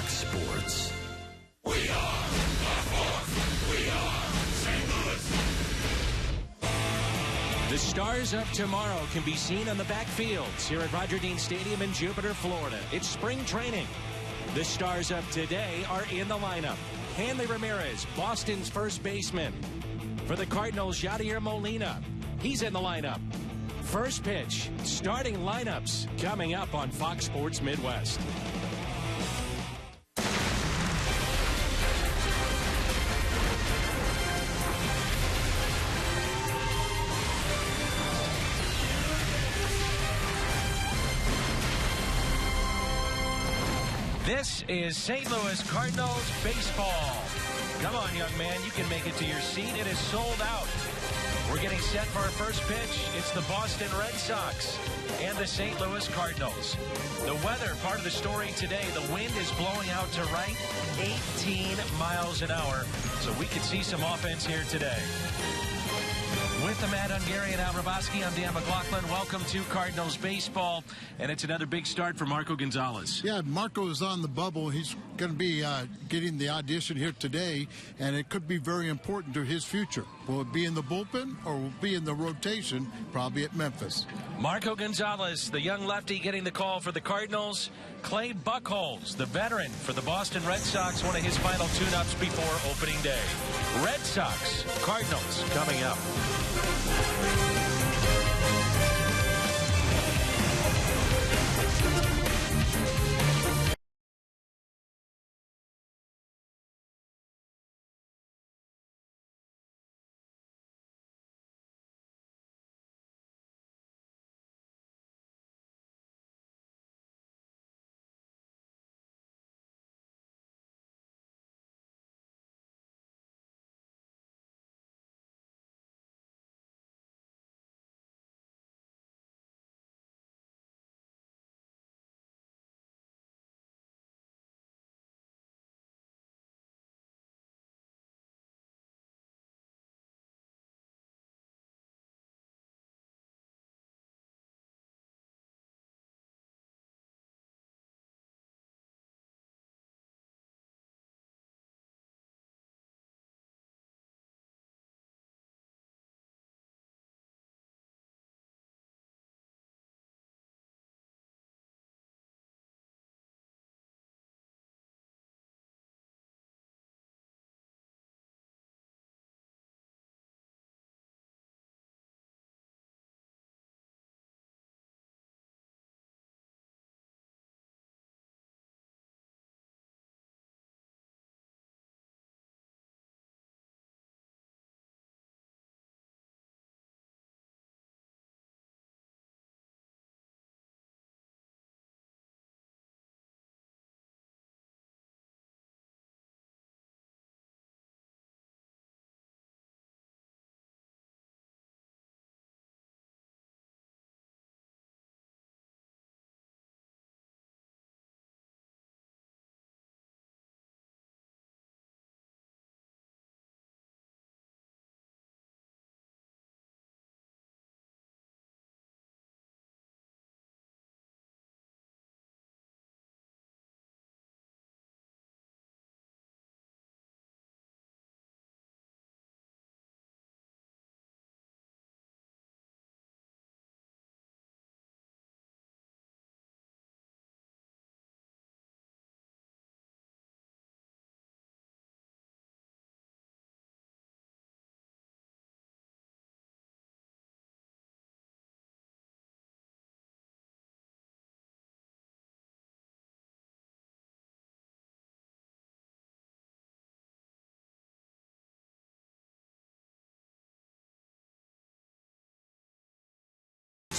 Fox Sports. We are the Fox. We are St. Louis. The stars of tomorrow can be seen on the backfields here at Roger Dean Stadium in Jupiter, Florida. It's spring training. The stars of today are in the lineup. Hanley Ramirez, Boston's first baseman. For the Cardinals, Yadier Molina. He's in the lineup. First pitch, starting lineups coming up on Fox Sports Midwest. This is St. Louis Cardinals baseball. Come on, young man, you can make it to your seat. It is sold out. We're getting set for our first pitch. It's the Boston Red Sox and the St. Louis Cardinals. The weather, part of the story today. The wind is blowing out to right, 18 miles an hour. So we could see some offense here today. With the Matt Ungary and Al Raboski, I'm Dan McLaughlin. Welcome to Cardinals baseball. And it's another big start for Marco Gonzalez. Yeah, Marco is on the bubble. He's going to be getting the audition here today, and it could be very important to his future. Will it be in the bullpen or will it be in the rotation, probably at Memphis? Marco Gonzalez, the young lefty, getting the call for the Cardinals. Clay Buchholz, the veteran for the Boston Red Sox, one of his final tune-ups before opening day. Red Sox, Cardinals coming up.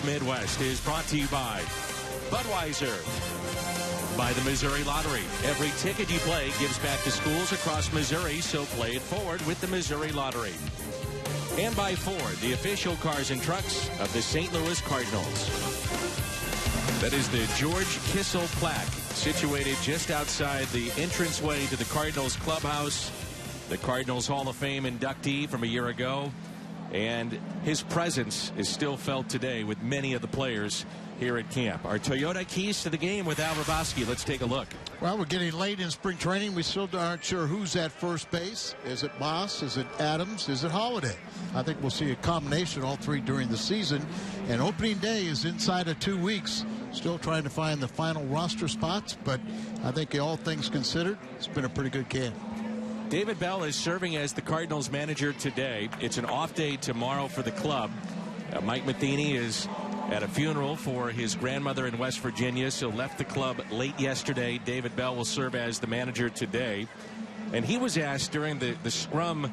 Midwest is brought to you by Budweiser, by the Missouri Lottery. Every ticket you play gives back to schools across Missouri, so play it forward with the Missouri Lottery. And by Ford, the official cars and trucks of the St. Louis Cardinals. That is the George Kissel plaque, situated just outside the entranceway to the Cardinals clubhouse. The Cardinals Hall of Fame inductee from a year ago. And his presence is still felt today with many of the players here at camp. Our Toyota keys to the game with Al Hrabosky. Let's take a look. Well, we're getting late in spring training. We still aren't sure who's at first base. Is it Boss? Is it Adams? Is it Holiday? I think we'll see a combination of all three during the season. And opening day is inside of 2 weeks. Still trying to find the final roster spots, but I think all things considered, it's been a pretty good camp. David Bell is serving as the Cardinals manager today. It's an off day tomorrow for the club. Mike Matheny is at a funeral for his grandmother in West Virginia, so left the club late yesterday. David Bell will serve as the manager today. And he was asked during the scrum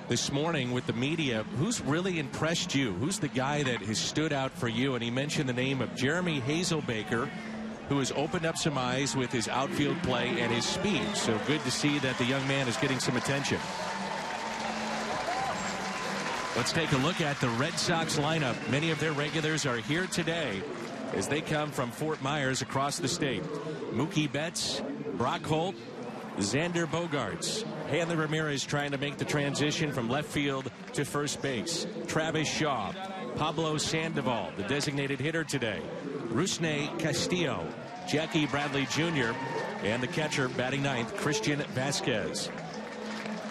this morning with the media, who's really impressed you? Who's the guy that has stood out for you? And he mentioned the name of Jeremy Hazelbaker, who has opened up some eyes with his outfield play and his speed. So good to see that the young man is getting some attention. Let's take a look at the Red Sox lineup. Many of their regulars are here today as they come from Fort Myers across the state. Mookie Betts, Brock Holt, Xander Bogaerts. Hanley Ramirez trying to make the transition from left field to first base. Travis Shaw, Pablo Sandoval, the designated hitter today. Rusney Castillo, Jackie Bradley Jr., and the catcher batting ninth, Christian Vasquez.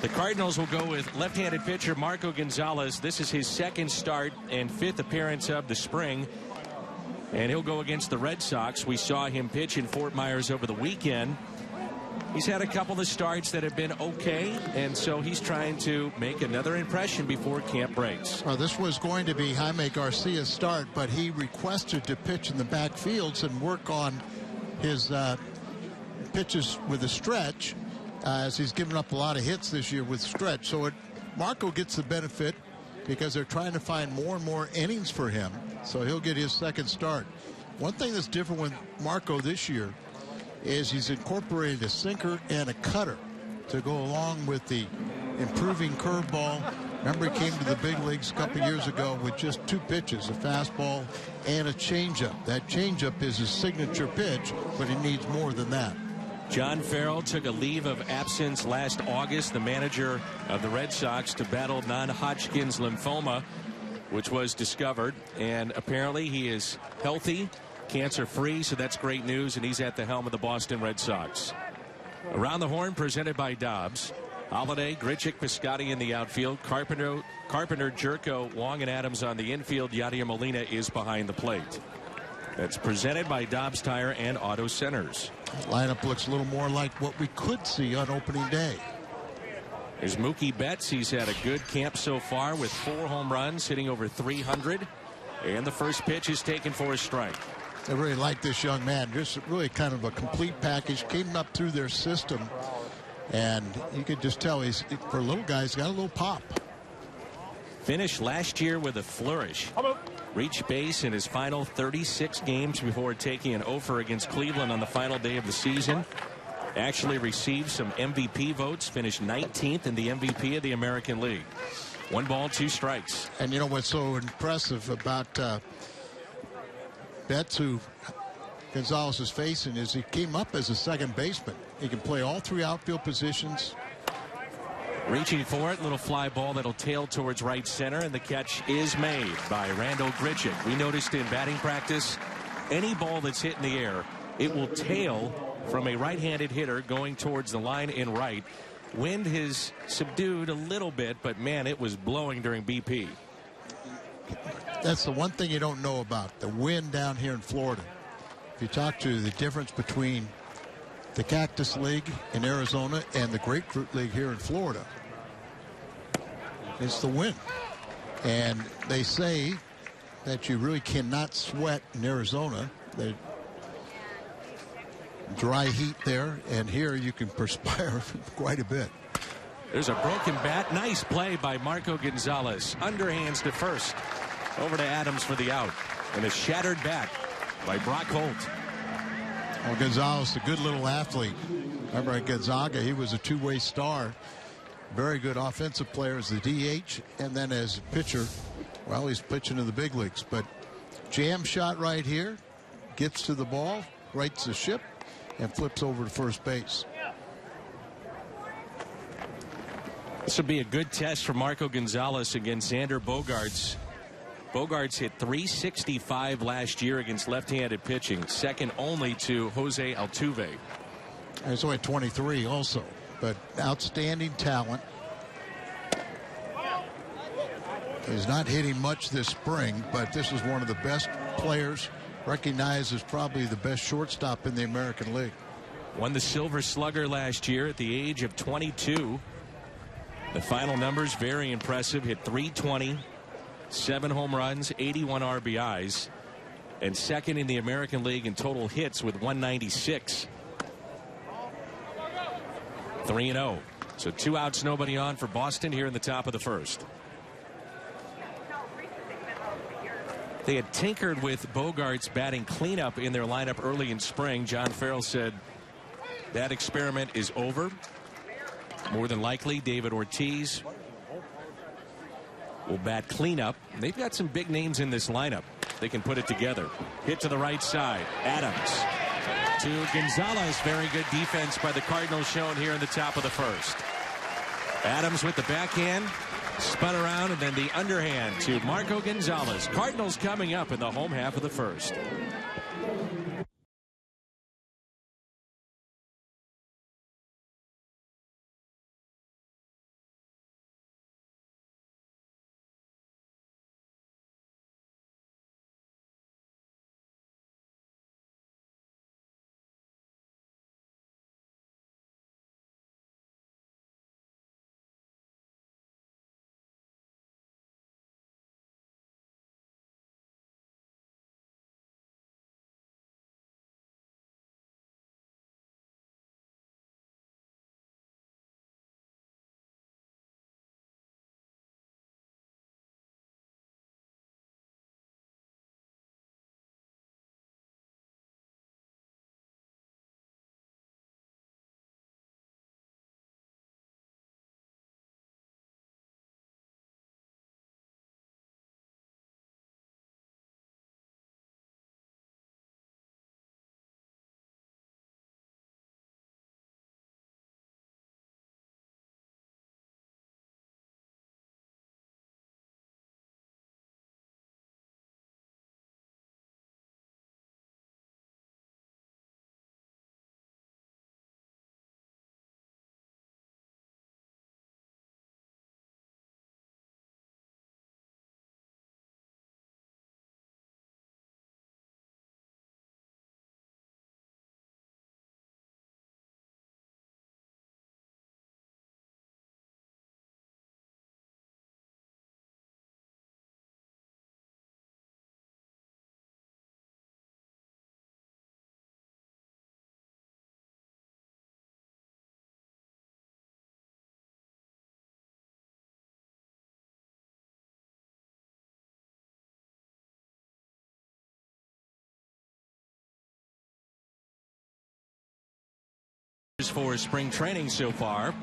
The Cardinals will go with left-handed pitcher Marco Gonzalez. This is his second start and fifth appearance of the spring. And he'll go against the Red Sox. We saw him pitch in Fort Myers over the weekend. He's had a couple of starts that have been okay, and so he's trying to make another impression before camp breaks. This was going to be Jaime Garcia's start, but he requested to pitch in the backfields and work on his pitches with a stretch, as he's given up a lot of hits this year with stretch. So Marco gets the benefit because they're trying to find more and more innings for him, so he'll get his second start. One thing that's different with Marco this year is he's incorporated a sinker and a cutter to go along with the improving curveball. Remember, he came to the big leagues a couple years ago with just two pitches, a fastball and a changeup. That changeup is his signature pitch, but he needs more than that. John Farrell took a leave of absence last August, the manager of the Red Sox, to battle non-Hodgkin's lymphoma, which was discovered, and apparently he is healthy, cancer-free, so that's great news, and he's at the helm of the Boston Red Sox. Around the Horn presented by Dobbs. Holiday, Grichuk, Piscotty in the outfield. Carpenter, Jerko, Wong, and Adams on the infield. Yadier Molina is behind the plate. That's presented by Dobbs Tire and Auto Centers. Lineup looks a little more like what we could see on opening day. There's Mookie Betts. He's had a good camp so far with 4 home runs, hitting over 300. And the first pitch is taken for a strike. I really like this young man. Just really kind of a complete package. Came up through their system, and you could just tell he's, for a little guy, he's got a little pop. Finished last year with a flourish. Reached base in his final 36 games before taking an offer against Cleveland on the final day of the season. Actually received some MVP votes. Finished 19th in the MVP of the American League. 1 ball, 2 strikes. And you know what's so impressive about Betts, who Gonzalez is facing, is he came up as a second baseman. He can play all 3 outfield positions. Reaching for it, little fly ball that'll tail towards right center, and the catch is made by Randall Grichuk. We noticed in batting practice, any ball that's hit in the air, it will tail from a right-handed hitter going towards the line in right. Wind has subdued a little bit, but man, it was blowing during BP. That's the one thing you don't know about the wind down here in Florida. If you talk to the difference between the Cactus League in Arizona and the Grapefruit League here in Florida, it's the wind. And they say that you really cannot sweat in Arizona. The dry heat there, and here you can perspire quite a bit. There's a broken bat. Nice play by Marco Gonzalez. Underhands to first. Over to Adams for the out. And a shattered bat by Brock Holt. Well, Gonzalez, a good little athlete. Remember at Gonzaga, he was a two-way star. Very good offensive player as the DH, and then as a pitcher, well, he's pitching in the big leagues. But jam shot right here, gets to the ball, rights the ship, and flips over to first base. This will be a good test for Marco Gonzalez against Xander Bogaerts. Bogaerts hit .365 last year against left-handed pitching, second only to Jose Altuve. He's only 23 also, but outstanding talent. He's not hitting much this spring, but this is one of the best players, recognized as probably the best shortstop in the American League. Won the Silver Slugger last year at the age of 22. The final numbers very impressive. Hit .320, 7 home runs, 81 RBIs, and second in the American League in total hits with 196. 3-0. So 2 outs, nobody on for Boston here in the top of the first. They had tinkered with Bogaerts batting cleanup in their lineup early in spring. John Farrell said that experiment is over. More than likely, David Ortiz will bat cleanup. They've got some big names in this lineup. They can put it together. Hit to the right side. Adams to Gonzalez. Very good defense by the Cardinals shown here in the top of the first. Adams with the backhand. Spun around, and then the underhand to Marco Gonzalez. Cardinals coming up in the home half of the first. For spring training so far.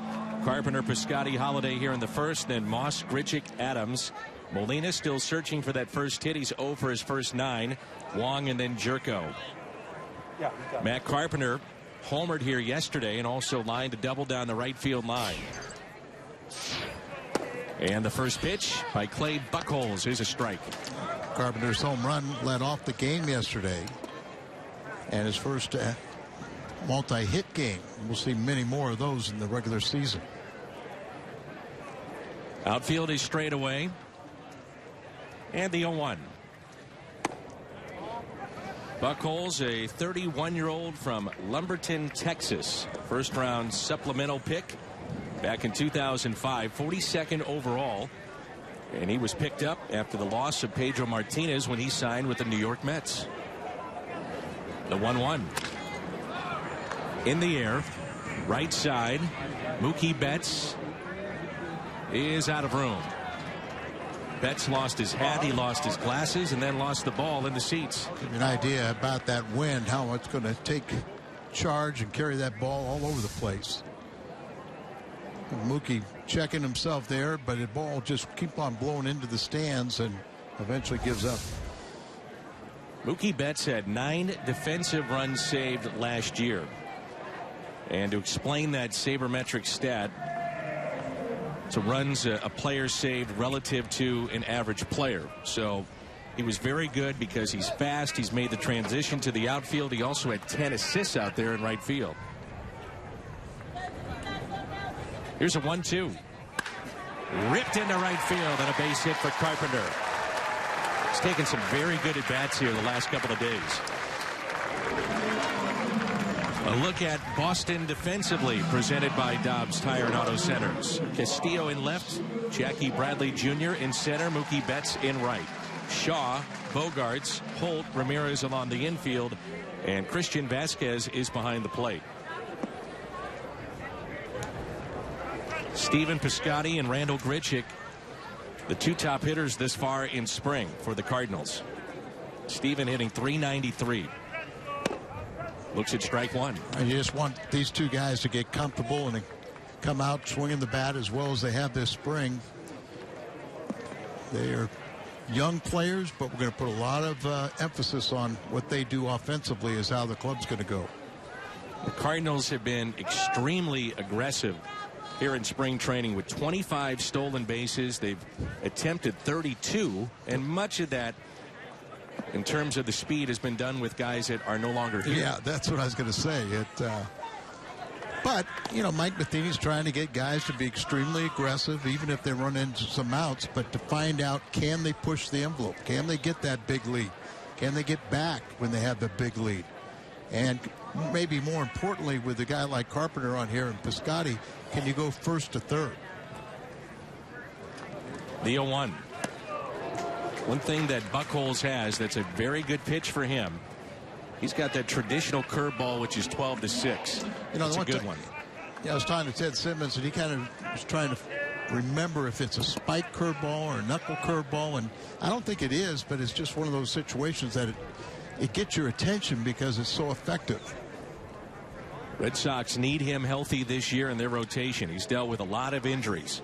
Carpenter, Piscotty, Holiday here in the first, then Moss, Grichuk, Adams. Molina still searching for that first hit. He's 0 for his first 9. Wong and then Jerko. Matt Carpenter homered here yesterday and also lined a double down the right field line. And the first pitch by Clay Buchholz is a strike. Carpenter's home run led off the game yesterday, and his first multi-hit game. We'll see many more of those in the regular season. Outfield is straight away. And the 0-1. Buchholz, a 31-year-old from Lumberton, Texas. First round supplemental pick back in 2005. 42nd overall. And he was picked up after the loss of Pedro Martinez when he signed with the New York Mets. The 1-1. In the air, right side. Mookie Betts is out of room. Betts lost his hat, he lost his glasses, and then lost the ball in the seats. Give you an idea about that wind, how it's going to take charge and carry that ball all over the place. Mookie checking himself there, but the ball just keep on blowing into the stands and eventually gives up. Mookie Betts had 9 defensive runs saved last year. And to explain that sabermetric stat, it's runs a player saved relative to an average player. So he was very good because he's fast. He's made the transition to the outfield. He also had 10 assists out there in right field. Here's a 1-2. Ripped into right field and a base hit for Carpenter. He's taken some very good at-bats here the last couple of days. A look at Boston defensively, presented by Dobbs Tire and Auto Centers. Castillo in left, Jackie Bradley Jr. in center, Mookie Betts in right. Shaw, Bogarts, Holt, Ramirez along the infield, and Christian Vasquez is behind the plate. Steven Piscotty and Randall Grichuk, the two top hitters this far in spring for the Cardinals. Steven hitting .393. Looks at strike one. And you just want these two guys to get comfortable and come out swinging the bat as well as they have this spring. They are young players, but we're going to put a lot of emphasis on what they do offensively is how the club's going to go. The Cardinals have been extremely aggressive here in spring training with 25 stolen bases. They've attempted 32, and much of that in terms of the speed has been done with guys that are no longer here. Yeah, that's what I was going to say. But, you know, Mike Matheny's trying to get guys to be extremely aggressive, even if they run into some outs, but to find out, can they push the envelope? Can they get that big lead? Can they get back when they have the big lead? And maybe more importantly, with a guy like Carpenter on here and Piscotty, can you go first to third? The 0-1. One thing that Buchholz has that's a very good pitch for him, he's got that traditional curveball, which is 12-6. You know, that's a good one. Yeah, I was talking to Ted Simmons, and he kind of was trying to remember if it's a spike curveball or a knuckle curveball, and I don't think it is, but it's just one of those situations that it gets your attention because it's so effective. Red Sox need him healthy this year in their rotation. He's dealt with a lot of injuries.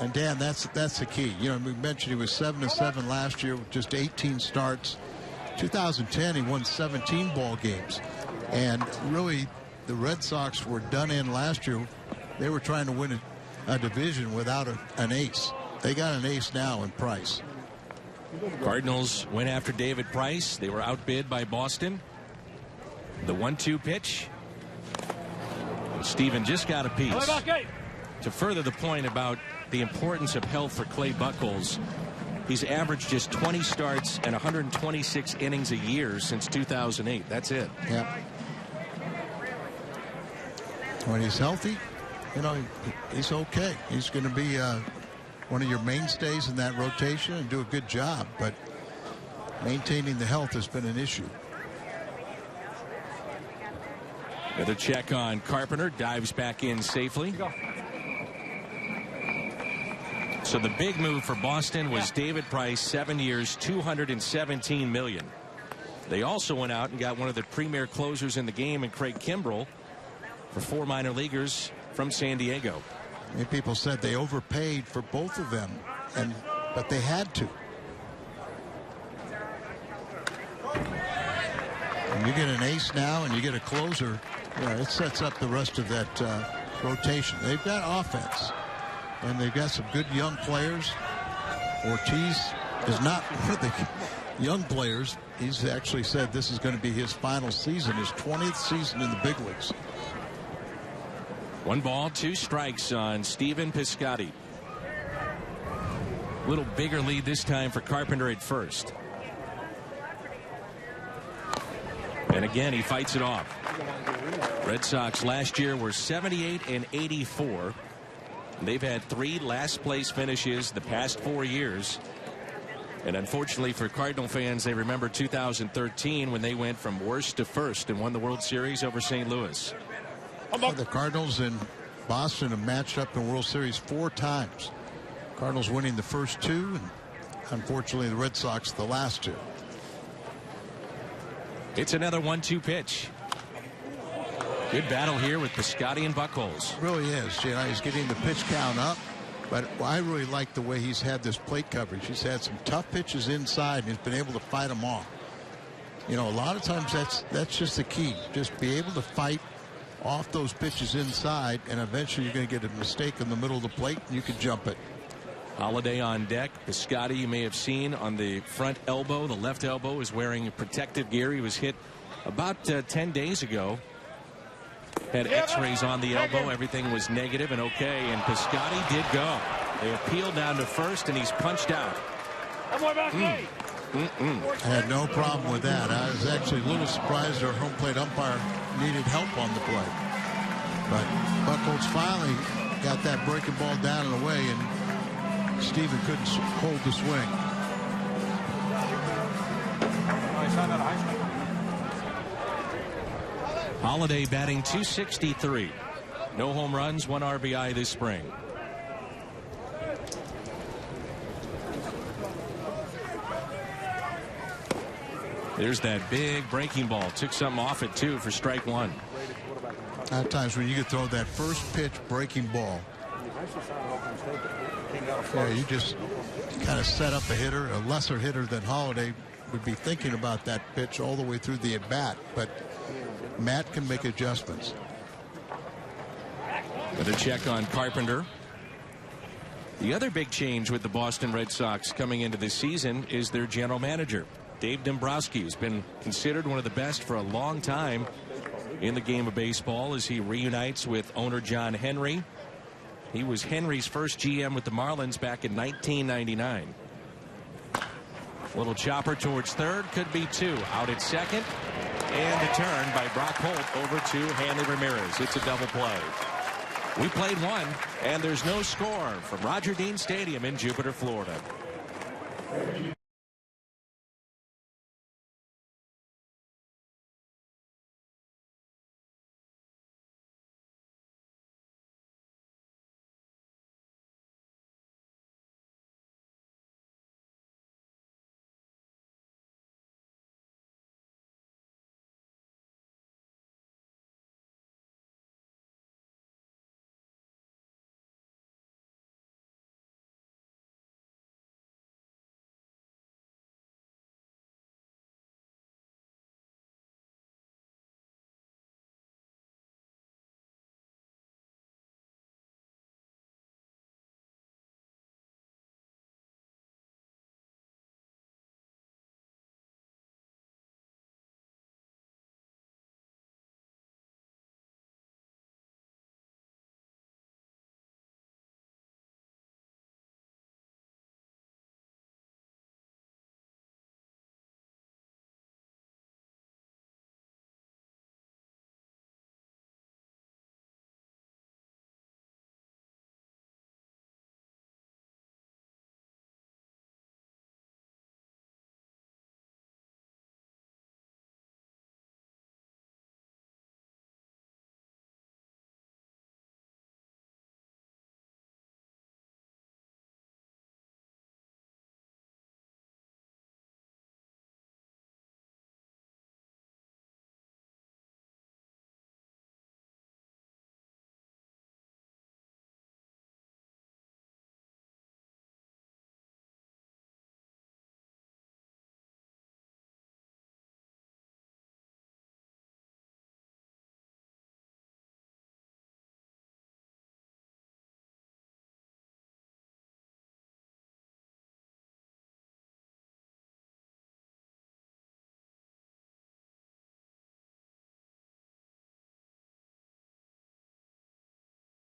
And Dan, that's the key. You know, we mentioned he was 7-7 last year with just 18 starts. 2010, he won 17 ball games. And really, the Red Sox were done in last year. They were trying to win a division without an ace. They got an ace now in Price. Cardinals went after David Price. They were outbid by Boston. The 1-2 pitch. And Steven just got a piece. To further the point about the importance of health for Clay Buchholz, he's averaged just 20 starts and 126 innings a year since 2008. That's it. Yeah. When he's healthy, you know, he's okay. He's going to be one of your mainstays in that rotation and do a good job, but maintaining the health has been an issue. Another check on Carpenter, dives back in safely. So the big move for Boston was David Price, 7 years, $217 million. They also went out and got one of the premier closers in the game in Craig Kimbrell for 4 minor leaguers from San Diego. Many people said they overpaid for both of them, but they had to. And you get an ace now and you get a closer, you know, it sets up the rest of that rotation. They've got offense, and they've got some good young players. Ortiz is not one of the young players. He's actually said this is going to be his final season, his 20th season in the big leagues. 1 ball, 2 strikes on Steven Piscotty. A little bigger lead this time for Carpenter at first. And again, he fights it off. Red Sox last year were 78-84. They've had 3 last place finishes the past 4 years. And unfortunately for Cardinal fans, they remember 2013 when they went from worst to first and won the World Series over St. Louis. The Cardinals and Boston have matched up in World Series 4 times. Cardinals winning the first 2, and unfortunately the Red Sox the last 2. It's another 1-2 pitch. Good battle here with Piscotty and Buchholz. It really is. You know, he's getting the pitch count up, but I really like the way he's had this plate coverage. He's had some tough pitches inside, and he's been able to fight them off. You know, a lot of times that's just the key. Just be able to fight off those pitches inside, and eventually you're going to get a mistake in the middle of the plate, and you can jump it. Holiday on deck. Piscotty, you may have seen on the front elbow. The left elbow is wearing protective gear. He was hit about 10 days ago. Had x-rays on the elbow. Everything was negative and okay. And Piscotty did go. They appealed down to first, and he's punched out. I had no problem with that. I was actually a little surprised our home plate umpire needed help on the play. But Buchholz finally got that breaking ball down and away, and Steven couldn't hold the swing. Holiday batting .263. No home runs, 1 RBI this spring. There's that big breaking ball. Took something off it, too, for strike 1. At times when you could throw that first pitch breaking ball, yeah, you just kind of set up a hitter, a lesser hitter than Holiday would be thinking about that pitch all the way through the at-bat. But Matt can make adjustments. With a check on Carpenter. The other big change with the Boston Red Sox coming into this season is their general manager. Dave Dombrowski has been considered one of the best for a long time in the game of baseball as he reunites with owner John Henry. He was Henry's first GM with the Marlins back in 1999. Little chopper towards third, could be 2. Out at second, and the turn by Brock Holt over to Hanley Ramirez. It's a double play. We played 1, and there's no score from Roger Dean Stadium in Jupiter, Florida.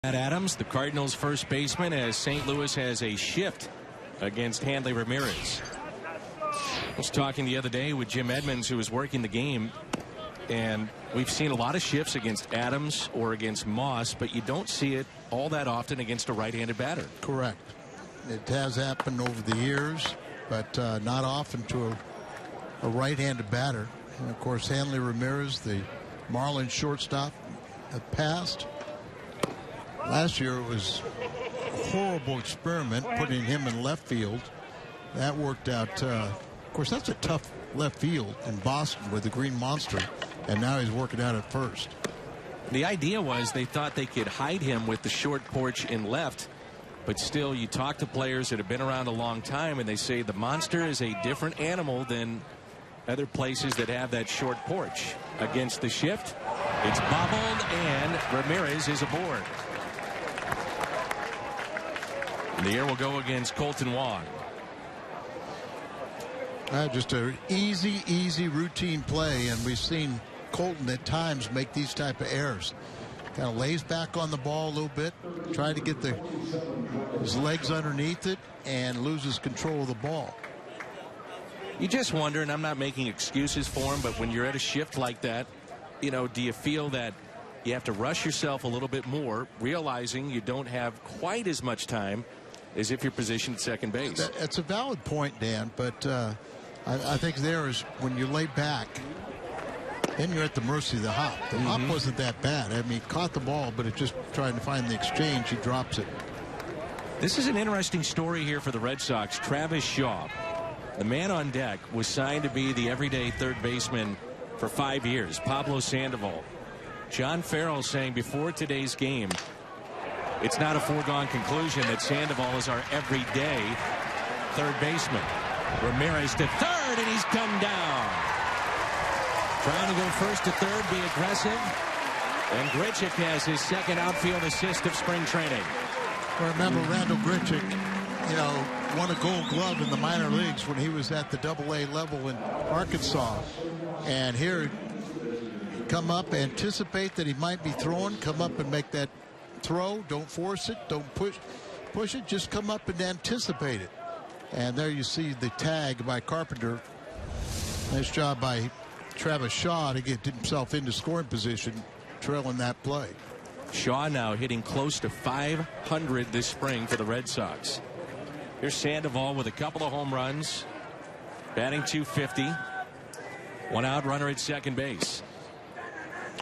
Matt Adams, the Cardinals' first baseman, as St. Louis has a shift against Hanley Ramirez. I was talking the other day with Jim Edmonds, who was working the game, and we've seen a lot of shifts against Adams or against Moss, but you don't see it all that often against a right-handed batter. Correct. It has happened over the years, but not often to a right-handed batter. And of course, Hanley Ramirez, the Marlins shortstop, passed. Last year it was a horrible experiment putting him in left field. That worked out. Of course, that's a tough left field in Boston with the Green Monster, and now he's working out at first. The idea was they thought they could hide him with the short porch in left, but still you talk to players that have been around a long time and they say the Monster is a different animal than other places that have that short porch. Against the shift, it's bobbled, and Ramirez is aboard. And the air will go against Colton Wong. Just a easy routine play, and we've seen Colton at times make these type of errors. Kind of lays back on the ball a little bit, try to get his legs underneath it, and loses control of the ball. You just wonder, and I'm not making excuses for him, but when you're at a shift like that, you know, do you feel that you have to rush yourself a little bit more, realizing you don't have quite as much time as if you're positioned at second base? That's a valid point, Dan, but I think there is when you lay back, then you're at the mercy of the hop. The hop wasn't that bad. I mean, he caught the ball, but it just trying to find the exchange. He drops it. This is an interesting story here for the Red Sox. Travis Shaw, the man on deck, was signed to be the everyday third baseman for 5 years. Pablo Sandoval. John Farrell saying before today's game, it's not a foregone conclusion that Sandoval is our everyday third baseman. Ramirez to third, and he's gunned down. Trying to go first to third, be aggressive. And Grichuk has his second outfield assist of spring training. Well, remember Randall Grichuk, you know, won a Gold Glove in the minor leagues when he was at the AA level in Arkansas. And here, come up, anticipate that he might be throwing, come up and make that throw. Don't force it, don't push it, just come up and anticipate it. And there you see the tag by Carpenter. Nice job by Travis Shaw to get himself into scoring position, trailing that play. Shaw now hitting close to 500 this spring for the Red Sox. Here's Sandoval with a couple of home runs, batting .250. One out, runner at second base.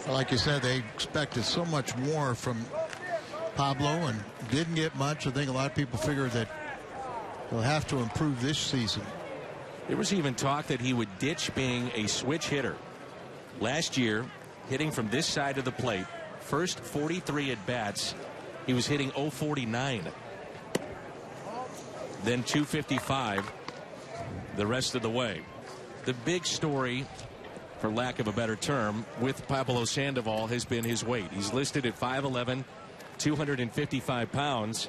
Like you said, they expected so much more from Pablo and didn't get much. I think a lot of people figured that he'll have to improve this season. There was even talk that he would ditch being a switch hitter. Last year, hitting from this side of the plate, first 43 at bats, he was hitting .049. Then .255 the rest of the way. The big story, for lack of a better term, with Pablo Sandoval has been his weight. He's listed at 5'11", 255 pounds.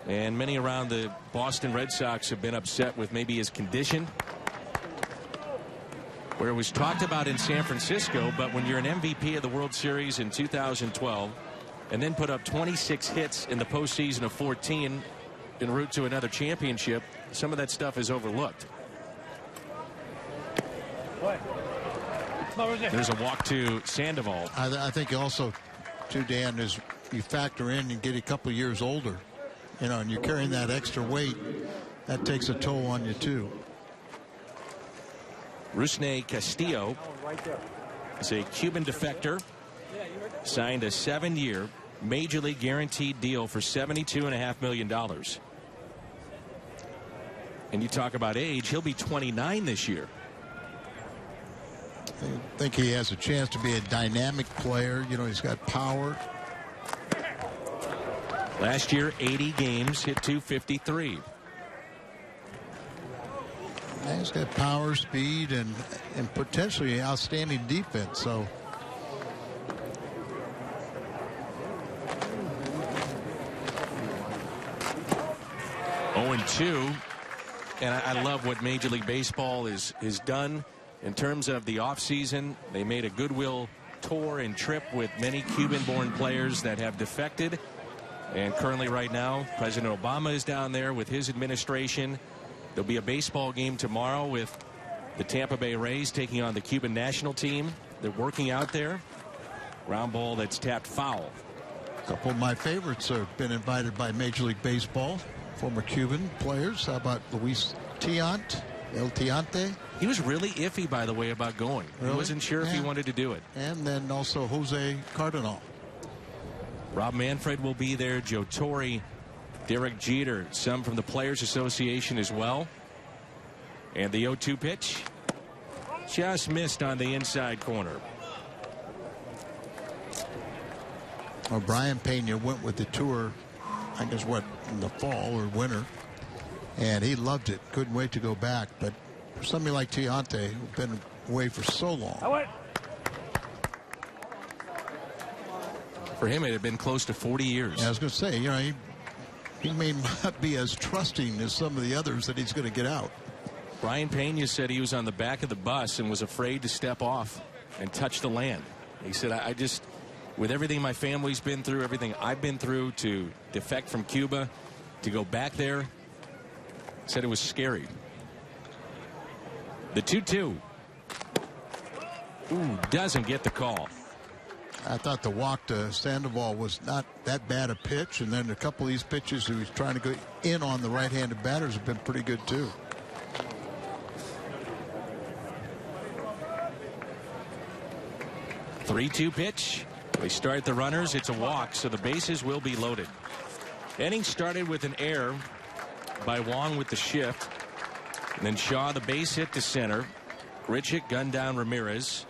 And many around the Boston Red Sox have been upset with maybe his condition, where it was talked about in San Francisco. But when you're an MVP of the World Series in 2012 and then put up 26 hits in the postseason of 14 en route to another championship, some of that stuff is overlooked. There's a walk to Sandoval. I think also, too, Dan, is you factor in and get a couple of years older. You know, and you're carrying that extra weight, that takes a toll on you, too. Rusney Castillo is a Cuban defector. Signed a 7-year major league guaranteed deal for $72.5 million. And you talk about age, he'll be 29 this year. I think he has a chance to be a dynamic player. You know, he's got power. Last year, 80 games, hit .253. He's got power, speed, and potentially outstanding defense. So (0-2), and I love what Major League Baseball is done in terms of the offseason. They made a goodwill tour and trip with many Cuban-born players that have defected. And currently right now, President Obama is down there with his administration. There'll be a baseball game tomorrow with the Tampa Bay Rays taking on the Cuban national team. They're working out there. Ground ball that's tapped foul. A couple of my favorites have been invited by Major League Baseball, former Cuban players. How about Luis Tiant, El Tiante? He was really iffy, by the way, about going. Really? He wasn't sure if he wanted to do it. And then also Jose Cardinal. Rob Manfred will be there. Joe Torre, Derek Jeter, some from the Players Association as well. And the 0-2 pitch just missed on the inside corner. Well, Brian Pena went with the tour, I guess, in the fall or winter. And he loved it. Couldn't wait to go back. But for somebody like Tiante, who's been away for so long. For him, it had been close to 40 years. Yeah, I was going to say, you know, he he may not be as trusting as some of the others that he's going to get out. Brian Pena said he was on the back of the bus and was afraid to step off and touch the land. He said, I just, with everything my family's been through, everything I've been through, to defect from Cuba, to go back there, said it was scary. The 2-2. Ooh, doesn't get the call. I thought the walk to Sandoval was not that bad a pitch, and then a couple of these pitches he was trying to go in on the right-handed batters have been pretty good too. Three-two pitch. They start the runners. It's a walk, so the bases will be loaded. Inning started with an error by Wong with the shift. And then Shaw, the base hit to center. Richard gunned down Ramirez.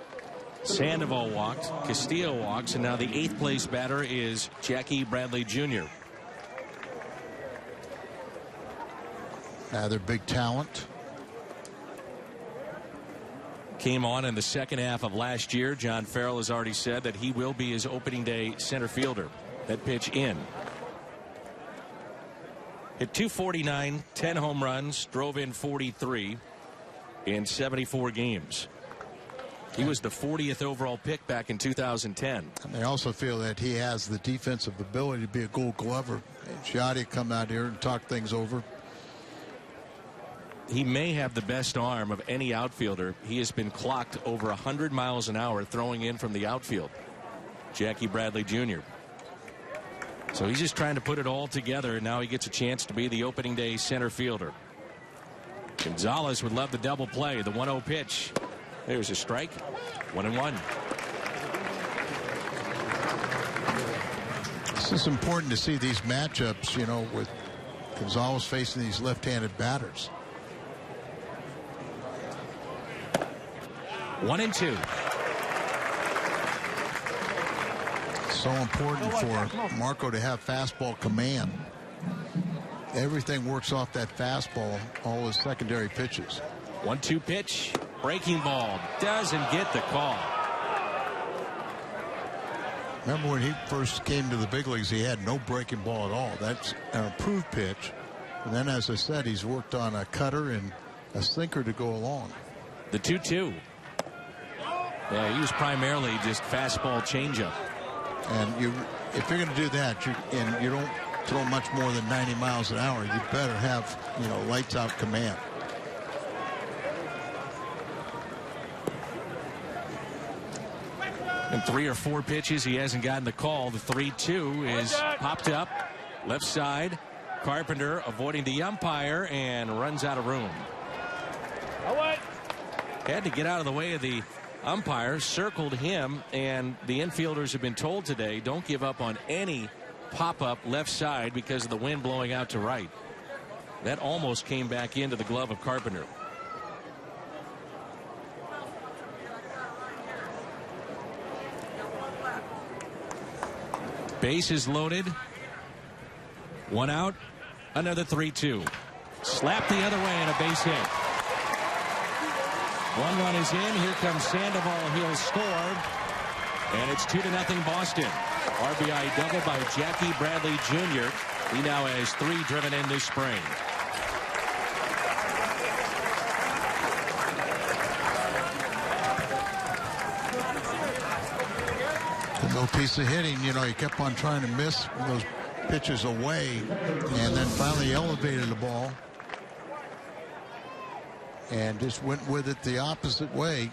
Sandoval walked. Castillo walks. And now the 8th place batter is Jackie Bradley Jr. Another big talent. Came on in the second half of last year. John Farrell has already said that he will be his opening day center fielder. That pitch in. Hit .249, 10 home runs, drove in 43 in 74 games. He was the 40th overall pick back in 2010. And they also feel that he has the defensive ability to be a Gold Glover. Giotti come out here and talk things over. He may have the best arm of any outfielder. He has been clocked over 100 miles an hour throwing in from the outfield. Jackie Bradley Jr. So he's just trying to put it all together, and now he gets a chance to be the opening day center fielder. Gonzalez would love the double play. The 1-0 pitch. There's a strike. 1-1. This is important to see these matchups, you know, with Gonzalez facing these left-handed batters. 1-2. So important for Marco to have fastball command. Everything works off that fastball, all his secondary pitches. 1-2 pitch. Breaking ball. Doesn't get the call. Remember when he first came to the big leagues, he had no breaking ball at all. That's an improved pitch. And then, as I said, he's worked on a cutter and a sinker to go along. The 2-2. Yeah, he was primarily just fastball changeup. And if you're going to do that, and you don't throw much more than 90 miles an hour, you better have, you know, lights out command. In 3 or 4 pitches, he hasn't gotten the call. The 3-2 is popped up left side. Carpenter avoiding the umpire and runs out of room. Had to get out of the way of the umpire, circled him, and the infielders have been told today, don't give up on any pop-up left side because of the wind blowing out to right. That almost came back into the glove of Carpenter. Bases loaded. 1 out. Another 3-2. Slapped the other way and a base hit. 1 run is in. Here comes Sandoval. He'll score. And it's 2-0 Boston. RBI double by Jackie Bradley Jr. He now has 3 driven in this spring. No piece of hitting, you know, he kept on trying to miss those pitches away and then finally elevated the ball and just went with it the opposite way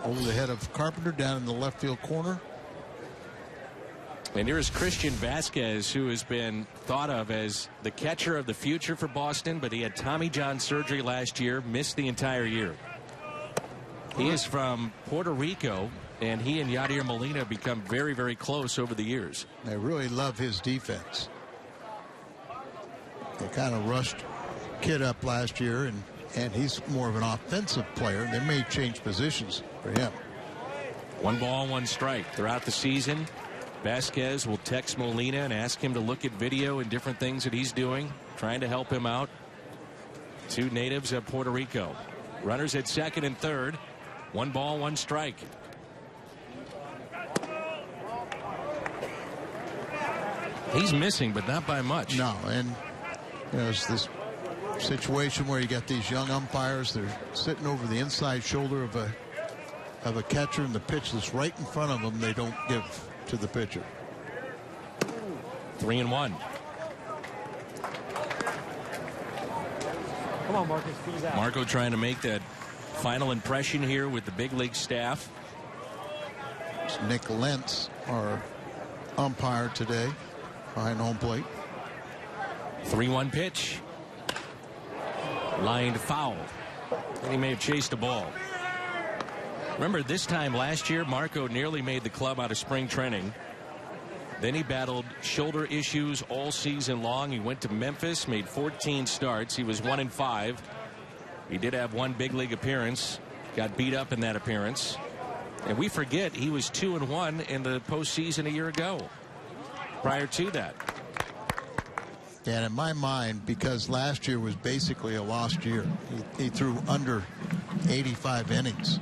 over the head of Carpenter down in the left field corner. And here is Christian Vasquez, who has been thought of as the catcher of the future for Boston, but he had Tommy John surgery last year, missed the entire year. He is from Puerto Rico, and he and Yadier Molina have become very, very close over the years. They really love his defense. They kind of rushed Kid up last year, and he's more of an offensive player. They may change positions for him. 1 ball, 1 strike throughout the season. Vasquez will text Molina and ask him to look at video and different things that he's doing, trying to help him out. 2 natives of Puerto Rico. Runners at second and third. 1 ball, 1 strike. He's missing, but not by much. No, and it's this situation where you got these young umpires. They're sitting over the inside shoulder of a catcher, and the pitch that's right in front of them they don't give to the pitcher. 3-1. Come on, Marcus. Marco trying to make that final impression here with the big league staff. It's Nick Lentz, our umpire today, behind home plate. 3-1 pitch. Lined foul. And he may have chased the ball. Remember, this time last year, Marco nearly made the club out of spring training. Then he battled shoulder issues all season long. He went to Memphis, made 14 starts. He was 1-5. He did have one big league appearance. Got beat up in that appearance. And we forget he was 2-1 in the postseason a year ago. Prior to that. And in my mind, because last year was basically a lost year, he threw under 85 innings,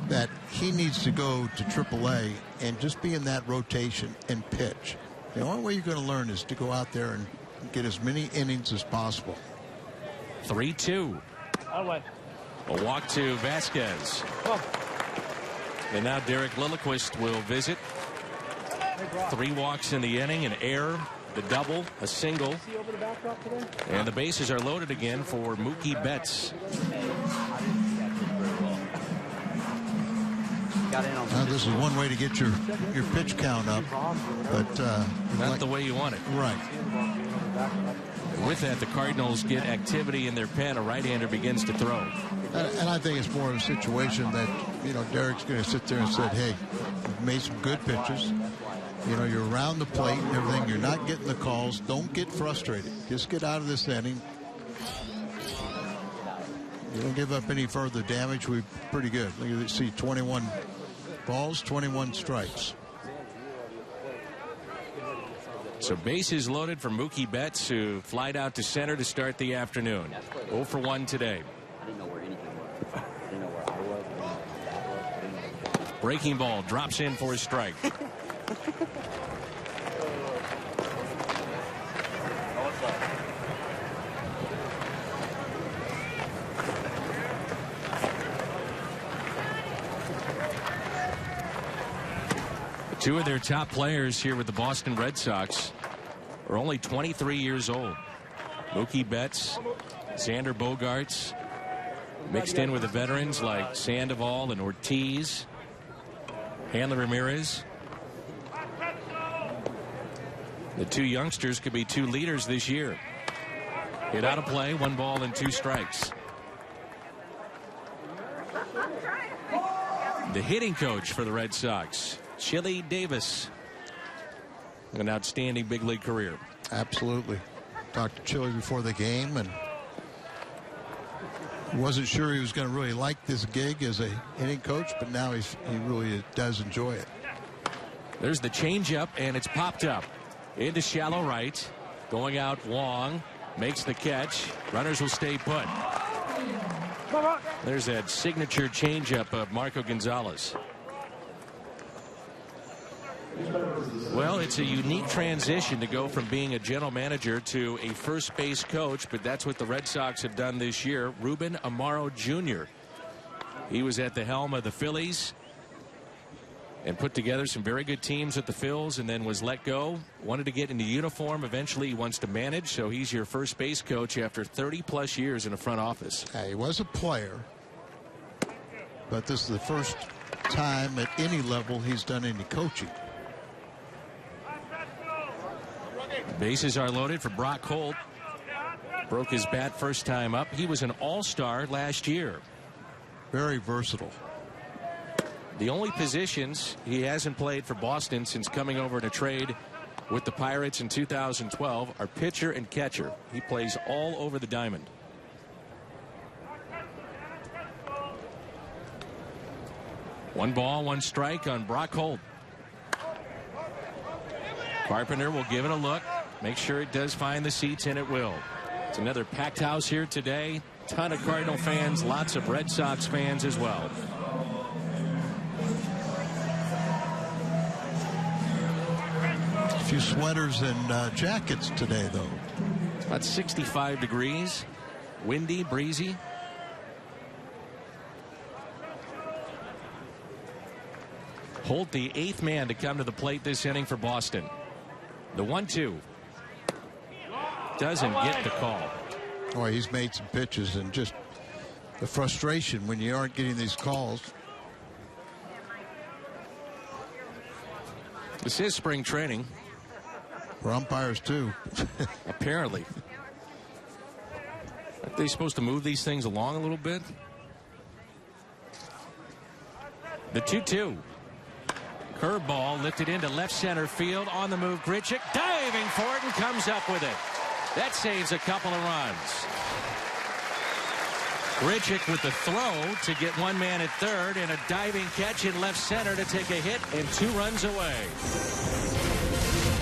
that he needs to go to AAA and just be in that rotation and pitch. The only way you're going to learn is to go out there and get as many innings as possible. 3-2. A walk to Vasquez. And now Derek Lilliquist will visit. 3 walks in the inning, an error, the double, a single. And the bases are loaded again for Mookie Betts. Now, this is one way to get your pitch count up, but not the way you want it. Right. With that, the Cardinals get activity in their pen. A right-hander begins to throw. And I think it's more of a situation that, Derek's going to sit there and say, hey, you've made some good pitches. You're around the plate and everything. You're not getting the calls. Don't get frustrated. Just get out of this inning. You don't give up any further damage. We're pretty good. Look at this. See, 21 balls, 21 strikes. So bases loaded for Mookie Betts, who flied out to center to start the afternoon. 0 for 1 today. Breaking ball drops in for a strike. Two of their top players here with the Boston Red Sox are only 23 years old. Mookie Betts, Xander Bogaerts, mixed in with the veterans like Sandoval and Ortiz, Hanley Ramirez. The two youngsters could be two leaders this year. Hit out of play, 1 ball and 2 strikes. The hitting coach for the Red Sox, Chili Davis. An outstanding big league career. Absolutely. Talked to Chili before the game and wasn't sure he was going to really like this gig as a hitting coach, but now he really does enjoy it. There's the changeup, and it's popped up into shallow right. Going out Wong makes the catch. Runners will stay put. There's that signature changeup of Marco Gonzalez. Well, it's a unique transition to go from being a general manager to a first base coach, but that's what the Red Sox have done this year. Ruben Amaro Jr. He was at the helm of the Phillies and put together some very good teams at the Phils, and then was let go. Wanted to get into uniform. Eventually he wants to manage, so he's your first base coach after 30-plus years in the front office. He was a player, but this is the first time at any level he's done any coaching. Bases are loaded for Brock Holt. Broke his bat first time up. He was an all-star last year. Very versatile. The only positions he hasn't played for Boston since coming over in a trade with the Pirates in 2012 are pitcher and catcher. He plays all over the diamond. One ball, 1 strike on Brock Holt. Carpenter will give it a look. Make sure it does find the seats, and it will. It's another packed house here today. Ton of Cardinal fans, lots of Red Sox fans as well. A few sweaters and jackets today, though. About 65 degrees. Windy, breezy. Holt, the 8th man to come to the plate this inning for Boston. The 1-2. Doesn't get the call. Boy, he's made some pitches, and just the frustration when you aren't getting these calls. This is spring training. For umpires, too. Apparently. Aren't they supposed to move these things along a little bit? The 2-2. Curveball lifted into left center field. On the move, Grichuk diving for it and comes up with it. That saves a couple of runs. Grichuk with the throw to get one man at third, and a diving catch in left center to take a hit and 2 runs away.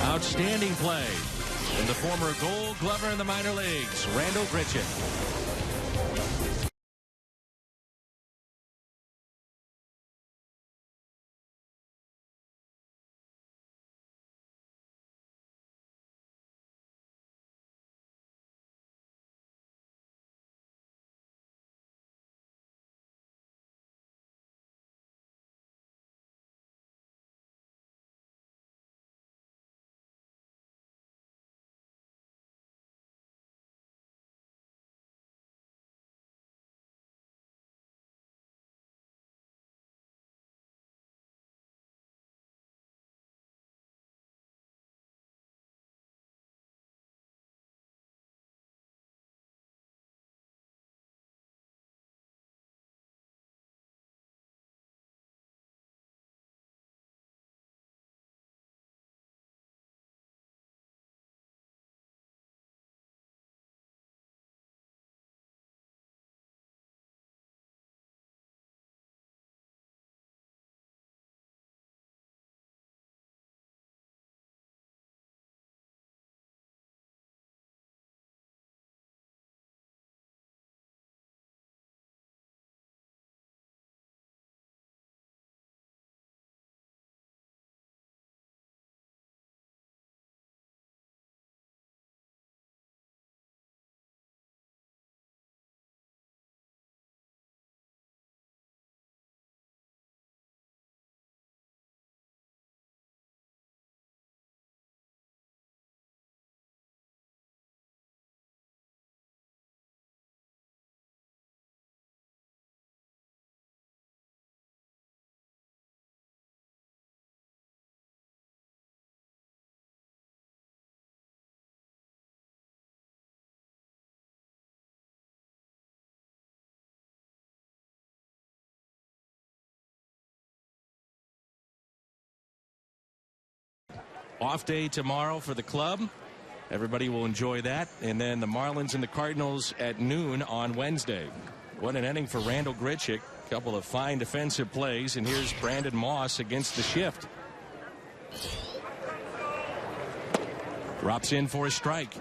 Outstanding play from the former Gold Glover in the minor leagues, Randal Grichuk. Off day tomorrow for the club. Everybody will enjoy that. And then the Marlins and the Cardinals at noon on Wednesday. What an inning for Randal Grichuk. A couple of fine defensive plays. And here's Brandon Moss against the shift. Drops in for a strike.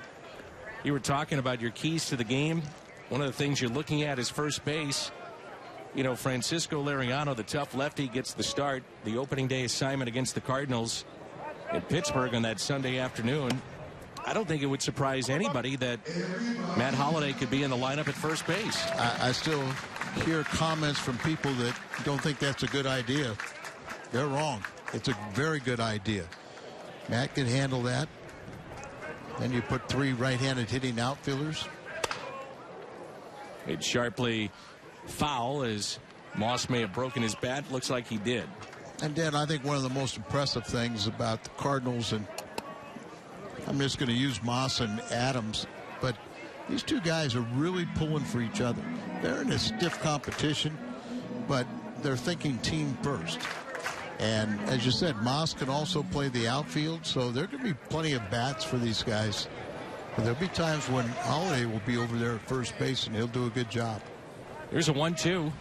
You were talking about your keys to the game. One of the things you're looking at is first base. You know, Francisco Liriano, the tough lefty, gets the start. The opening day assignment against the Cardinals in Pittsburgh on that Sunday afternoon. I don't think it would surprise anybody that Matt Holliday could be in the lineup at first base. I still hear comments from people that don't think that's a good idea. They're wrong. It's a very good idea. Matt can handle that. Then you put 3 right-handed hitting outfielders. Made sharply foul as Moss may have broken his bat. Looks like he did. And Dan, I think one of the most impressive things about the Cardinals, and I'm just going to use Moss and Adams, but these two guys are really pulling for each other. They're in a stiff competition, but they're thinking team first. And as you said, Moss can also play the outfield, so there could be plenty of bats for these guys. But there'll be times when Holliday will be over there at first base, and he'll do a good job. Here's a 1-2.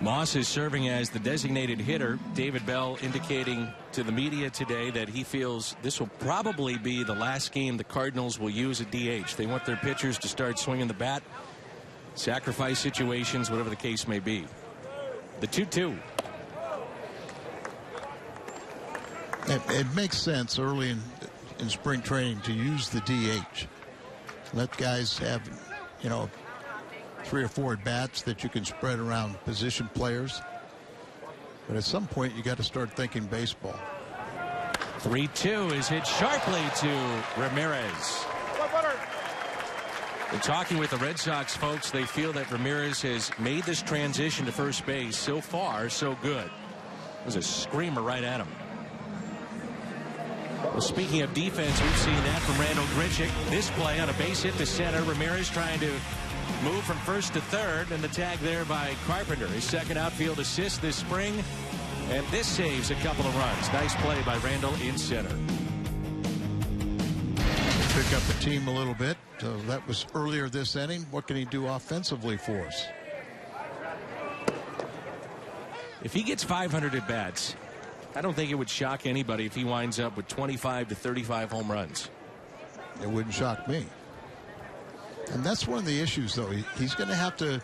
Moss is serving as the designated hitter. David Bell indicating to the media today that he feels this will probably be the last game the Cardinals will use at DH. They want their pitchers to start swinging the bat, sacrifice situations, whatever the case may be. The 2-2. It makes sense early in in spring training to use the DH. Let guys have, 3 or 4 at bats that you can spread around position players. But at some point, you got to start thinking baseball. 3-2 is hit sharply to Ramirez. In talking with the Red Sox folks, they feel that Ramirez has made this transition to first base so far so good. It was a screamer right at him. Well, speaking of defense, we've seen that from Randal Grichuk. This play on a base hit to center. Ramirez trying to move from first to third, and the tag there by Carpenter. His second outfield assist this spring, and this saves a couple of runs. Nice play by Randal in center. Pick up the team a little bit. So that was earlier this inning. What can he do offensively for us? If he gets 500 at bats, I don't think it would shock anybody if he winds up with 25 to 35 home runs. It wouldn't shock me. And that's one of the issues, though. He's going to have to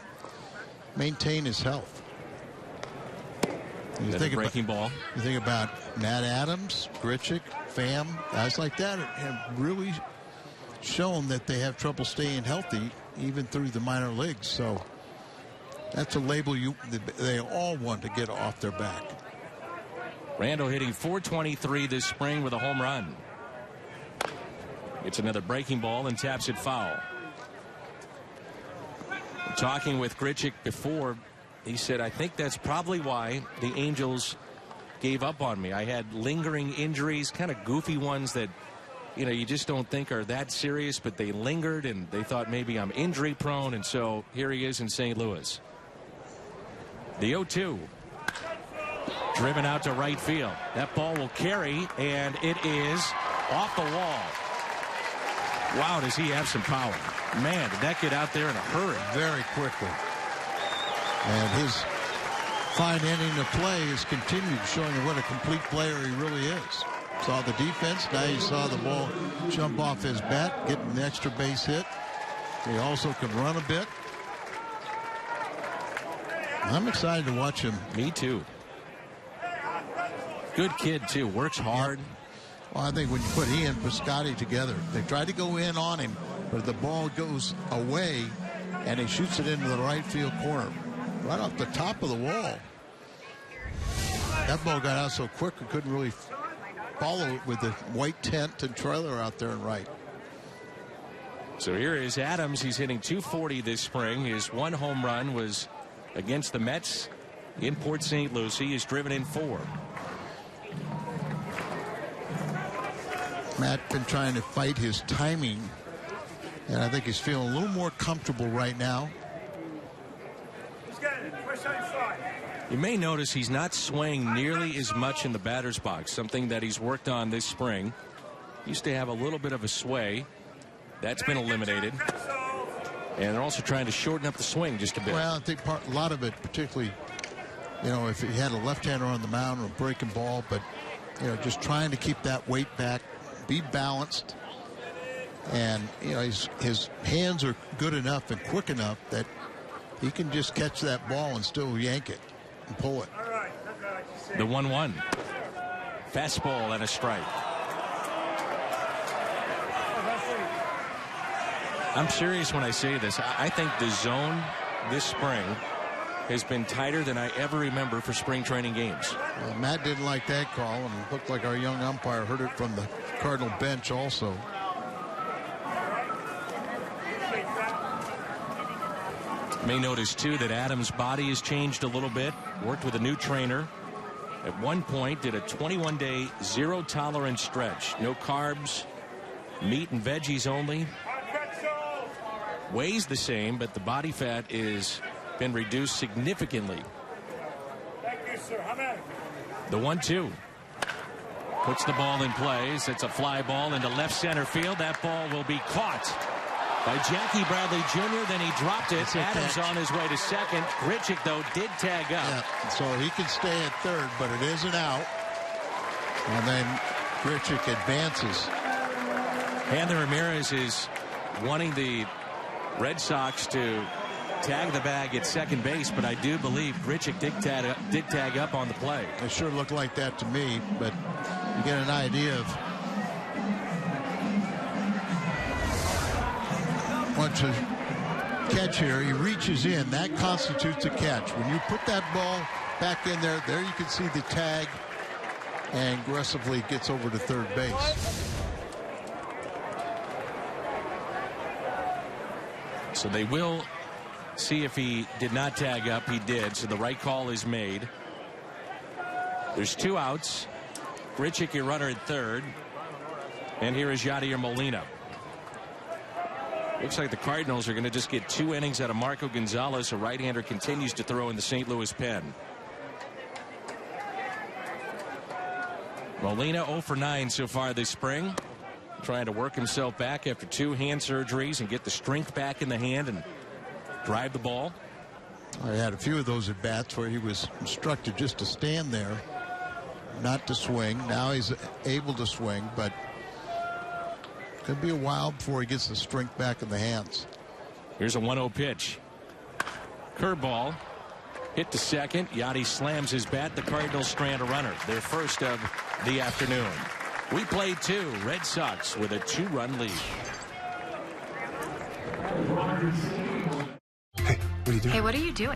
maintain his health. You think about Matt Adams, Grichuk, Pham, guys like that have really shown that they have trouble staying healthy even through the minor leagues. So that's a label they all want to get off their back. Randal hitting .423 this spring with a home run. It's another breaking ball and taps it foul. Talking with Grichuk before, he said, I think that's probably why the Angels gave up on me. I had lingering injuries, kind of goofy ones that, you just don't think are that serious, but they lingered and they thought maybe I'm injury prone. And so here he is in St. Louis. The 0-2. Driven out to right field. That ball will carry, and it is off the wall. Wow, does he have some power. Man, did that get out there in a hurry. Very quickly. And his fine inning of play has continued, showing what a complete player he really is. Saw the defense. Now you saw the ball jump off his bat, getting an extra base hit. He also can run a bit. I'm excited to watch him. Me too. Good kid, too. Works hard. Well, I think when you put he and Piscotty together, they tried to go in on him, but the ball goes away, and he shoots it into the right field corner, right off the top of the wall. That ball got out so quick, we couldn't really follow it with the white tent and trailer out there and right. So here is Adams. He's hitting .240 this spring. His one home run was against the Mets in Port St. Lucie. He's driven in 4. Matt been trying to fight his timing, and I think he's feeling a little more comfortable right now. You may notice he's not swaying nearly as much in the batter's box, something that he's worked on this spring. Used to have a little bit of a sway. That's been eliminated. And they're also trying to shorten up the swing just a bit. Well, I think a lot of it, particularly, if he had a left-hander on the mound or a breaking ball, but, just trying to keep that weight back, be balanced. And, his hands are good enough and quick enough that he can just catch that ball and still yank it and pull it. The 1-1. Fastball and a strike. I'm serious when I say this. I think the zone this spring has been tighter than I ever remember for spring training games. Well, Matt didn't like that call, and it looked like our young umpire heard it from the Cardinal bench also. May notice, too, that Adams' body has changed a little bit. Worked with a new trainer. At one point, did a 21-day zero-tolerance stretch. No carbs, meat and veggies only. Weighs the same, but the body fat is been reduced significantly. Thank you, sir. The 1-2. Puts the ball in play. It's a fly ball into left center field. That ball will be caught by Jackie Bradley Jr. Then he dropped it. Adams on his way to second. Grichuk, though, did tag up. Yeah, so he can stay at third, but it isn't out. And then Grichuk advances. Hanley Ramirez is wanting the Red Sox to tag the bag at second base, but I do believe Grichuk did tag up on the play. It sure looked like that to me, but you get an idea of wants to catch here. He reaches in. That constitutes a catch. When you put that ball back in there, you can see the tag, and aggressively gets over to third base. So they will see if he did not tag up. He did. So the right call is made. There's 2 outs. Grichuk, your runner at third. And here is Yadier Molina. Looks like the Cardinals are going to just get 2 innings out of Marco Gonzalez. A right-hander continues to throw in the St. Louis pen. Molina 0 for 9 so far this spring. Trying to work himself back after 2 hand surgeries and get the strength back in the hand and drive the ball. I had a few of those at bats where he was instructed just to stand there, not to swing. Now he's able to swing, but could be a while before he gets the strength back in the hands. Here's a 1-0 pitch. Curveball. Hit to second. Yadi slams his bat. The Cardinals strand a runner. Their first of the afternoon. We played 2. Red Sox with a 2-run lead. Hey, what are you doing? Hey, what are you doing?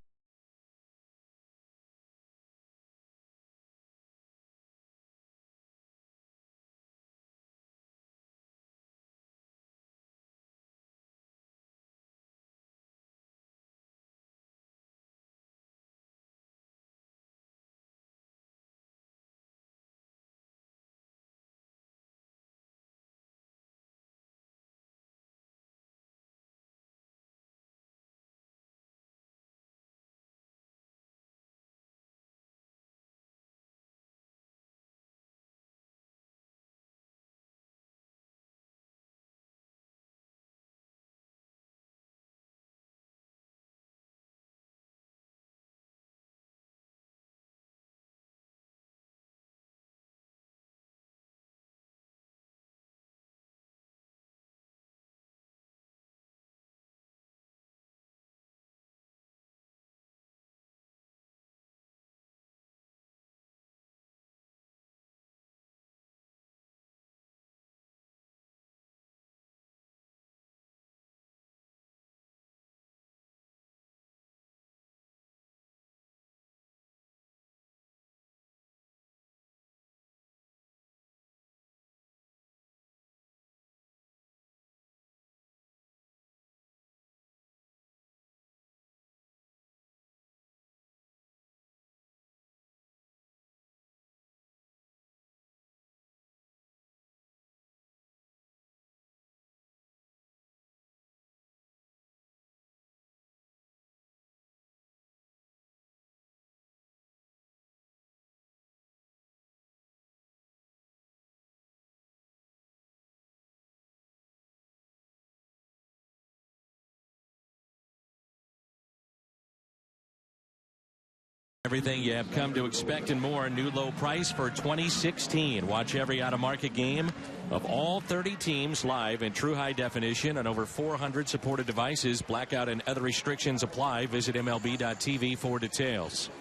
Everything you have come to expect and more. New low price for 2016. Watch every out-of-market game of all 30 teams live in true high definition on over 400 supported devices. Blackout and other restrictions apply. Visit MLB.tv for details.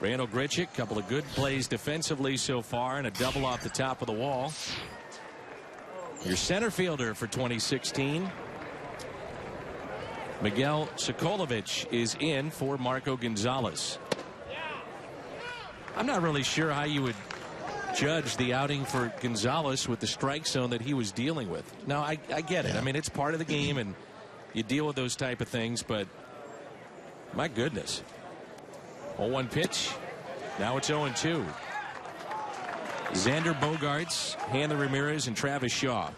Randall Grichuk, couple of good plays defensively so far, and a double off the top of the wall. Your center fielder for 2016. Miguel Sokolovic is in for Marco Gonzalez. I'm not really sure how you would judge the outing for Gonzalez with the strike zone that he was dealing with. Now, I get it. I mean, it's part of the game, and you deal with those type of things, but my goodness. 0-1 pitch. Now it's 0-2. Xander Bogaerts, Hanley Ramirez, and Travis Shaw.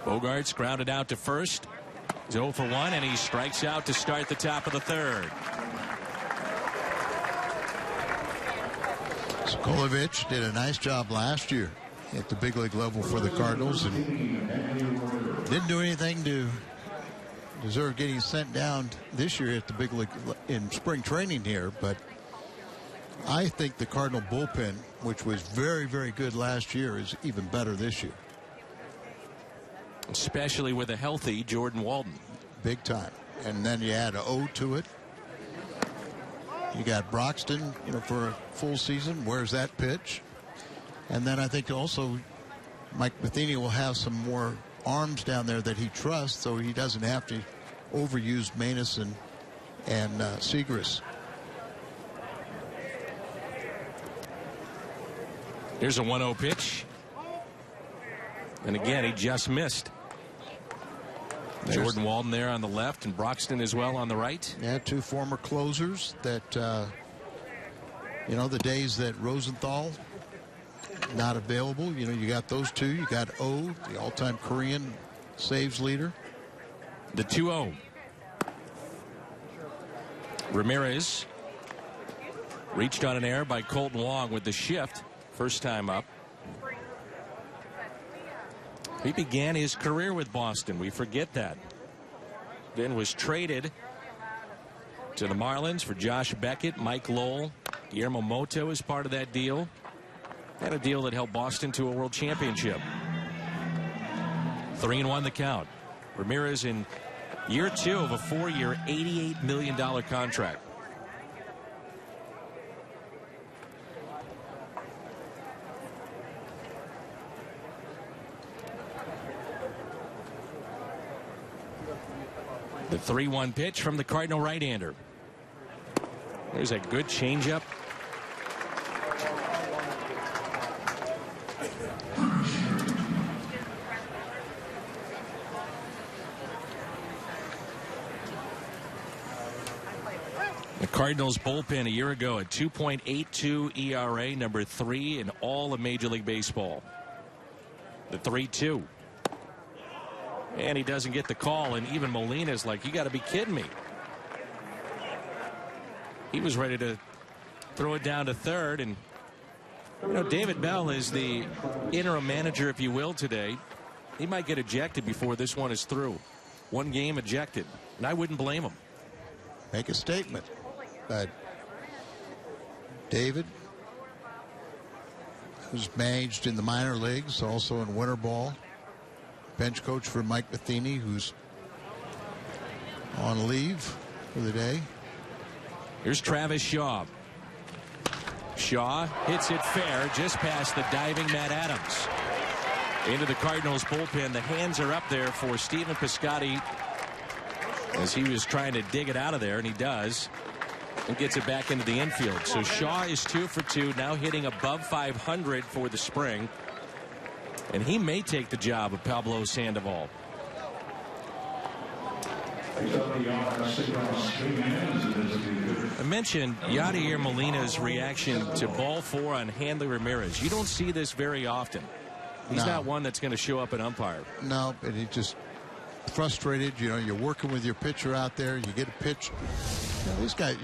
Bogaerts grounded out to first. He's 0 for 1, and he strikes out to start the top of the third. Sokolovic did a nice job last year at the big league level for the Cardinals, and didn't do anything to deserve getting sent down this year at the big league in spring training here. But I think the Cardinal bullpen, which was very, very good last year, is even better this year. Especially with a healthy Jordan Walden. Big time. And then you add an O to it. You got Broxton, for a full season. Where's that pitch? And then I think also Mike Matheny will have some more arms down there that he trusts, so he doesn't have to overuse Manus and Segras. Here's a 1-0 pitch. And again, he just missed. Jordan Walden there on the left and Broxton as well on the right. Yeah, two former closers that, the days that Rosenthal not available. You got those two. You got O, the all-time Korean saves leader. The 2-0. Ramirez reached on an error by Colton Wong with the shift. First time up. He began his career with Boston. We forget that. Then was traded to the Marlins for Josh Beckett, Mike Lowell, Guillermo Moto as part of that deal. And a deal that helped Boston to a world championship. 3-1 the count. Ramirez in year 2 of a 4-year, $88 million contract. The 3-1 pitch from the Cardinal right-hander. There's a good changeup. The Cardinals bullpen a year ago at 2.82 ERA, number 3 in all of Major League Baseball. The 3-2. And he doesn't get the call, and even Molina's like, you got to be kidding me. He was ready to throw it down to third, and David Bell is the interim manager, if you will, today. He might get ejected before this one is through. One game ejected, and I wouldn't blame him. Make a statement. But David, who's managed in the minor leagues, also in winter ball. Bench coach for Mike Matheny, who's on leave for the day. Here's Travis Shaw. Shaw hits it fair just past the diving Matt Adams. Into the Cardinals bullpen. The hands are up there for Stephen Piscotty as he was trying to dig it out of there, and he does, and gets it back into the infield. So Shaw is 2 for 2, now hitting above 500 for the spring. And he may take the job of Pablo Sandoval. I mentioned Yadier Molina's reaction to ball 4 on Hanley Ramirez. You don't see this very often. He's not one that's going to show up an umpire. No, but he just frustrated. You're working with your pitcher out there. You get a pitch. These guys,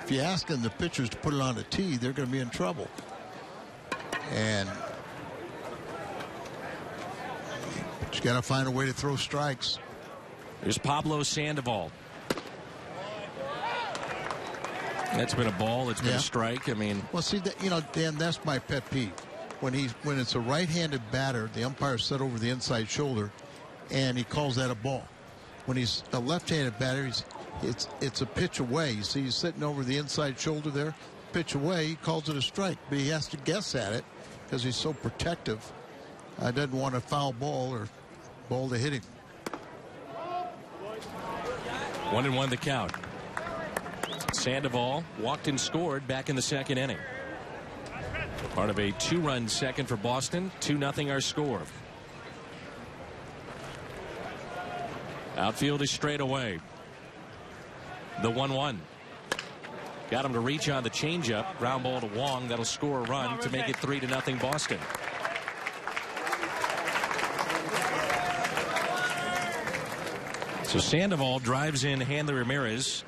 if you ask them the pitchers to put it on a tee, they're going to be in trouble. And you got to find a way to throw strikes. There's Pablo Sandoval. That's been a ball. It's been a strike. I mean, well, see, Dan, that's my pet peeve. When it's a right-handed batter, the umpire set over the inside shoulder, and he calls that a ball. When he's a left-handed batter, it's a pitch away. You see, he's sitting over the inside shoulder there, pitch away. He calls it a strike, but he has to guess at it because he's so protective. Doesn't want a foul ball or ball to hit him. 1-1 the count. Sandoval walked and scored back in the second inning. Part of a 2-run second for Boston. 2-0 our score. Outfield is straight away. The 1-1. Got him to reach on the changeup. Ground ball to Wong. That'll score a run to make it 3-0 Boston. So Sandoval drives in Hanley Ramirez,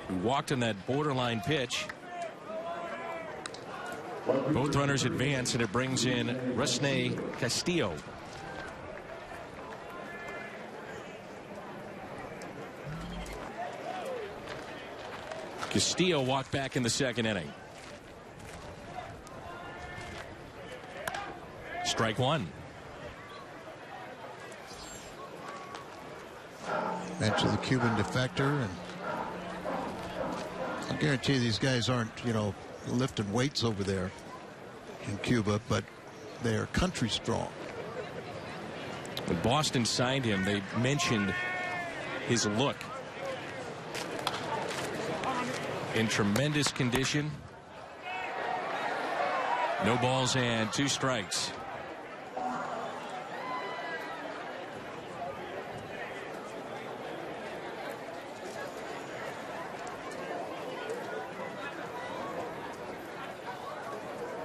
who walked on that borderline pitch. Both runners advance, and it brings in Rusney Castillo. Castillo walked back in the second inning. Strike one. Mentioned the Cuban defector, and I guarantee you these guys aren't, lifting weights over there in Cuba, but they are country strong. When Boston signed him, they mentioned his look. In tremendous condition. No balls and 2 strikes.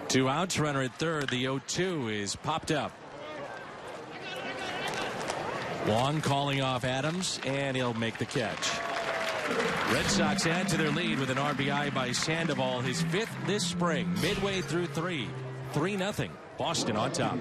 Two outs, runner at third. The 0-2 is popped up. Wong calling off Adams, and he'll make the catch. Red Sox add to their lead with an RBI by Sandoval, his 5th this spring, midway through 3. 3-0. Boston on top.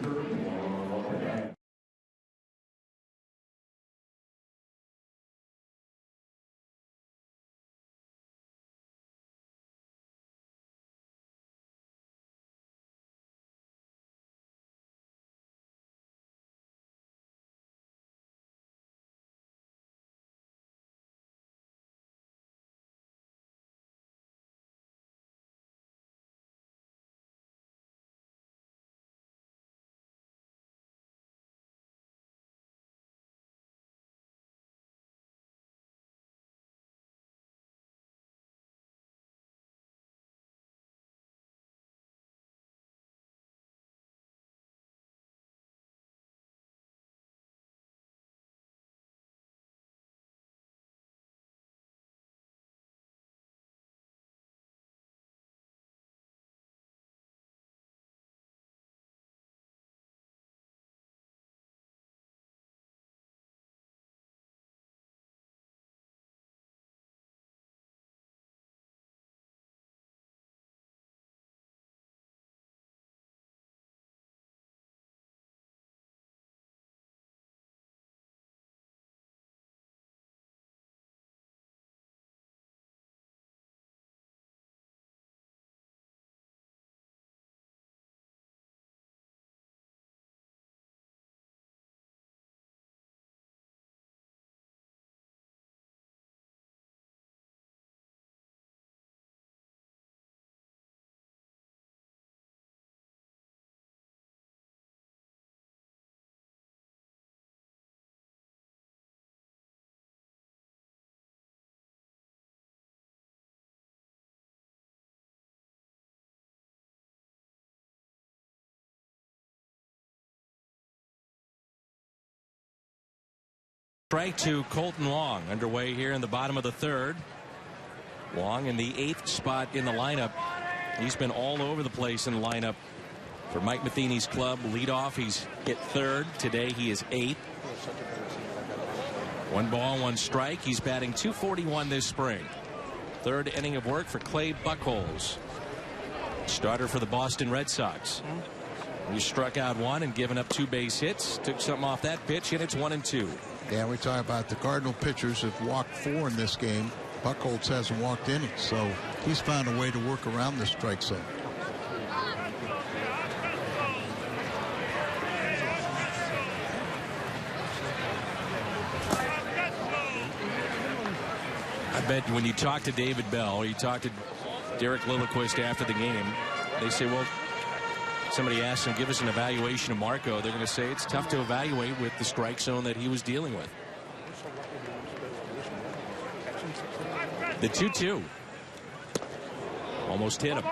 Strike to Colton Wong underway here in the bottom of the 3rd. Wong in the 8th spot in the lineup. He's been all over the place in the lineup for Mike Matheny's club. Leadoff, he's hit 3rd. Today he is 8th. 1 ball, 1 strike. He's batting .241 this spring. 3rd inning of work for Clay Buchholz, starter for the Boston Red Sox. He struck out 1 and given up 2 base hits. Took something off that pitch, and it's 1-2. Yeah, we talk about the Cardinal pitchers have walked 4 in this game. Buchholz hasn't walked any, so he's found a way to work around the strike zone. I bet when you talk to David Bell, or you talk to Derek Lilliquist after the game, they say, well, somebody asked him, give us an evaluation of Marco. They're going to say it's tough to evaluate with the strike zone that he was dealing with. The 2-2. Almost hit him.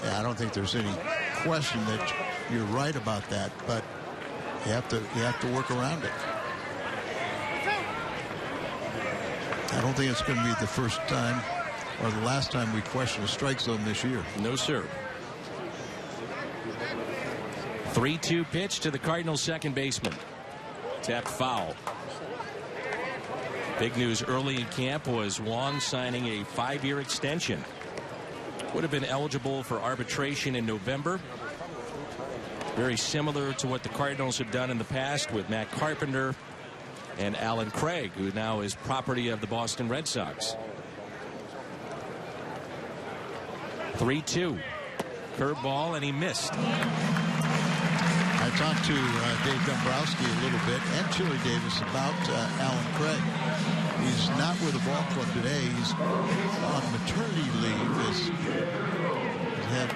Yeah, I don't think there's any question that you're right about that, but you have to work around it. I don't think it's going to be the first time or the last time we question a strike zone this year. No, sir. 3-2 pitch to the Cardinals second baseman. Tapped foul. Big news early in camp was Wong signing a 5-year extension. Would have been eligible for arbitration in November. Very similar to what the Cardinals have done in the past with Matt Carpenter and Alan Craig, who now is property of the Boston Red Sox. 3-2. Curveball, and he missed. I talked to Dave Dombrowski a little bit and Chili Davis about Alan Craig. He's not with the ball club today. He's on maternity leave. He's had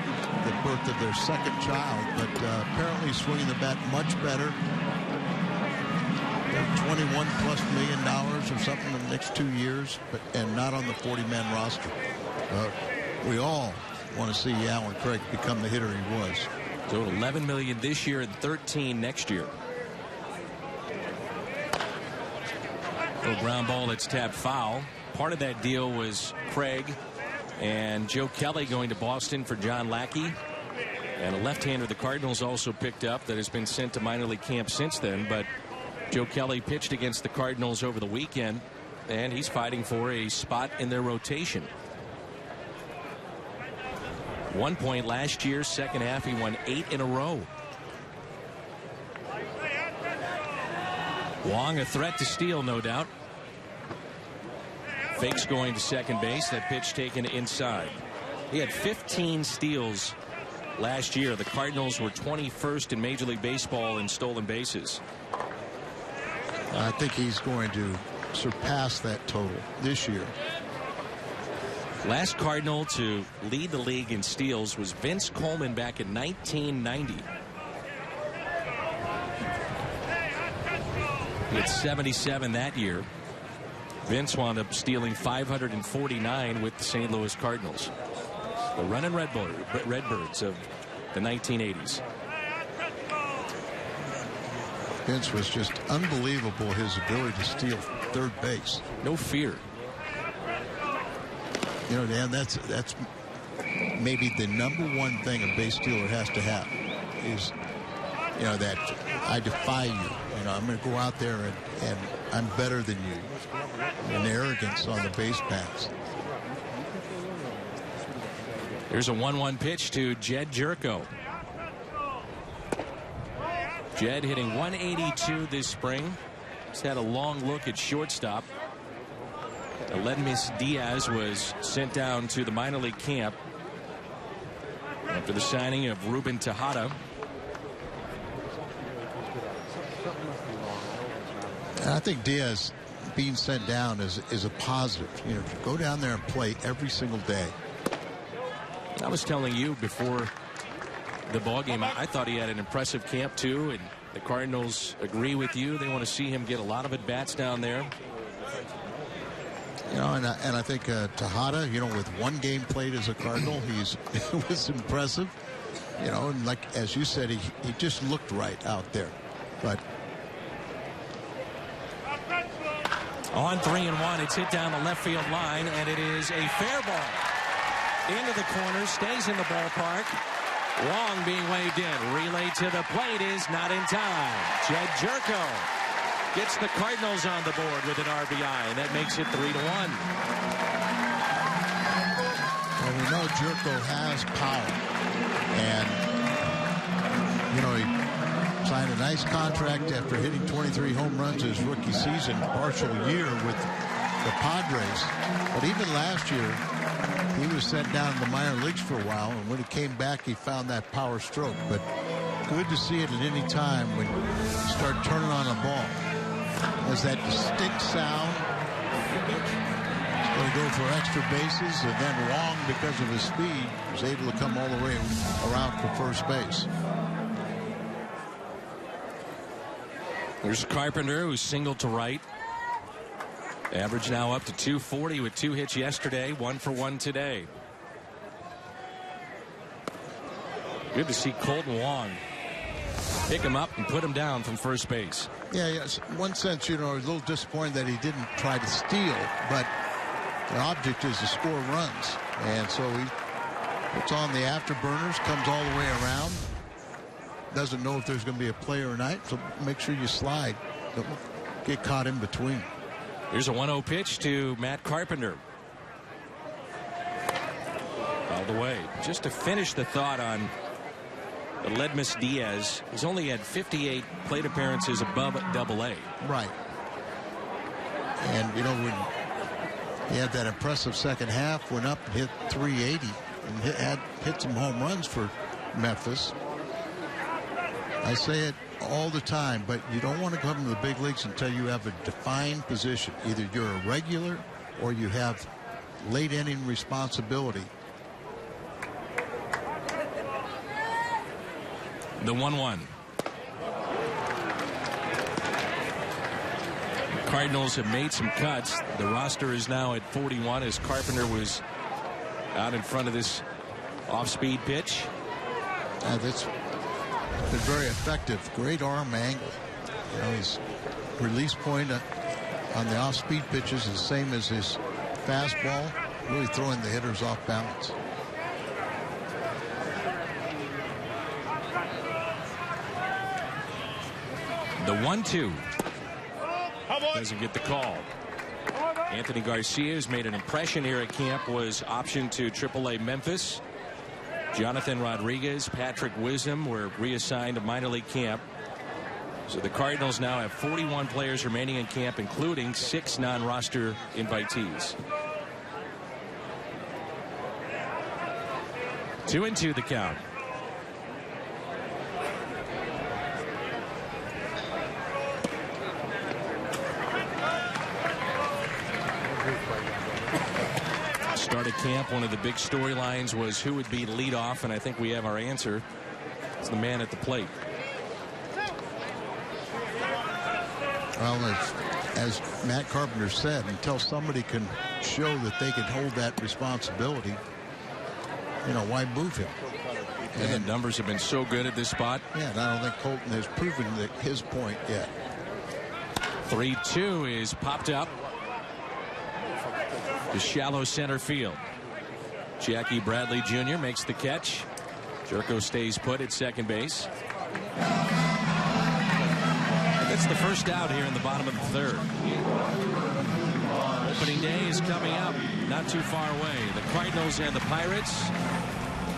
the birth of their second child, but apparently swinging the bat much better. $21+ million or something in the next 2 years, and not on the 40-man roster. We all want to see Alan Craig become the hitter he was. So $11 million this year and $13 next year. A ground ball that's tapped foul. Part of that deal was Craig and Joe Kelly going to Boston for John Lackey. And a left-hander the Cardinals also picked up that has been sent to minor league camp since then. But Joe Kelly pitched against the Cardinals over the weekend, and he's fighting for a spot in their rotation. 1 point last year, second half, he won 8 in a row. Wong, a threat to steal, no doubt. Fakes going to second base. That pitch taken inside. He had 15 steals last year. The Cardinals were 21st in Major League Baseball in stolen bases. I think he's going to surpass that total this year. Last Cardinal to lead the league in steals was Vince Coleman back in 1990. He had 77 that year. Vince wound up stealing 549 with the St. Louis Cardinals. The running Redbirds of the 1980s. Vince was just unbelievable, his ability to steal third base. No fear. You know, Dan, that's maybe the number one thing a base stealer has to have is, you know, that I defy you. You know, I'm going to go out there and I'm better than you. And arrogance on the base paths. Here's a 1-1 pitch to Jed Jerko. Jed hitting 182 this spring. He's had a long look at shortstop. Aledmys Diaz was sent down to the minor league camp after the signing of Ruben Tejada. And I think Diaz being sent down is a positive. You know, to go down there and play every single day. I was telling you before the ball game, I thought he had an impressive camp too, and the Cardinals agree with you. They want to see him get a lot of at bats down there. You know, and I think Tejada, you know, with one game played as a Cardinal, it was impressive. You know, and like as you said, he just looked right out there. But on 3-1, it's hit down the left field line, and it is a fair ball. Into the corner, stays in the ballpark. Wong being waved in. Relay to the plate is not in time. Jed Jerko gets the Cardinals on the board with an RBI, and that makes it 3-1. Well, we know Jerko has power, and you know, he signed a nice contract after hitting 23 home runs his rookie season, partial year with the Padres. But even last year, he was sent down to the minor leagues for a while, and when he came back, he found that power stroke. But good to see it at any time when you start turning on a ball. There's that distinct sound. He's going to go for extra bases, and then Wong, because of his speed, was able to come all the way around for first base. There's Carpenter, who's singled to right. Average now up to 240 with 2 hits yesterday, 1 for 1 today. Good to see Colton Wong pick him up and put him down from first base. Yeah, yes. In one sense, you know, a little disappointed that he didn't try to steal, but the object is to score runs. And so he puts on the afterburners, comes all the way around. Doesn't know if there's going to be a play or not, so make sure you slide. Don't get caught in between. Here's a 1-0 pitch to Matt Carpenter. All the way. Just to finish the thought on Aledmys Diaz, he's only had 58 plate appearances above AA. Right. And, you know, when he had that impressive second half, went up and hit 380 and hit some home runs for Memphis. I say it all the time, but you don't want to come to the big leagues until you have a defined position. Either you're a regular or you have late inning responsibility. The 1-1. Cardinals have made some cuts. The roster is now at 41 as Carpenter was out in front of this off-speed pitch. That's been very effective. Great arm angle. You know, his release point on the off-speed pitches is the same as his fastball, really throwing the hitters off balance. The 1-2 doesn't get the call. Anthony Garcia has made an impression here at camp, was optioned to AAA Memphis. Jonathan Rodriguez, Patrick Wisdom were reassigned to minor league camp. So the Cardinals now have 41 players remaining in camp, including 6 non-roster invitees. 2-2 the count. Start of camp, one of the big storylines was who would be leadoff, and I think we have our answer. It's the man at the plate. Well, as Matt Carpenter said, until somebody can show that they can hold that responsibility, you know, why move him? And the numbers have been so good at this spot. Yeah, and I don't think Colton has proven that his point yet. 3-2 is popped up to shallow center field. Jackie Bradley Jr. makes the catch. Jerko stays put at second base. That's the first out here in the bottom of the third. Opening day is coming up not too far away. The Cardinals and the Pirates.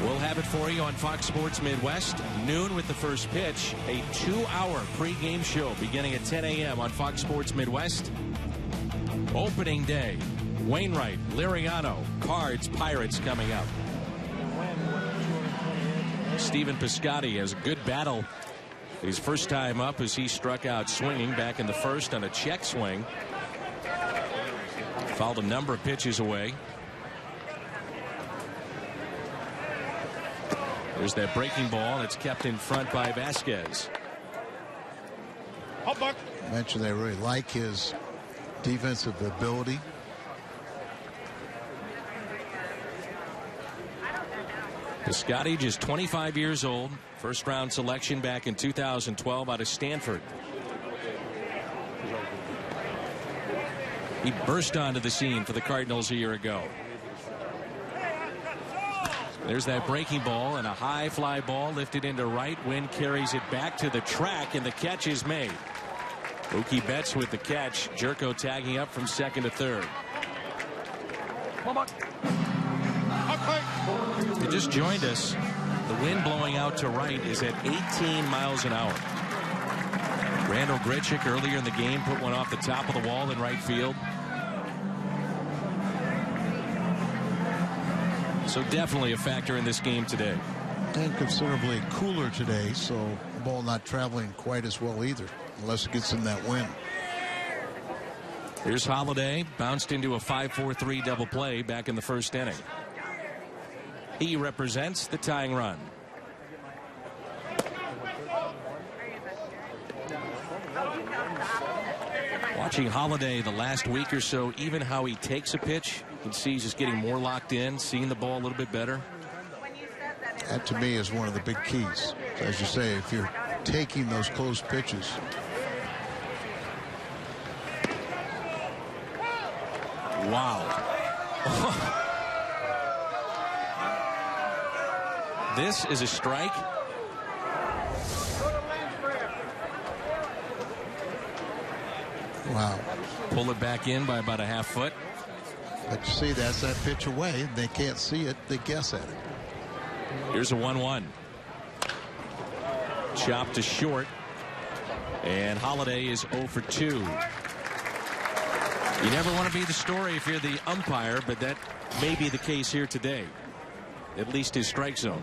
We'll have it for you on Fox Sports Midwest. Noon with the first pitch. A 2-hour pregame show beginning at 10 a.m. on Fox Sports Midwest. Opening day. Wainwright, Liriano, Cards, Pirates coming up. Stephen Piscotty has a good battle. His first time up as he struck out swinging back in the first on a check swing. Fouled a number of pitches away. There's that breaking ball, and it's kept in front by Vasquez. I mentioned they really like his defensive ability. Piscotty, just 25 years old. First round selection back in 2012 out of Stanford. He burst onto the scene for the Cardinals a year ago. There's that breaking ball, and a high fly ball lifted into right. Wind carries it back to the track, and the catch is made. Mookie Betts with the catch. Jerko tagging up from second to third. If you just joined us, the wind blowing out to right is at 18 miles an hour. Randall Grichuk earlier in the game put one off the top of the wall in right field. So definitely a factor in this game today. And considerably cooler today, so the ball not traveling quite as well either, unless it gets in that wind. Here's Holiday, bounced into a 5-4-3 double play back in the first inning. He represents the tying run. Watching Holiday the last week or so, even how he takes a pitch, you can see he's just getting more locked in, seeing the ball a little bit better. That to me is one of the big keys. As you say, if you're taking those close pitches. Wow. This is a strike. Wow. Pull it back in by about a half foot. But you see, that's that pitch away. They can't see it. They guess at it. Here's a 1-1. Chopped to short. And Holiday is 0 for 2. You never want to be the story if you're the umpire, but that may be the case here today. At least his strike zone.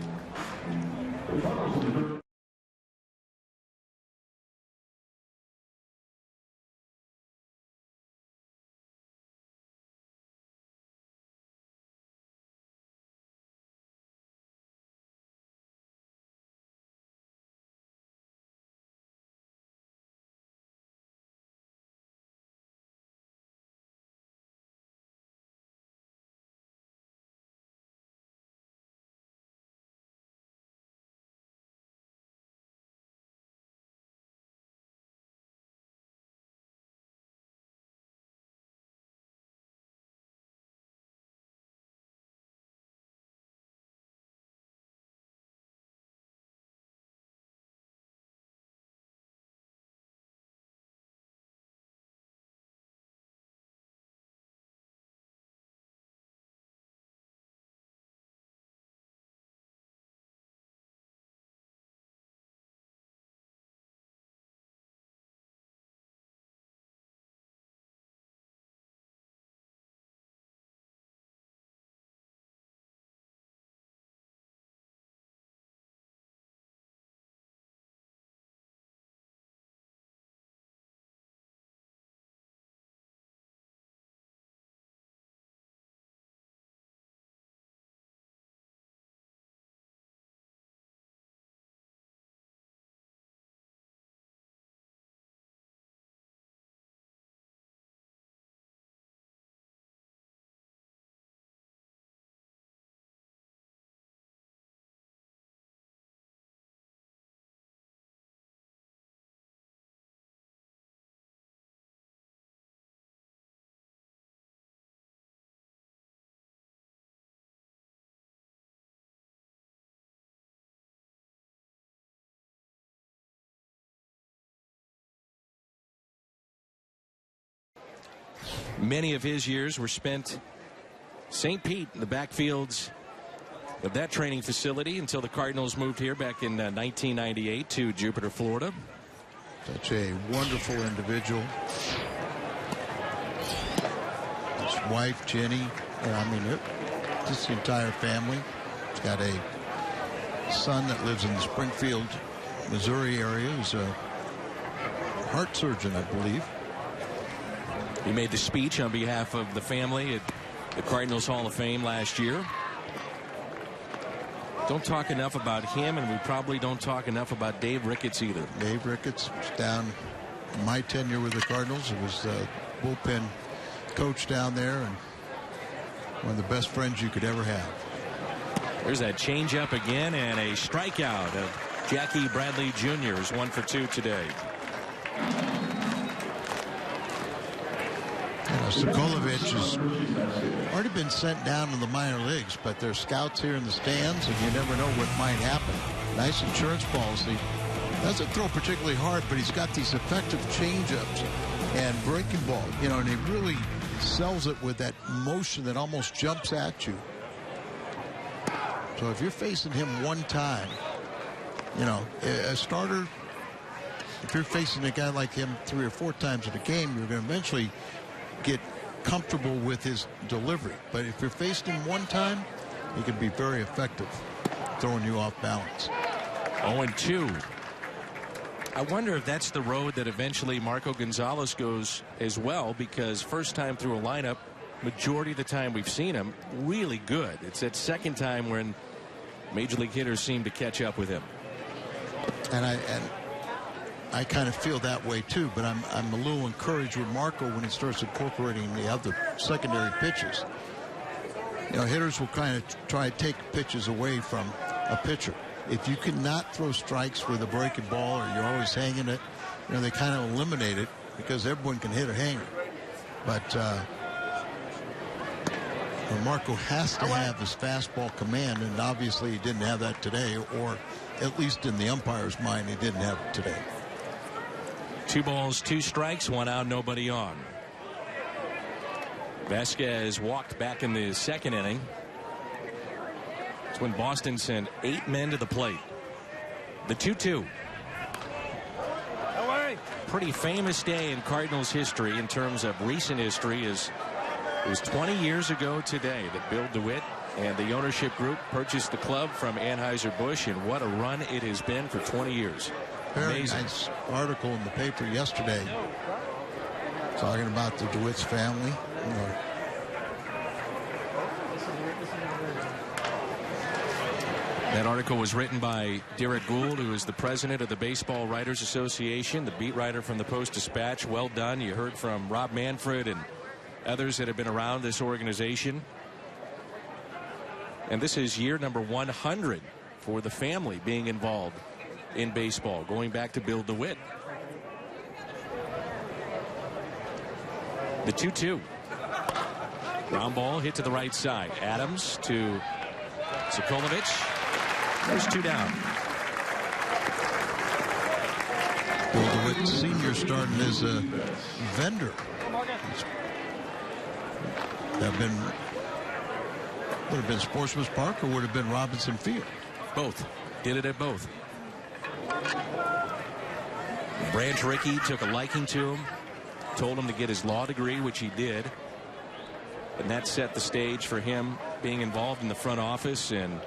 Many of his years were spent St. Pete in the backfields of that training facility until the Cardinals moved here back in 1998 to Jupiter, Florida. Such a wonderful individual. His wife, Jenny, just the entire family. He's got a son that lives in the Springfield, Missouri area. He's a heart surgeon, I believe. He made the speech on behalf of the family at the Cardinals Hall of Fame last year. Don't talk enough about him, and we probably don't talk enough about Dave Ricketts either. Dave Ricketts was down in my tenure with the Cardinals. He was the bullpen coach down there, and one of the best friends you could ever have. There's that changeup again, and a strikeout of Jackie Bradley Jr. is 1 for 2 today. Sokolovich has already been sent down to the minor leagues, but there's scouts here in the stands, and you never know what might happen. Nice insurance policy. Doesn't throw particularly hard, but he's got these effective changeups and breaking ball. And he really sells it with that motion that almost jumps at you. So if you're facing him one time, a starter, if you're facing a guy like him 3 or 4 times in a game, you're going to eventually get comfortable with his delivery. But if you're facing him one time, he can be very effective throwing you off balance. 0-2. I wonder if that's the road that eventually Marco Gonzalez goes as well, because first time through a lineup, majority of the time we've seen him really good. It's that second time when major league hitters seem to catch up with him. And I kind of feel that way too, but I'm a little encouraged with Marco when he starts incorporating the other secondary pitches. Hitters will kind of try to take pitches away from a pitcher. If you cannot throw strikes with a breaking ball, or you're always hanging it, they kind of eliminate it because everyone can hit a hanger. But Marco has to have his fastball command, and obviously he didn't have that today, or at least in the umpire's mind, he didn't have it today. 2 balls, 2 strikes, 1 out, nobody on. Vasquez walked back in the second inning. It's when Boston sent 8 men to the plate. The 2-2. Pretty famous day in Cardinals history in terms of recent history. It was 20 years ago today that Bill DeWitt and the ownership group purchased the club from Anheuser-Busch, and what a run it has been for 20 years. Very Amazing. nice article in the paper yesterday talking about the DeWitt's family. That article was written by Derek Gould, who is the president of the Baseball Writers Association, the beat writer from the Post-Dispatch. Well done. You heard from Rob Manfred and others that have been around this organization. And this is year number 100 for the family being involved in baseball, going back to Bill DeWitt. The 2-2. Ground ball hit to the right side. Adams to Sokolovich. There's 2 down. Bill DeWitt Sr. starting as a vendor. Would have been Sportsman's Park, or would have been Robinson Field? Both. Did it at both. Branch Rickey took a liking to him, told him to get his law degree, which he did. And that set the stage for him being involved in the front office and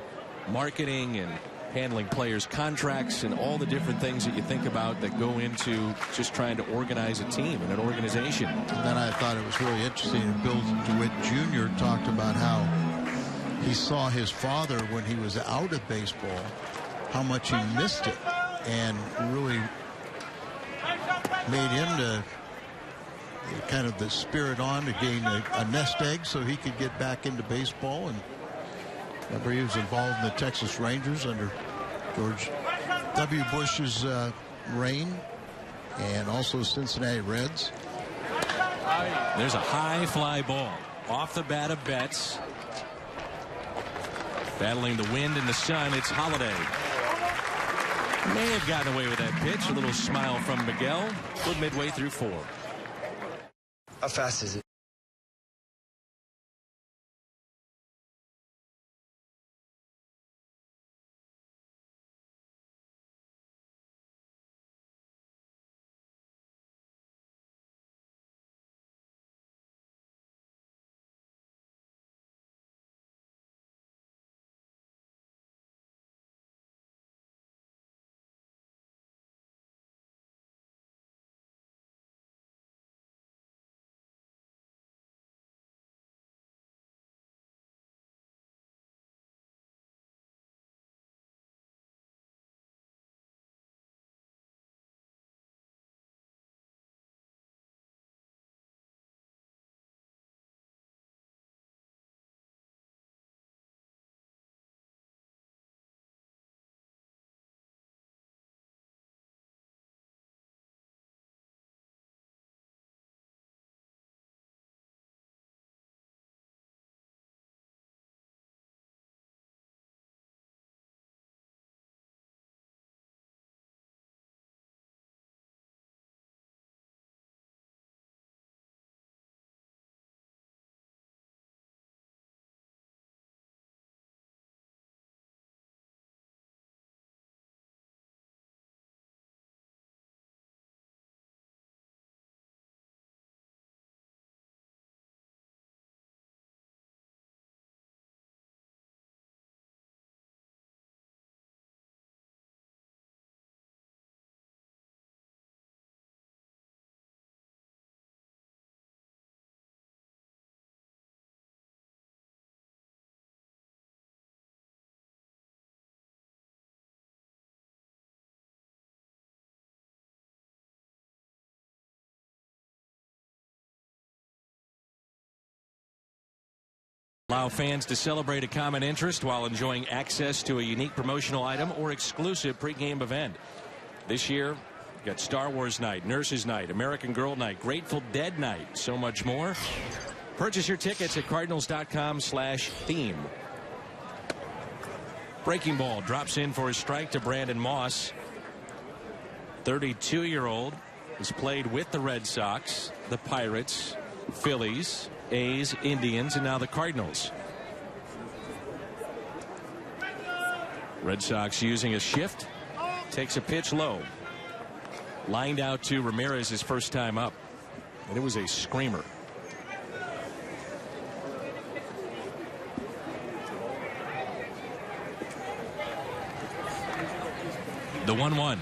marketing and handling players' contracts and all the different things that you think about that go into just trying to organize a team and an organization. And then I thought it was really interesting. Bill DeWitt Jr. talked about how he saw his father when he was out of baseball, how much he missed it, and really made him to kind of the spirit on to gain a nest egg so he could get back into baseball. And remember, he was involved in the Texas Rangers under George W. Bush's reign, and also Cincinnati Reds. There's a high fly ball off the bat of Betts. Battling the wind and the sun, it's Holiday. May have gotten away with that pitch. A little smile from Miguel. Good midway through 4. How fast is it? Allow fans to celebrate a common interest while enjoying access to a unique promotional item or exclusive pregame event. This year, we've got Star Wars Night, Nurses Night, American Girl Night, Grateful Dead Night, so much more. Purchase your tickets at cardinals.com/theme. Breaking ball drops in for a strike to Brandon Moss. 32-year-old has played with the Red Sox, the Pirates, Phillies, A's, Indians, and now the Cardinals. Red Sox using a shift. Takes a pitch low. Lined out to Ramirez his first time up. And it was a screamer. The 1-1.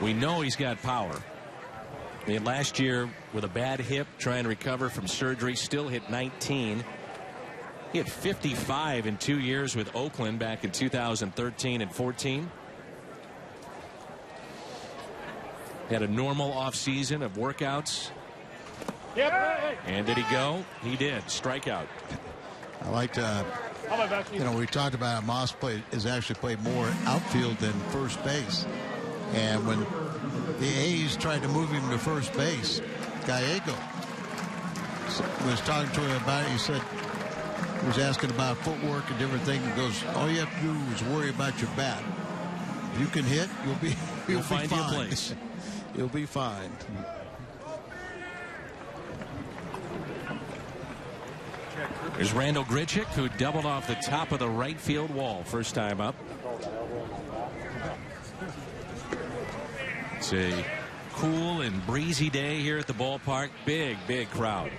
We know he's got power. And last year with a bad hip, trying to recover from surgery, still hit 19. He had 55 in 2 years with Oakland back in 2013 and 14. Had a normal offseason of workouts. And did he go? He did. Strikeout. I liked, we talked about how Moss has actually played more outfield than first base. And when the A's tried to move him to first base, Gallego was talking to him about it. He was asking about footwork and different things. He goes, all you have to do is worry about your bat. If you can hit, you'll find your place. You'll be fine. There's Randall Grichuk, who doubled off the top of the right field wall first time up. It's a cool and breezy day here at the ballpark. Big crowd.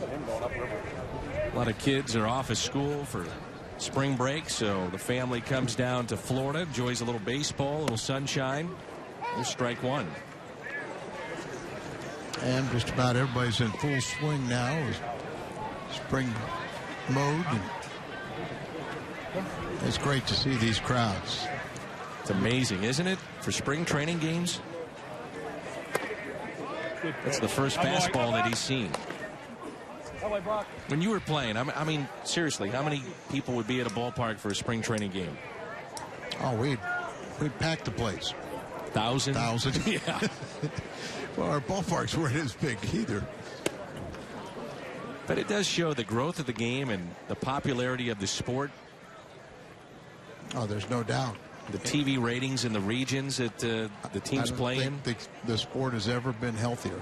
A lot of kids are off of school for spring break, so the family comes down to Florida, enjoys a little baseball, a little sunshine. There's strike one. And just about everybody's in full swing now. Spring mode. And it's great to see these crowds. It's amazing, isn't it? For spring training games. That's the first fastball that he's seen. When you were playing, I mean, seriously, how many people would be at a ballpark for a spring training game? Oh, we'd pack the place. 1,000? 1,000. Yeah. Well, our ballparks weren't as big either. But it does show the growth of the game and the popularity of the sport. Oh, there's no doubt. The TV ratings in the regions that the teams play in. I don't think the sport has ever been healthier.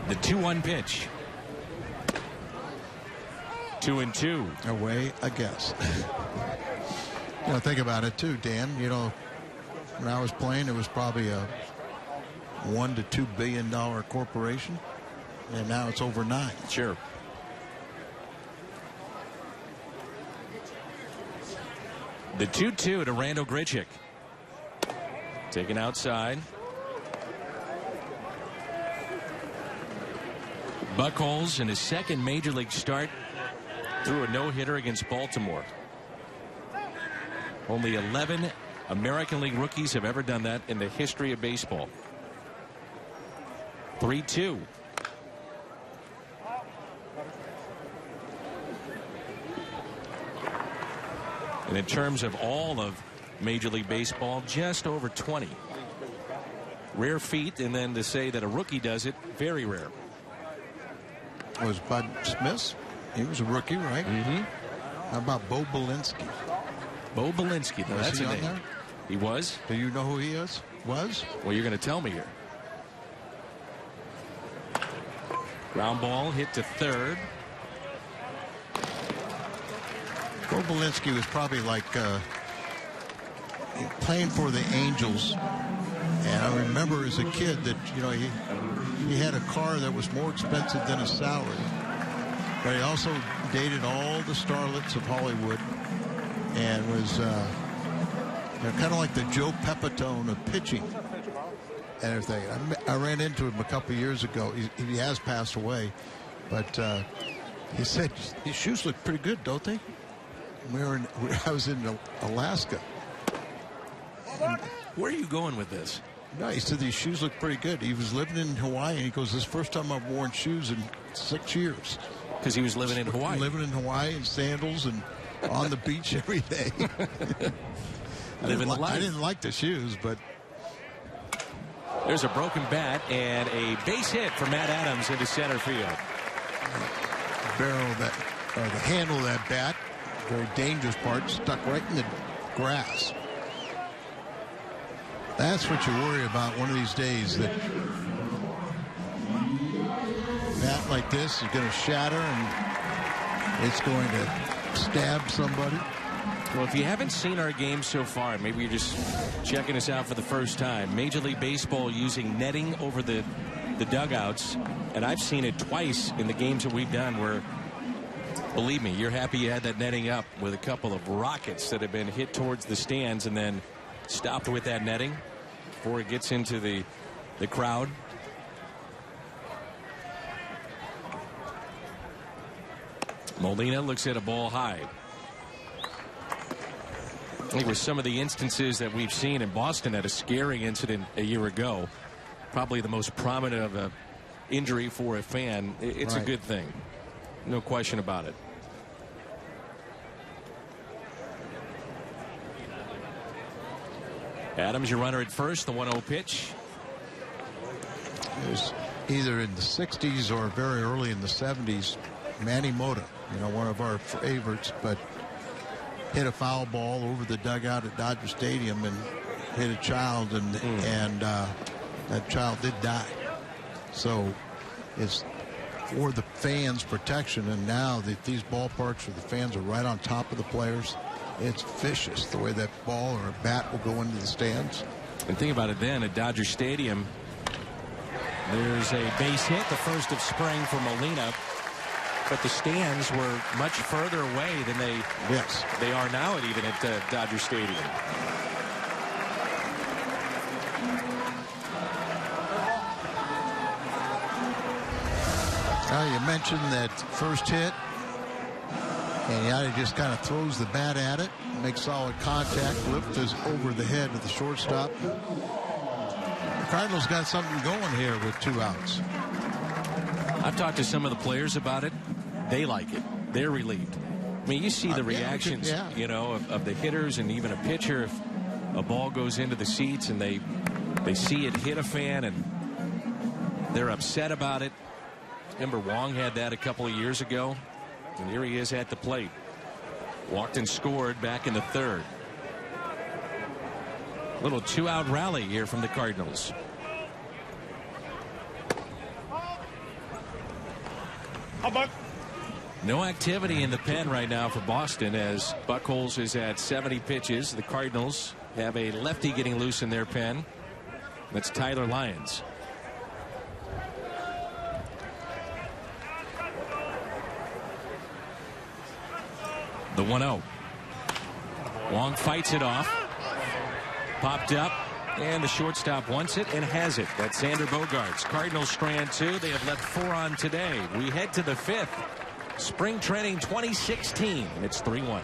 The 2-1 pitch. 2-2. Away, I guess. Think about it too, Dan. When I was playing, it was probably a $1 to $2 billion corporation, and now it's over 9. Sure. The 2-2 to Randall Grichuk. Taken outside. Buchholz in his second major league start threw a no-hitter against Baltimore. Only 11 American League rookies have ever done that in the history of baseball. 3-2. And in terms of all of Major League Baseball, just over 20. Rare feat, and then to say that a rookie does it, very rare. Was Bud Smith? He was a rookie, right? Mm-hmm. How about Bo Belinsky? Bo Belinsky, no, that's a name. There? He was? Do you know who he is? Was? Well, you're going to tell me here. Ground ball hit to third. Bo Belinsky was probably like playing for the Angels. And I remember as a kid that, he had a car that was more expensive than his salary. But he also dated all the starlets of Hollywood and was kind of like the Joe Pepitone of pitching and everything. I ran into him a couple of years ago. He has passed away. But he said, his shoes look pretty good, don't they? I was in Alaska. Where are you going with this? No, he said these shoes look pretty good. He was living in Hawaii, and he goes, "This is the first time I've worn shoes in 6 years." Because he was living in Hawaii. Living in Hawaii in sandals and on the beach every day. Living the life. I didn't like the shoes, but there's a broken bat and a base hit for Matt Adams into center field. Barrel of that, or the handle of that bat, very dangerous part, stuck right in the grass. That's what you worry about one of these days, that bat like this is going to shatter and it's going to stab somebody. Well, if you haven't seen our game so far, maybe you're just checking us out for the first time. Major League Baseball using netting over the dugouts, and I've seen it twice in the games that we've done where, believe me, you're happy you had that netting up with a couple of rockets that have been hit towards the stands and then stopped with that netting before it gets into the crowd. Molina looks at a ball high. I think with some of the instances that we've seen in Boston, at a scary incident a year ago, probably the most prominent of a injury for a fan, it's right. A good thing. No question about it. Adams, your runner at first, the 1-0 pitch. It was either in the 60s or very early in the 70s. Manny Mota, one of our favorites, but hit a foul ball over the dugout at Dodger Stadium and hit a child, and that child did die. So it's for the fans' protection, and now that these ballparks where the fans are right on top of the players, it's vicious the way that ball or a bat will go into the stands. And think about it then, at Dodger Stadium, there's a base hit, the first of spring for Molina, but the stands were much further away than they are now, even at Dodger Stadium. You mentioned that first hit, and Yachty just kind of throws the bat at it, makes solid contact, lift is over the head of the shortstop. The Cardinals got something going here with 2 outs. I've talked to some of the players about it. They like it. They're relieved. I mean, you see the reactions, of the hitters and even a pitcher. If a ball goes into the seats and they see it hit a fan and they're upset about it. Remember, Wong had that a couple of years ago, and here he is at the plate. Walked and scored back in the 3rd. Little 2-out rally here from the Cardinals. No activity in the pen right now for Boston, as Buchholz is at 70 pitches. The Cardinals have a lefty getting loose in their pen. That's Tyler Lyons. The 1-0. Wong fights it off. Popped up. And the shortstop wants it and has it. That's Xander Bogaerts. Cardinals strand 2. They have left 4 on today. We head to the 5th. Spring training 2016. It's 3-1.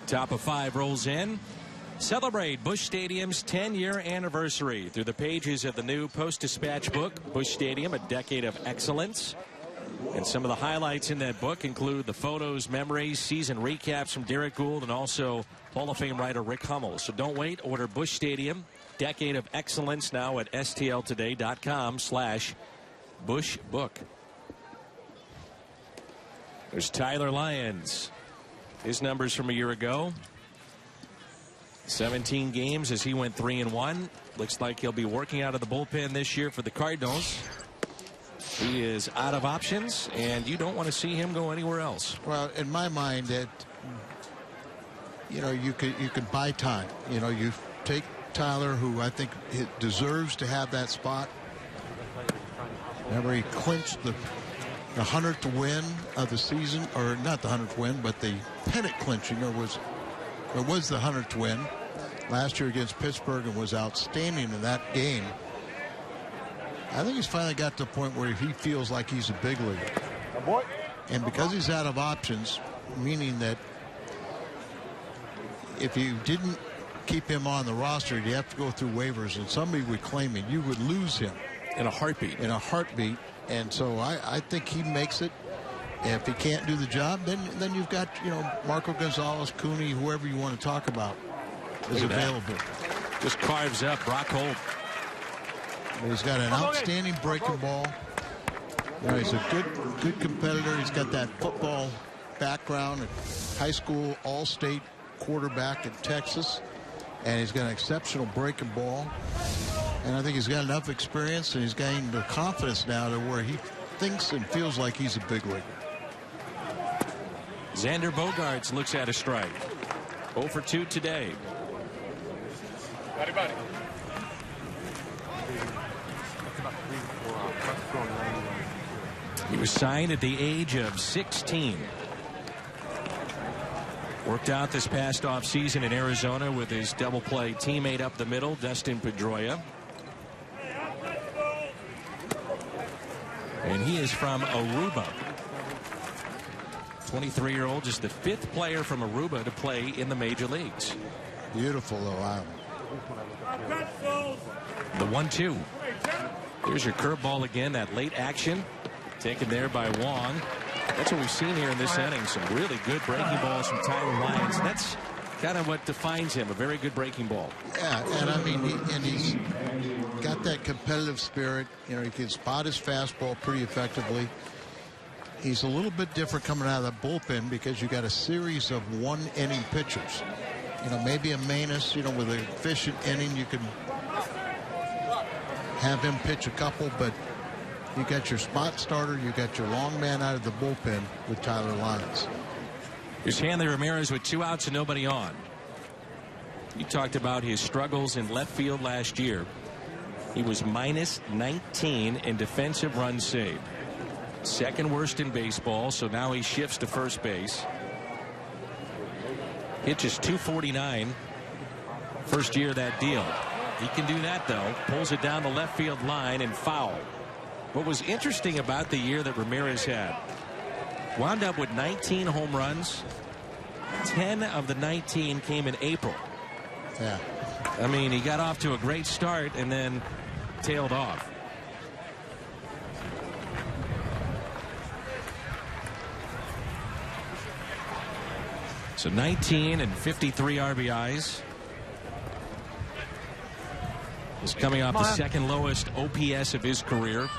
Top of 5 rolls in. Celebrate Busch Stadium's 10-year anniversary through the pages of the new Post-Dispatch book, Busch Stadium, A Decade of Excellence. And some of the highlights in that book include the photos, memories, season recaps from Derek Gould, and also Hall of Fame writer Rick Hummel. So don't wait. Order Busch Stadium, Decade of Excellence now at stltoday.com/BuschBook. There's Tyler Lyons. His numbers from a year ago. 17 games as he went 3-1. Looks like he'll be working out of the bullpen this year for the Cardinals. He is out of options, and you don't want to see him go anywhere else. Well, in my mind, that you can buy time. You take Tyler, who I think deserves to have that spot. Remember, he clinched the 100th win of the season, or not the 100th win, but the pennant clinching. It was the 100th win last year against Pittsburgh, and was outstanding in that game. I think he's finally got to the point where he feels like he's a big leaguer. And because he's out of options, meaning that if you didn't keep him on the roster, you have to go through waivers, and somebody would claim him. You would lose him. In a heartbeat. And so I think he makes it. And if he can't do the job, then you've got, Marco Gonzalez, Cooney, whoever you want to talk about is available. Just carves up Brock Holt. He's got an outstanding breaking ball. He's a good competitor. He's got that football background, a high school all-state quarterback in Texas, and he's got an exceptional breaking ball. And I think he's got enough experience, and he's gained the confidence now to where he thinks and feels like he's a big leaguer. Xander Bogaerts looks at a strike. 0 for 2 today. Buddy. He was signed at the age of 16. Worked out this past offseason in Arizona with his double play teammate up the middle, Dustin Pedroia. And he is from Aruba. 23-year-old, just the 5th player from Aruba to play in the major leagues. Beautiful little island. The 1-2. There's your curveball again, that late action taken there by Wong. That's what we've seen here in this inning. Some really good breaking balls from Tyler Lyons. That's kind of what defines him, a very good breaking ball. Yeah, and I mean, he's got that competitive spirit. He can spot his fastball pretty effectively. He's a little bit different coming out of the bullpen because you got a series of 1-inning pitchers. Maybe a Manus, with an efficient inning, you can have him pitch a couple, but you got your spot starter, you got your long man out of the bullpen with Tyler Lyons. Here's Hanley Ramirez with 2 outs and nobody on. You talked about his struggles in left field last year. He was minus 19 in defensive runs saved. 2nd worst in baseball, so now he shifts to first base. Pitches .249. First year of that deal. He can do that, though. Pulls it down the left field line and foul. What was interesting about the year that Ramirez had, wound up with 19 home runs. 10 of the 19 came in April. Yeah. I mean, he got off to a great start and then tailed off. So 19 and 53 RBIs. He's coming off the 2nd lowest OPS of his career.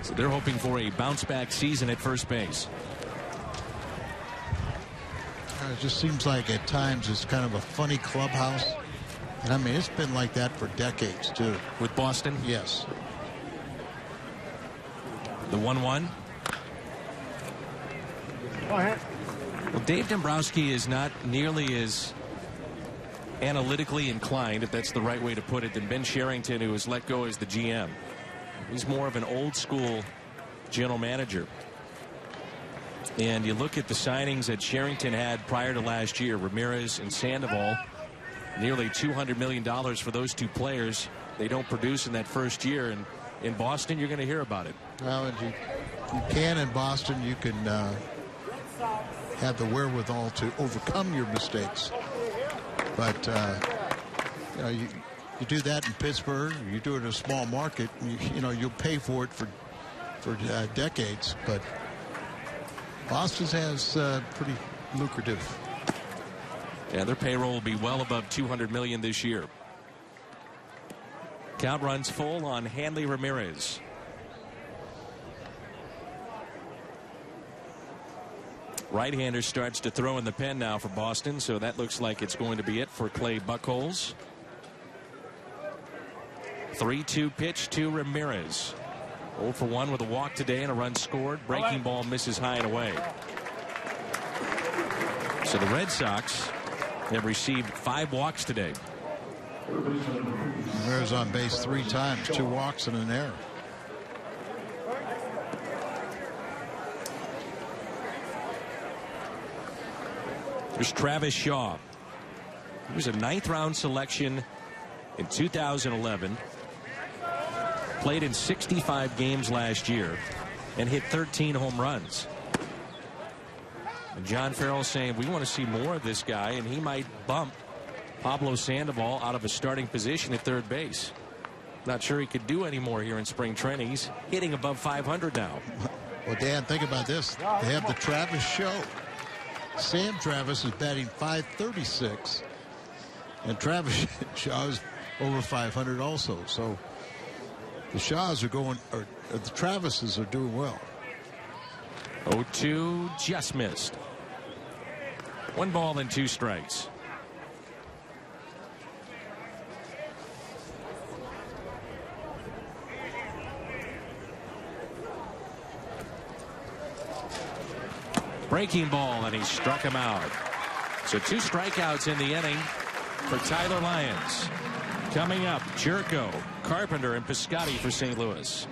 So they're hoping for a bounce-back season at first base. It just seems like at times it's kind of a funny clubhouse. And I mean, it's been like that for decades, too. With Boston? Yes. The 1-1. Go ahead. Well, Dave Dombrowski is not nearly as analytically inclined, if that's the right way to put it, than Ben Cherington, who was let go as the GM. He's more of an old-school general manager. And you look at the signings that Cherington had prior to last year, Ramirez and Sandoval, nearly $200 million for those 2 players. They don't produce in that first year, and in Boston, you're going to hear about it. Well, and you can in Boston. You can have the wherewithal to overcome your mistakes. But you know, you do that in Pittsburgh, you do it in a small market, you know, you'll pay for it for decades. But Boston's has pretty lucrative. Yeah, their payroll will be well above $200 million this year. Count runs full on Hanley Ramirez. Right-hander starts to throw in the pen now for Boston, so that looks like it's going to be it for Clay Buchholz. 3-2 pitch to Ramirez. 0 for 1 with a walk today and a run scored. Breaking ball misses high and away. So the Red Sox have received 5 walks today. Ramirez on base 3 times, 2 walks and an error. There's Travis Shaw. He was a 9th round selection in 2011. Played in 65 games last year and hit 13 home runs. And John Farrell saying we want to see more of this guy, and he might bump Pablo Sandoval out of a starting position at third base. Not sure he could do any more here in spring training. He's hitting above 500 now. Well, Dan, think about this. They have the Travis Show. Sam Travis is batting .536, and Travis Shaw is over 500 also. So the Shaws are going, or the Travises are doing well. 0-2, just missed. 1 ball and 2 strikes. Breaking ball, and he struck him out. So 2 strikeouts in the inning for Tyler Lyons. Coming up, Jerko, Carpenter, and Piscotty for St. Louis.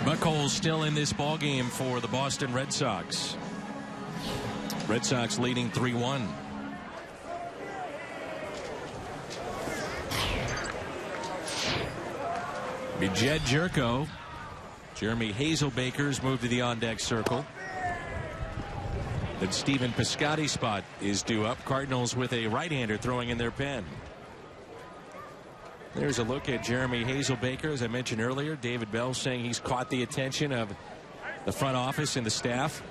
Buchholz still in this ball game for the Boston Red Sox. Red Sox leading 3-1. Jed Jerko. Jeremy Hazelbaker's moved to the on-deck circle. Then Stephen Piscotty's spot is due up. Cardinals with a right-hander throwing in their pen. There's a look at Jeremy Hazelbaker. As I mentioned earlier, David Bell saying he's caught the attention of the front office and the staff.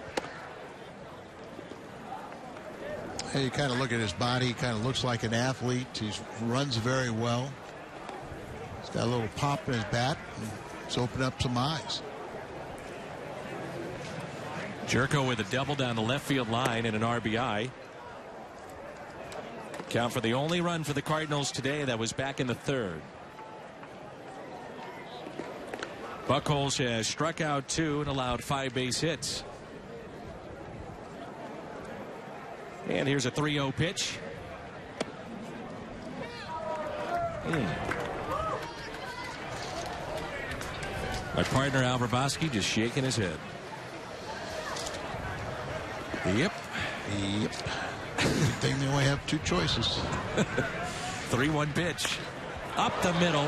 Hey, you kind of look at his body. He kind of looks like an athlete. He runs very well. He's got a little pop in his bat. Let's open up some eyes. Jerko with a double down the left field line and an RBI. Count for the only run for the Cardinals today. That was back in the third. Buchholz has struck out 2 and allowed 5 base hits. And here's a 3-0 pitch. My partner Al Brabowski just shaking his head. Yep. Good thing they only have 2 choices. 3-1 pitch. Up the middle.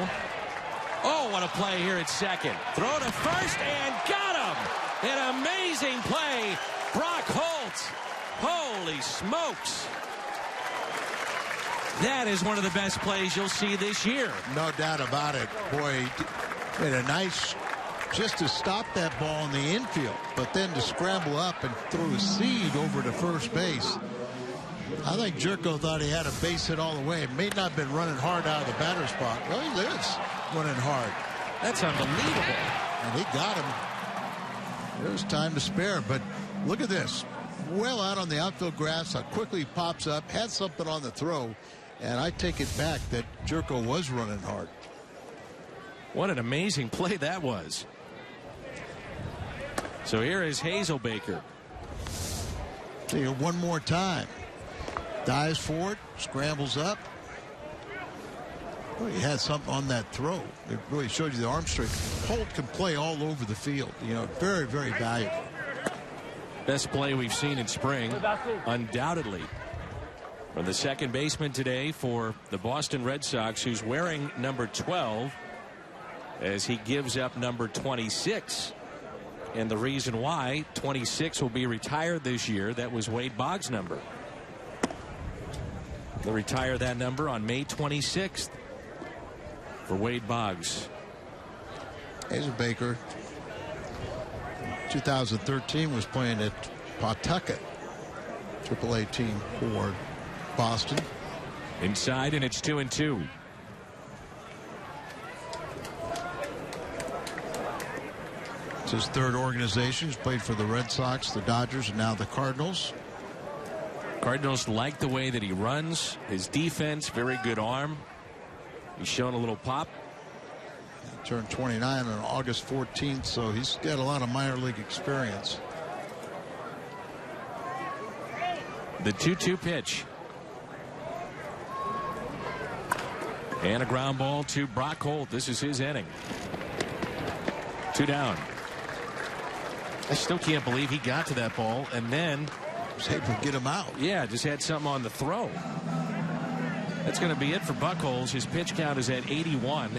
Oh, what a play here at second. Throw to first and got him. An amazing play. Brock Holt. Holy smokes. That is one of the best plays you'll see this year. No doubt about it. Boy, he had a nice, just to stop that ball in the infield, but then to scramble up and throw a seed over to first base. I think Jerko thought he had a base hit all the way. It may not have been running hard out of the batter's spot. Well, he is running hard. That's unbelievable. And he got him. There's time to spare, but look at this. Well out on the outfield grass, how quickly he pops up, had something on the throw, and I take it back that Jerko was running hard. What an amazing play that was. So here is Hazelbaker. See it one more time. Dives for it, scrambles up. Well, he had something on that throw. It really showed you the arm strength. Holt can play all over the field. You know, very, very valuable. Best play we've seen in spring, undoubtedly. From the second baseman today for the Boston Red Sox, who's wearing number 12 as he gives up number 26. And the reason why 26 will be retired this year, that was Wade Boggs' number. They'll retire that number on May 26th for Wade Boggs. Hazelbaker, 2013, was playing at Pawtucket, AAA team for Boston. Inside, and it's 2-2. It's his third organization. He's played for the Red Sox, the Dodgers, and now the Cardinals. Cardinals like the way that he runs. His defense, very good arm. He's shown a little pop. He turned 29 on August 14th, so he's got a lot of minor league experience. The 2-2 pitch. And a ground ball to Brock Holt. This is his inning. 2 down. I still can't believe he got to that ball and then was able to get him out. Yeah, just had something on the throw. That's going to be it for Buchholz. His pitch count is at 81.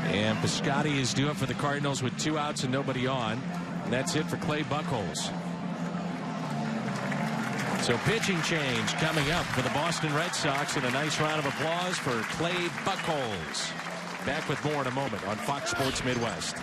And Piscotty is due up for the Cardinals with 2 outs and nobody on. And that's it for Clay Buchholz. So pitching change coming up for the Boston Red Sox, and a nice round of applause for Clay Buchholz. Back with more in a moment on Fox Sports Midwest.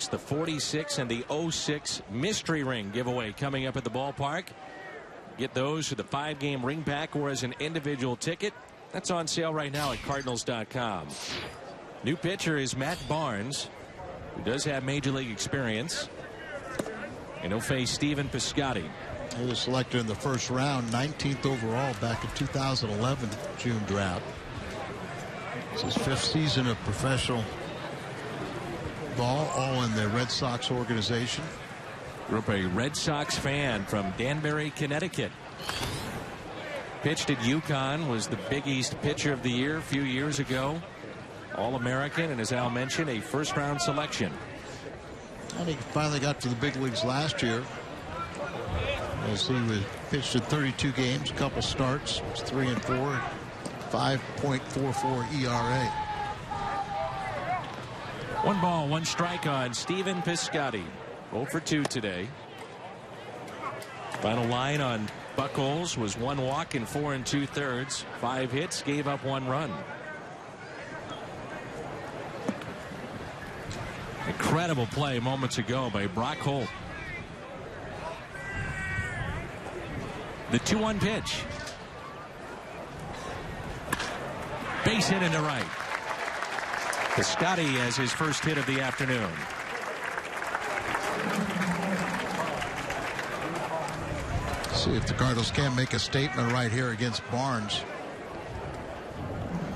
6, the 46, and the 06 mystery ring giveaway coming up at the ballpark. Get those for the 5-game ring pack or as an individual ticket. That's on sale right now at Cardinals.com. New pitcher is Matt Barnes, who does have Major League experience. And he'll face Stephen Piscotty. He was selected in the first round, 19th overall back in 2011 June draft. It's his 5th season of professional ball, all in the Red Sox organization. Grew up a Red Sox fan from Danbury, Connecticut. Pitched at UConn, was the Big East Pitcher of the Year a few years ago. All-American, and as Al mentioned, a first-round selection. And he finally got to the big leagues last year, as he was pitched in 32 games, a couple starts, 3-4, 5.44 ERA. 1 ball, 1 strike on Stephen Piscotty. 0 for 2 today. Final line on Buchholz was 1 walk and 4 2/3. 5 hits, gave up 1 run. Incredible play moments ago by Brock Holt. The 2-1 pitch. Base hit into right. Piscotty has his first hit of the afternoon. See if the Cardinals can make a statement right here against Barnes.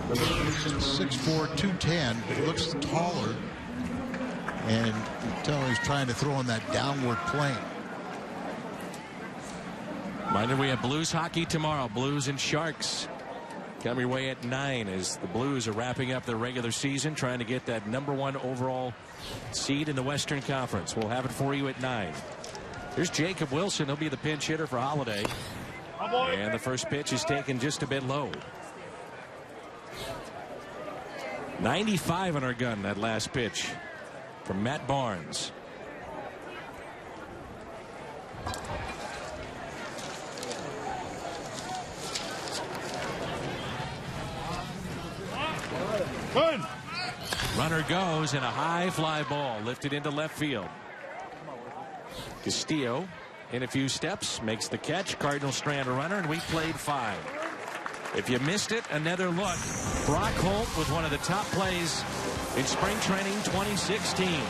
6'4", 210, but he looks taller. And you can tell he's trying to throw in that downward plane. Reminder, we have Blues hockey tomorrow. Blues and Sharks come your way at 9 as the Blues are wrapping up their regular season, trying to get that #1 overall seed in the Western Conference. We'll have it for you at 9. Here's Jacob Wilson. He'll be the pinch hitter for Holiday. And the first pitch is taken just a bit low. 95 on our gun, that last pitch from Matt Barnes. Good. Runner goes, and a high fly ball lifted into left field. Castillo in a few steps makes the catch. Cardinals strand a runner, and we played 5. If you missed it, another look. Brock Holt with one of the top plays in spring training 2016.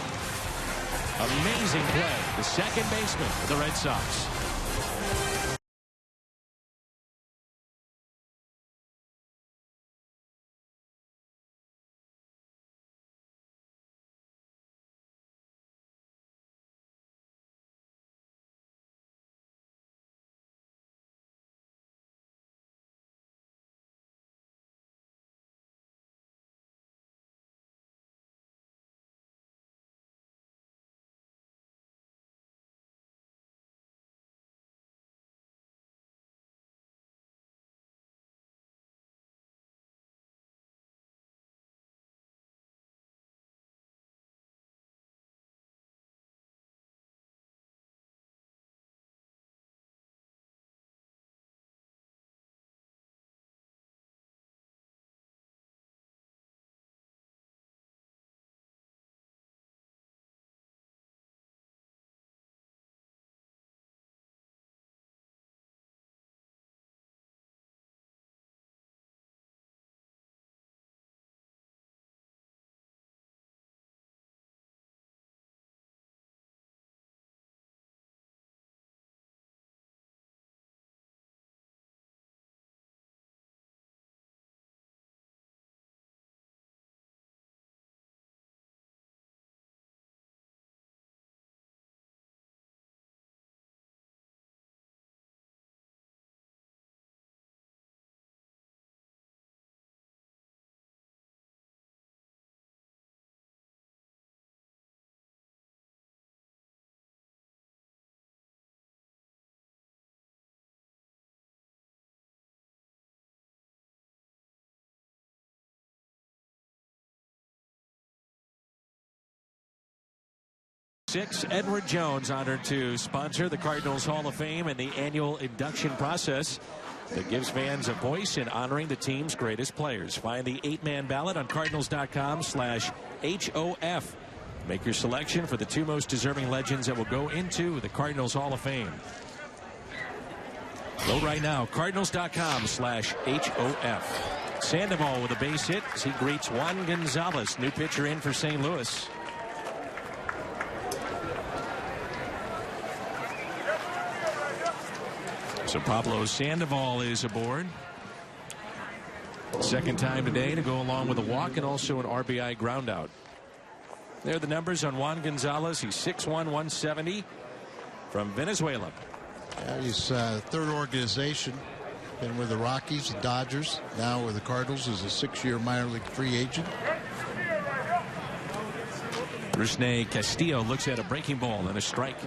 Amazing play. The second baseman for the Red Sox. Edward Jones honored to sponsor the Cardinals Hall of Fame and the annual induction process that gives fans a voice in honoring the team's greatest players. Find the 8-man ballot on Cardinals.com/HOF. Make your selection for the 2 most deserving legends that will go into the Cardinals Hall of Fame. Vote right now, Cardinals.com/HOF. Sandoval with a base hit as he greets Juan Gonzalez, new pitcher in for St. Louis. So Pablo Sandoval is aboard. Second time today to go along with a walk and also an RBI groundout. There are the numbers on Juan Gonzalez. He's 6'1", 170 from Venezuela. Yeah, he's third organization. Been with the Rockies, the Dodgers, now with the Cardinals as a 6-year minor league free agent. Rusney Castillo looks at a breaking ball and a strike.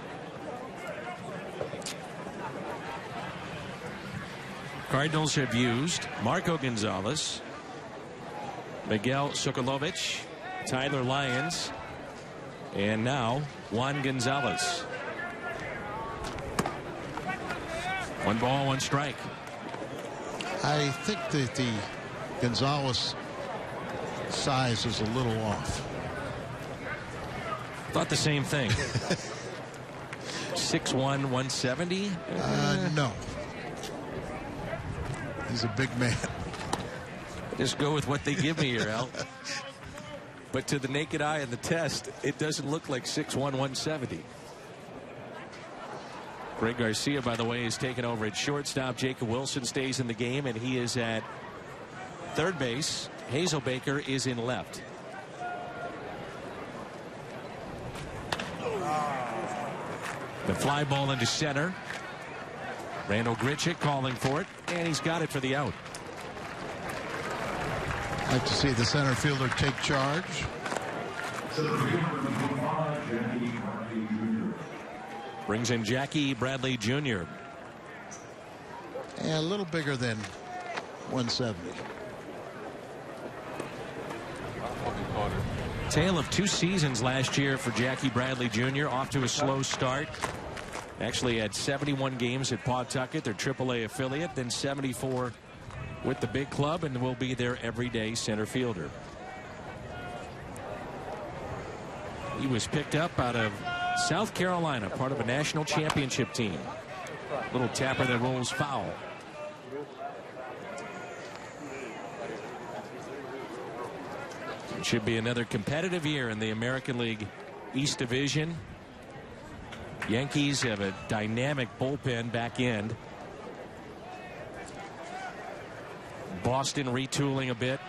Cardinals have used Marco Gonzalez, Miguel Sokolovic, Tyler Lyons, and now Juan Gonzalez. 1 ball, 1 strike. I think that the Gonzalez size is a little off. Thought the same thing. 6'1", 170? No. He's a big man. Just go with what they give me here, Al. But to the naked eye in the test, it doesn't look like 6'1", 170. Greg Garcia, by the way, is taken over at shortstop. Jacob Wilson stays in the game, and he is at third base. Hazelbaker is in left. The fly ball into center. Randall Grichuk calling for it, and he's got it for the out. I'd like to see the center fielder take charge. Brings in Jackie Bradley Jr. And a little bigger than 170. Tale of 2 seasons last year for Jackie Bradley Jr. Off to a slow start. Actually had 71 games at Pawtucket, their AAA affiliate, then 74 with the big club, and will be their everyday center fielder. He was picked up out of South Carolina, part of a national championship team. Little tapper that rolls foul. It should be another competitive year in the American League East Division. Yankees have a dynamic bullpen back end. Boston retooling a bit.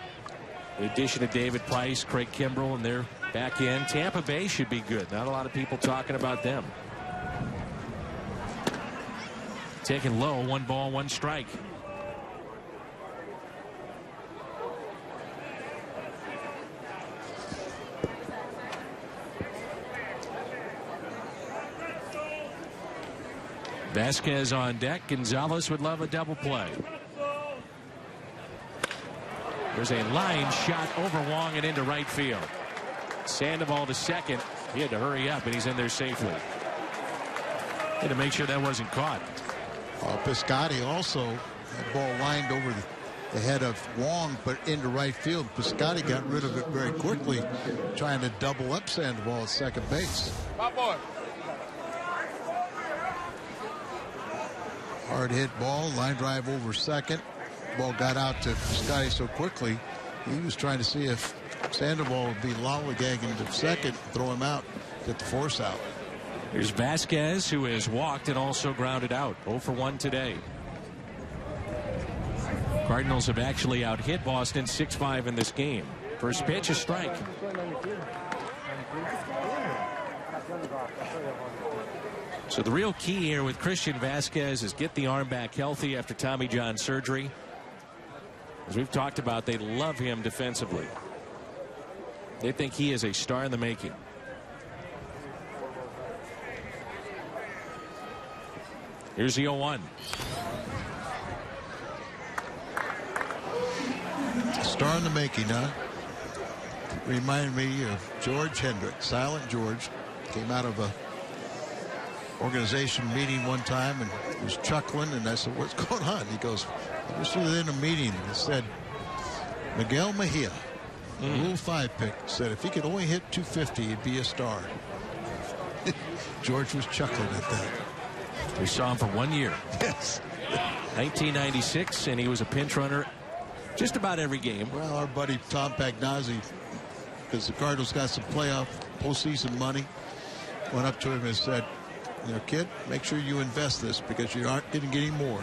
The addition of David Price, Craig Kimbrell, and their back end. Tampa Bay should be good. Not a lot of people talking about them. Taken low, 1 ball, 1 strike. Vasquez on deck. Gonzalez would love a double play. There's a line shot over Wong and into right field. Sandoval to second. He had to hurry up, and he's in there safely. Had to make sure that wasn't caught. Piscotty also had ball lined over the head of Wong, but into right field. Piscotty got rid of it very quickly, trying to double up Sandoval at second base. Hard hit ball, line drive over second. Ball got out to Piscotty so quickly, he was trying to see if Sandoval would be lollygagging to second, throw him out, get the force out. Here's Vasquez, who has walked and also grounded out. 0 for 1 today. Cardinals have actually out-hit Boston 6-5 in this game. First pitch, a strike. So the real key here with Christian Vasquez is get the arm back healthy after Tommy John surgery. As we've talked about, they love him defensively. They think he is a star in the making. Here's the 0-1. Star in the making, huh? Reminded me of George Hendricks, Silent George. Came out of a organization meeting one time and was chuckling, and I said, what's going on? He goes, I was in a meeting and said, Miguel Mejia Rule 5 pick, said if he could only hit 250, he'd be a star. George was chuckling at that. We saw him for 1 year. Yes. 1996, and he was a pinch runner just about every game. Well, our buddy Tom Pagnozzi, because the Cardinals got some playoff postseason money, went up to him and said, you know, kid, make sure you invest this because you aren't going to get any more.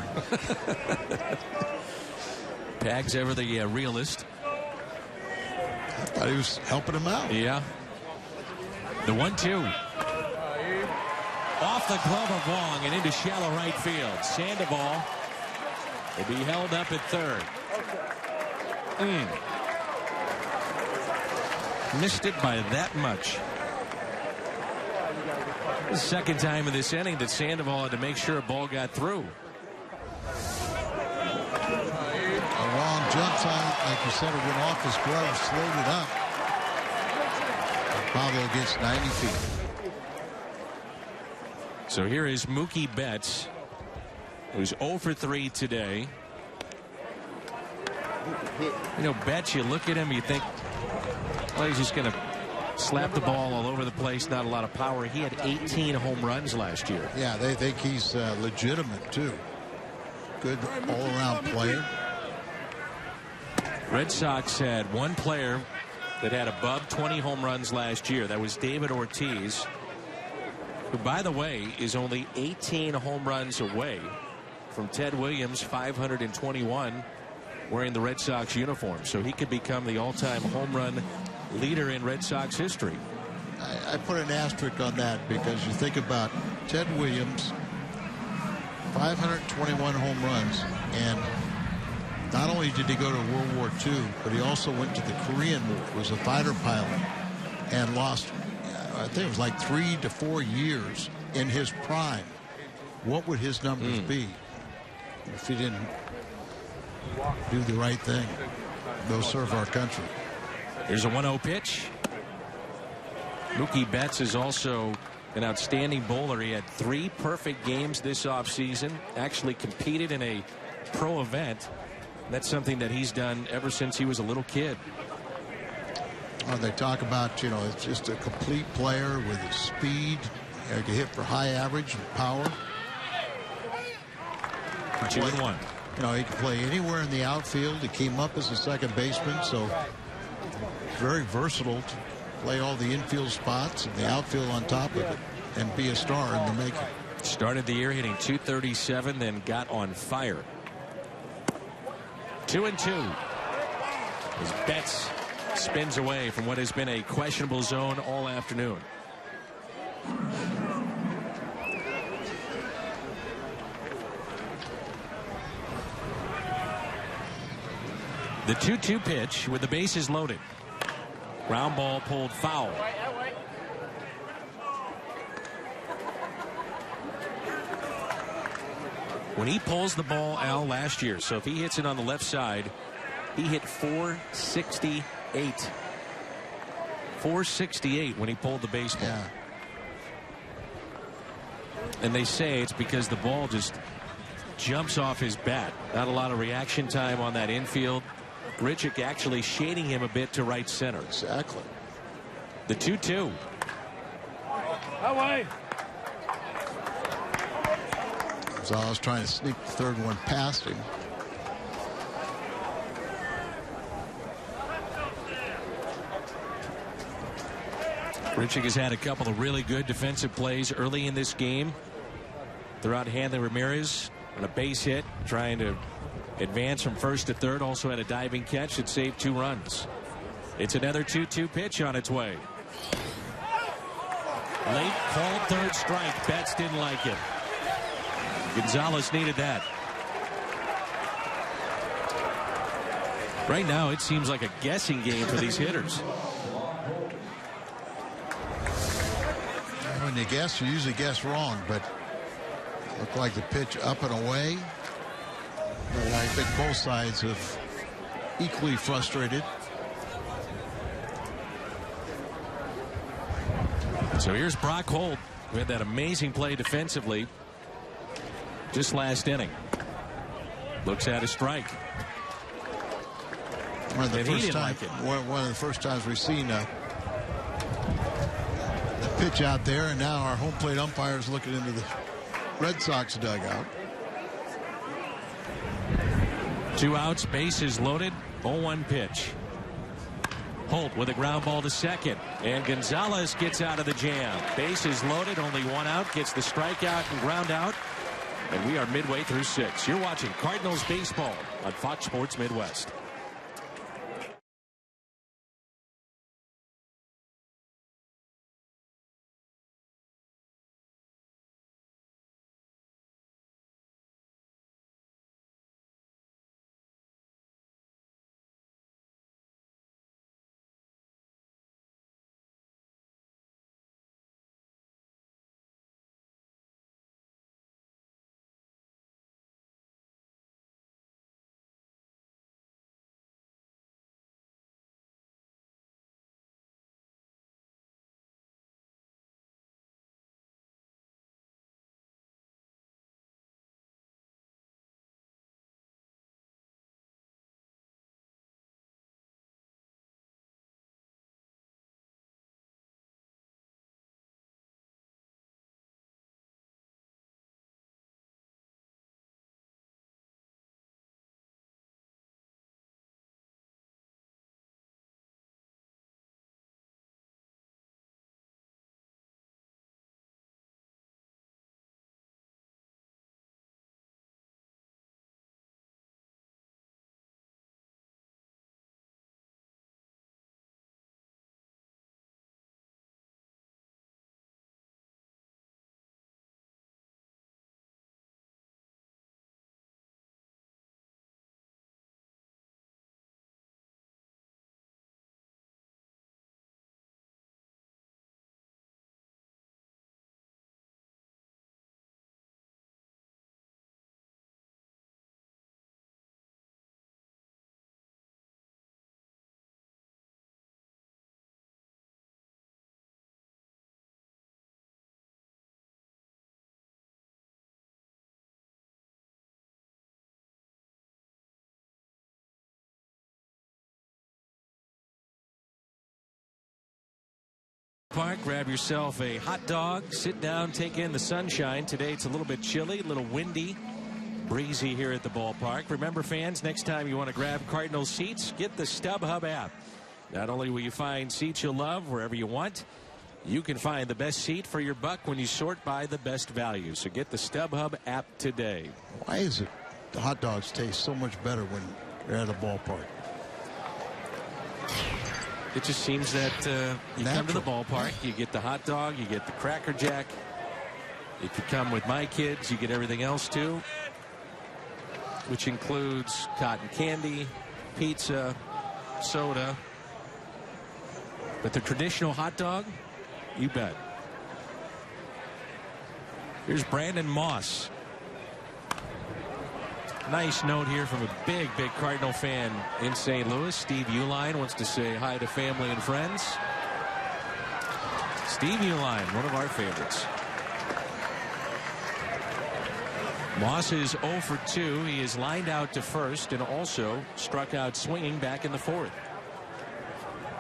Pags ever the realist. I thought he was helping him out. Yeah. The 1-2. Off the glove of Wong and into shallow right field. Sandoval will be held up at third. Missed it by that much. The second time in this inning that Sandoval had to make sure a ball got through. Wong jumps on it, like you said, it went off his glove, slowed it up. Pablo gets 90 feet. So here is Mookie Betts, who's 0 for 3 today. You know, Betts, you look at him, you think, well, he's just going to slap the ball all over the place, not a lot of power. He had 18 home runs last year. Yeah, they think he's legitimate, too. Good all-around player. Red Sox had one player that had above 20 home runs last year. That was David Ortiz, who, by the way, is only 18 home runs away from Ted Williams' 521 wearing the Red Sox uniform. So he could become the all-time home run leader in Red Sox history. I put an asterisk on that because you think about Ted Williams, 521 home runs, and not only did he go to World War II, but he also went to the Korean War, was a fighter pilot, and lost, I think it was like 3 to 4 years in his prime. What would his numbers be if he didn't do the right thing, go serve our country? Here's a 1-0 pitch. Mookie Betts is also an outstanding bowler. He had 3 perfect games this offseason, actually competed in a pro event. That's something that he's done ever since he was a little kid. Well, they talk about, you know, it's just a complete player with his speed. He can hit for high average and power. 2-1. You know, he can play anywhere in the outfield. He came up as a second baseman, so very versatile to play all the infield spots and the outfield on top of it and be a star in the making. Started the year hitting .237, then got on fire. 2-2 as Betts spins away from what has been a questionable zone all afternoon. The 2-2 pitch with the bases loaded. Ground ball pulled foul. When he pulls the ball, Al, last year, so if he hits it on the left side, he hit 468. 468 when he pulled the baseball. Yeah. And they say it's because the ball just jumps off his bat. Not a lot of reaction time on that infield. Grichuk actually shading him a bit to right center. Exactly. The 2-2. Away. Gonzalez trying to sneak the third one past him. Grichuk has had a couple of really good defensive plays early in this game. They're out Hanley Ramirez on a base hit, trying to advance from first to third. Also had a diving catch that saved 2 runs. It's another 2-2 pitch on its way. Late called third strike. Betts didn't like it. Gonzalez needed that. Right now it seems like a guessing game for these hitters. When you guess, you usually guess wrong, but looked like the pitch up and away. But I think both sides have equally frustrated. So here's Brock Holt, who had that amazing play defensively just last inning. Looks at a strike. One of the And he first didn't time, like it. one of the first times we've seen the pitch out there, and now our home plate umpire is looking into the Red Sox dugout. 2 outs, bases loaded, 0-1 pitch. Holt with a ground ball to second, and Gonzalez gets out of the jam. Bases loaded, only 1 out, gets the strikeout and ground out, and we are midway through 6. You're watching Cardinals baseball on Fox Sports Midwest. Park, grab yourself a hot dog, sit down, take in the sunshine. Today it's a little bit chilly, a little windy, breezy here at the ballpark. Remember, fans, next time you want to grab Cardinals seats, get the StubHub app. Not only will you find seats you'll love wherever you want, you can find the best seat for your buck when you sort by the best value. So get the StubHub app today. Why is it the hot dogs taste so much better when you're at a ballpark? It just seems that you come to the ballpark, you get the hot dog, you get the Cracker Jack. If you come with my kids, you get everything else too, which includes cotton candy, pizza, soda. But the traditional hot dog, you bet. Here's Brandon Moss. Nice note here from a big Cardinal fan in St. Louis. Steve Uline wants to say hi to family and friends. Steve Uline, one of our favorites. Moss is 0 for 2. He is lined out to first and also struck out swinging back in the 4th.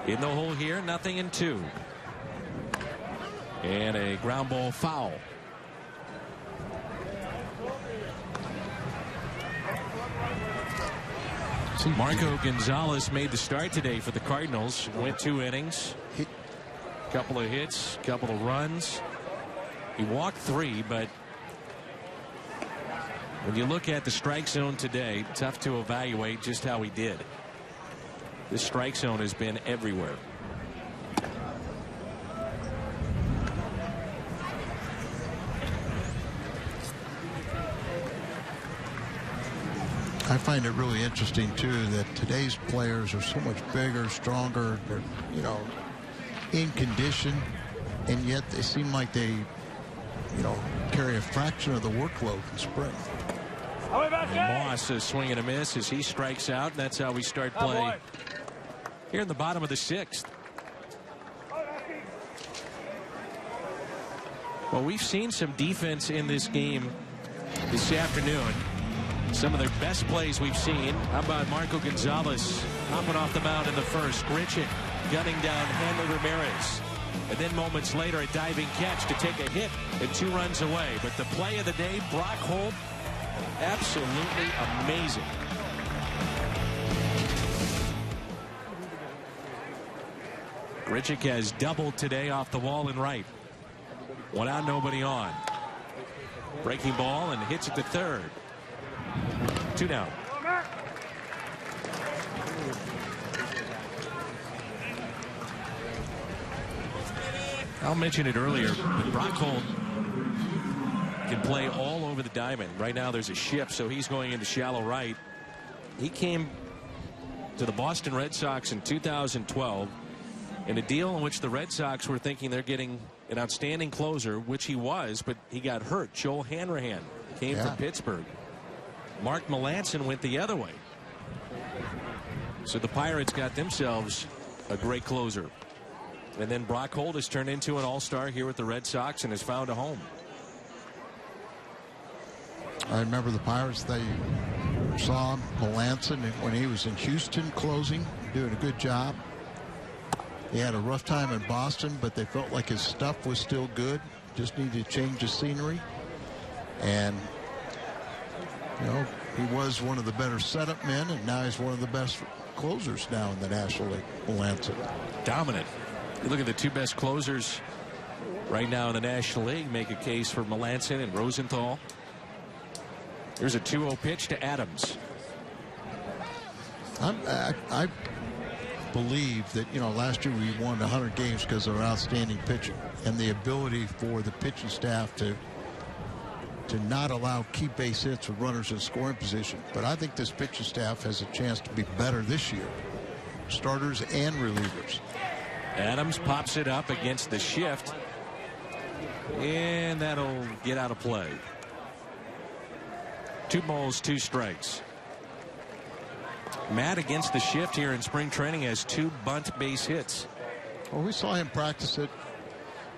In the hole here, nothing in 2. And a ground ball foul. Marco Gonzalez made the start today for the Cardinals. Went 2 innings. Couple of hits, couple of runs. He walked 3, but when you look at the strike zone today, tough to evaluate just how he did. This strike zone has been everywhere. I find it really interesting too that today's players are so much bigger, stronger, they're, you know, in condition, and yet they seem like they, you know, carry a fraction of the workload in spring. Moss is swing and a miss as he strikes out, and that's how we start play here in the bottom of the 6th. Well, we've seen some defense in this game this afternoon. Some of their best plays we've seen. How about Marco Gonzalez hopping off the mound in the first? Grichuk gunning down Hanley Ramirez. And then moments later, a diving catch to take a hit and 2 runs away. But the play of the day, Brock Holt, absolutely amazing. Grichuk has doubled today off the wall and right. 1 out, nobody on. Breaking ball and hits it to third. 2 down. I'll mention it earlier, but Brock Holt can play all over the diamond. Right now there's a shift, so he's going into shallow right. He came to the Boston Red Sox in 2012 in a deal in which the Red Sox were thinking they're getting an outstanding closer, which he was, but he got hurt. Joel Hanrahan came from Pittsburgh. Mark Melancon went the other way. So the Pirates got themselves a great closer. And then Brock Holt has turned into an all-star here with the Red Sox and has found a home. I remember the Pirates, they saw Melancon when he was in Houston closing, doing a good job. He had a rough time in Boston, but they felt like his stuff was still good. Just needed to change the scenery. And, you know, he was one of the better setup men, and now he's one of the best closers now in the National League, Melancon. Dominant. You look at the 2 best closers right now in the National League. Make a case for Melancon and Rosenthal. Here's a 2-0 pitch to Adams. I believe that, you know, last year we won 100 games because of our outstanding pitching and the ability for the pitching staff to not allow key base hits with runners in scoring position. But I think this pitching staff has a chance to be better this year, starters and relievers. Adams pops it up against the shift, and that'll get out of play. 2 balls, 2 strikes. Matt against the shift here in spring training has 2 bunt base hits. Well, we saw him practice it,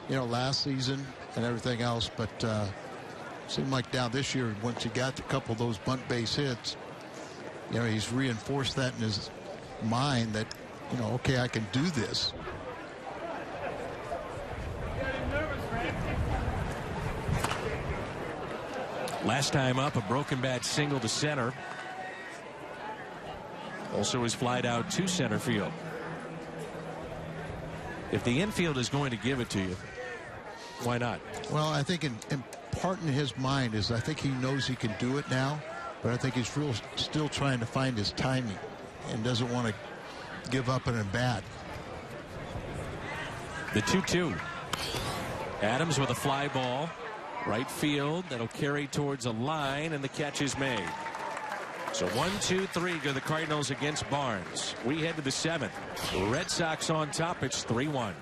you know, last season and everything else, but seemed like down this year, once he got a couple of those bunt base hits, you know, he's reinforced that in his mind that, you know, okay, I can do this. Last time up, a broken bat single to center. Also was flied out to center field. If the infield is going to give it to you, why not? Well, I think in part in his mind is I think he knows he can do it now, but I think he's still trying to find his timing and doesn't want to give up in a bat. The 2-2. Adams with a fly ball. Right field. That'll carry towards a line, and the catch is made. So 1-2-3 go the Cardinals against Barnes. We head to the 7th. Red Sox on top. It's 3-1.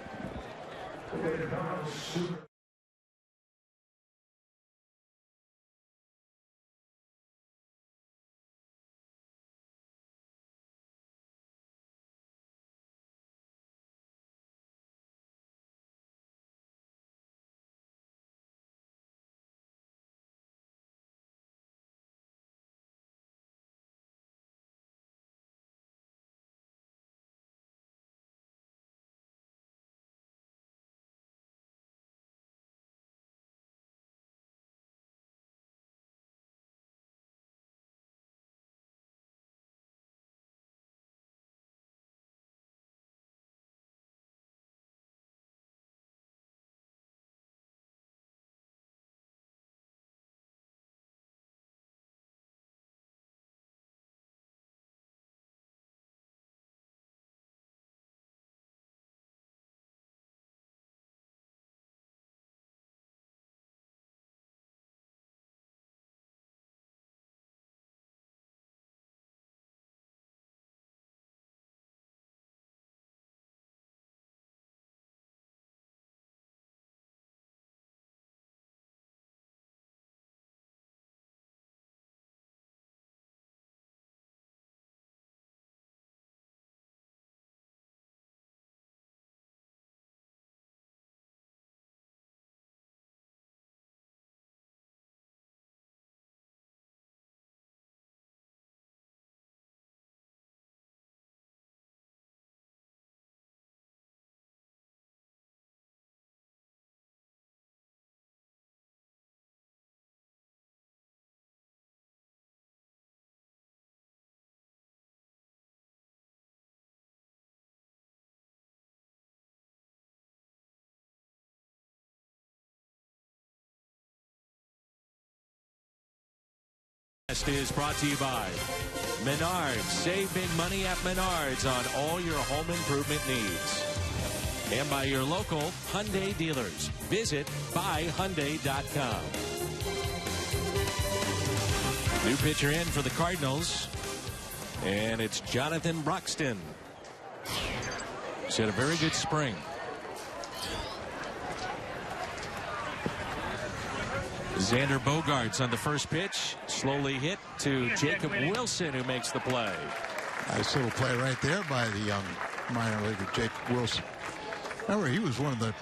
Is brought to you by Menards. Save big money at Menards on all your home improvement needs. And by your local Hyundai dealers. Visit buyhyundai.com. New pitcher in for the Cardinals. And it's Jonathan Broxton. He's had a very good spring. Xander Bogaerts on the first pitch. Slowly hit to Jacob Wilson, who makes the play. Nice little play right there by the young minor leaguer, Jacob Wilson. Remember, he was one of the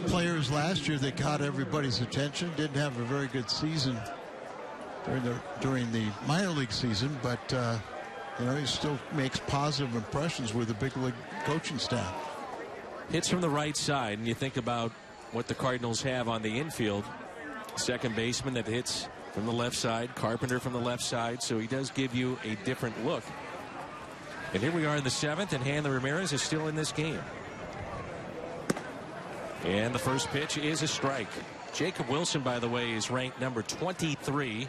players last year that caught everybody's attention. Didn't have a very good season during the minor league season, but you know, he still makes positive impressions with the big league coaching staff. Hits from the right side, and you think about what the Cardinals have on the infield. Second baseman that hits from the left side, Carpenter from the left side, so he does give you a different look. And here we are in the seventh, and Hanley Ramirez is still in this game. And the first pitch is a strike. Jacob Wilson, by the way, is ranked number 23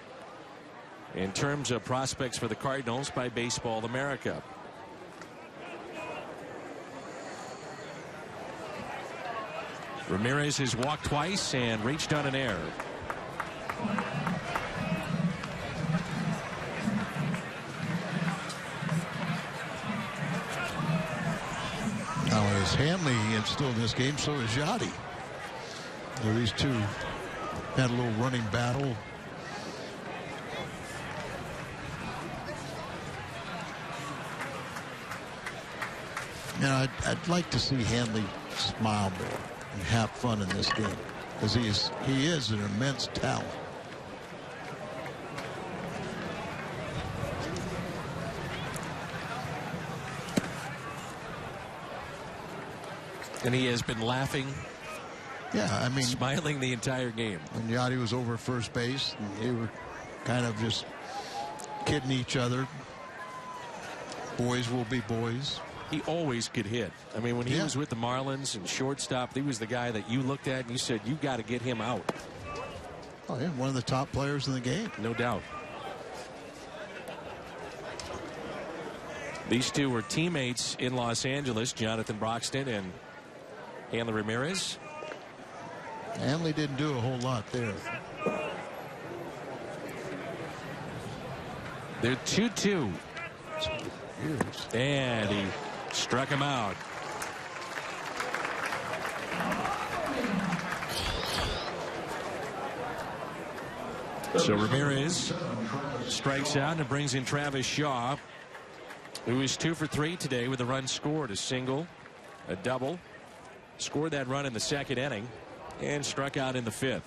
in terms of prospects for the Cardinals by Baseball America. Ramirez has walked twice and reached on an error. Now, as Hanley instilled in this game, so is Yachty. Well, these two had a little running battle. You know, I'd like to see Hanley smile more and have fun in this game, because he is an immense talent. And he has been laughing. Yeah, I mean, smiling the entire game. When Yachty was over at first base, and they were kind of just kidding each other. Boys will be boys. He always could hit. I mean, when he was with the Marlins and shortstop, he was the guy that you looked at and you said, you got to get him out. Oh, yeah, one of the top players in the game. No doubt. These two were teammates in Los Angeles, Jonathan Broxton and Hanley Ramirez. Hanley didn't do a whole lot there. They're 2-2. And he struck him out. So Ramirez strikes out and brings in Travis Shaw, who is 2 for 3 today with a run scored, a single, a double. Scored that run in the second inning and struck out in the fifth.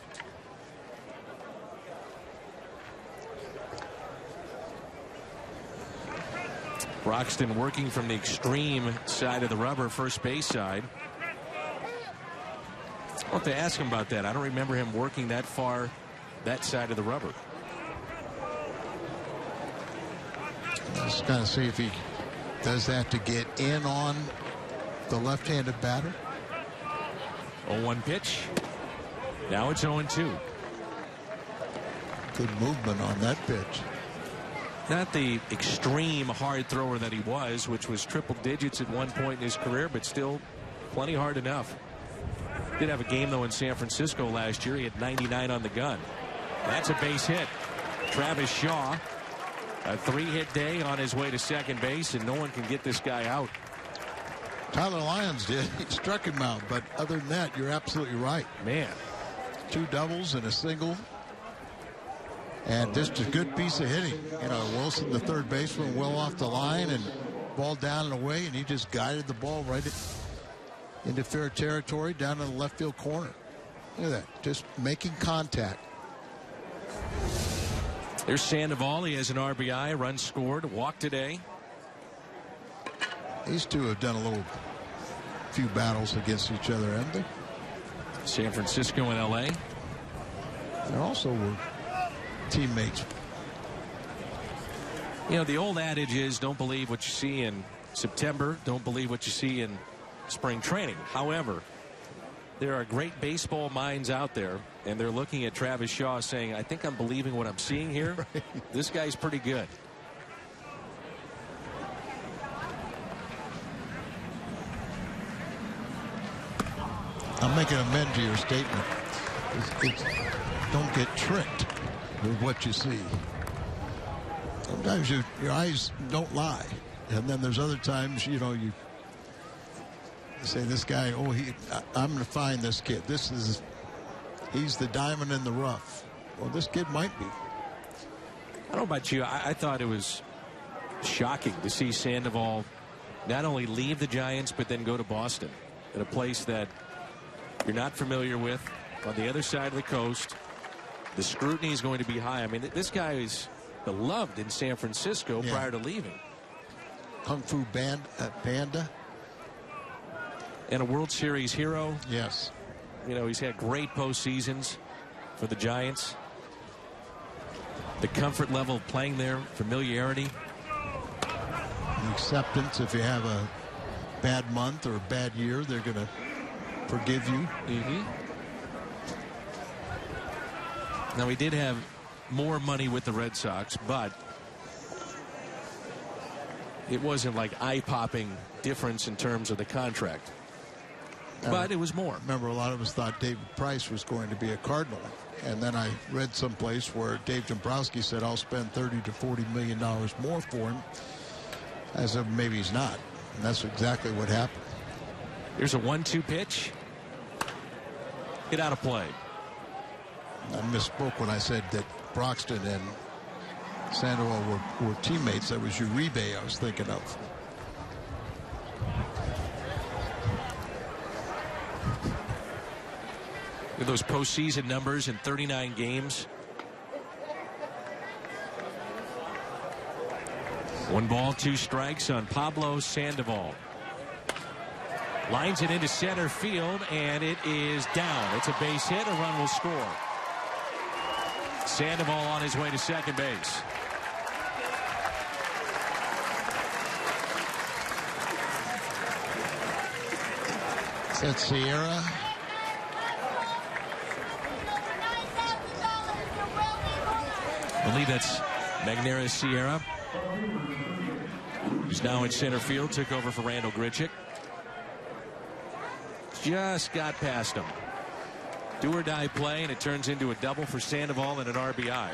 Broxton working from the extreme side of the rubber, first base side. I'll have to ask him about that. I don't remember him working that far that side of the rubber. Just kind of see if he does that to get in on the left-handed batter. 0-1 pitch. Now it's 0-2. Good movement on that pitch. Not the extreme hard thrower that he was, which was triple digits at one point in his career, but still plenty hard enough. Did have a game, though, in San Francisco last year. He had 99 on the gun. That's a base hit. Travis Shaw, a 3-hit day on his way to second base, and no one can get this guy out. Tyler Lyons did. He struck him out, but other than that, you're absolutely right. Man. 2 doubles and a single. And just a good piece of hitting. You know, Wilson, the third baseman, well off the line and ball down and away, and he just guided the ball right into fair territory down in the left field corner. Look at that, just making contact. There's Sandoval. He has an RBI, run scored, walk today. These two have done a few battles against each other, haven't they? San Francisco and LA. They also were teammates. You know, the old adage is don't believe what you see in September, don't believe what you see in spring training. However, there are great baseball minds out there, and they're looking at Travis Shaw saying, I think I'm believing what I'm seeing here. Right. This guy's pretty good. I'm making an amend to your statement. Don't get tricked with what you see. Sometimes your eyes don't lie. And then there's other times, you say, this guy, I'm going to find this kid. He's the diamond in the rough. Well, this kid might be. I don't know about you. I thought it was shocking to see Sandoval not only leave the Giants, but then go to Boston, in a place that you're not familiar with, on the other side of the coast. The scrutiny is going to be high. I mean, this guy is beloved in San Francisco prior to leaving. Kung Fu Panda. And a World Series hero. Yes. He's had great postseasons for the Giants. The comfort level of playing there, familiarity. The acceptance. If you have a bad month or a bad year, they're going to forgive you. Now, he did have more money with the Red Sox, but it wasn't like eye-popping difference in terms of the contract. But it was more. Remember, a lot of us thought David Price was going to be a Cardinal. And then I read someplace where Dave Dombrowski said, I'll spend $30 to $40 million more for him. As if maybe he's not. And that's exactly what happened. Here's a 1-2 pitch. Get out of play. I misspoke when I said that Broxton and Sandoval were teammates. That was Uribe I was thinking of. With those postseason numbers in 39 games. 1 ball, 2 strikes on Pablo Sandoval. Lines it into center field, and it is down. It's a base hit. A run will score. Sandoval on his way to second base. Is that Sierra? I believe that's Magneuris Sierra, who's now in center field. Took over for Randall Grichuk. Just got past him. Do-or-die play, and it turns into a double for Sandoval and an RBI.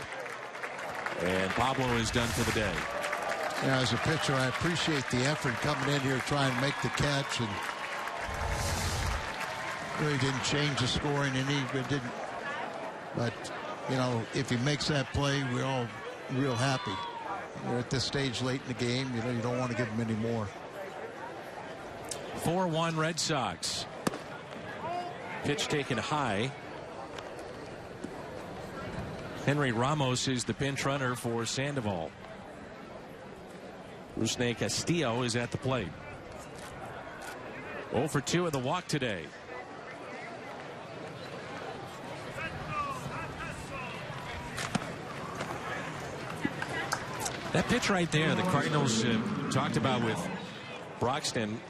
And Pablo is done for the day. Yeah, as a pitcher, I appreciate the effort coming in here trying to make the catch, and really didn't change the scoring any. It didn't. But if he makes that play, we're all real happy. We're at this stage late in the game. You don't want to give him any more. 4-1 Red Sox. Pitch taken high. Henry Ramos is the pinch runner for Sandoval. Rusney Castillo is at the plate. 0 for 2 in the walk today. That pitch right there, the Cardinals talked about with Broxton.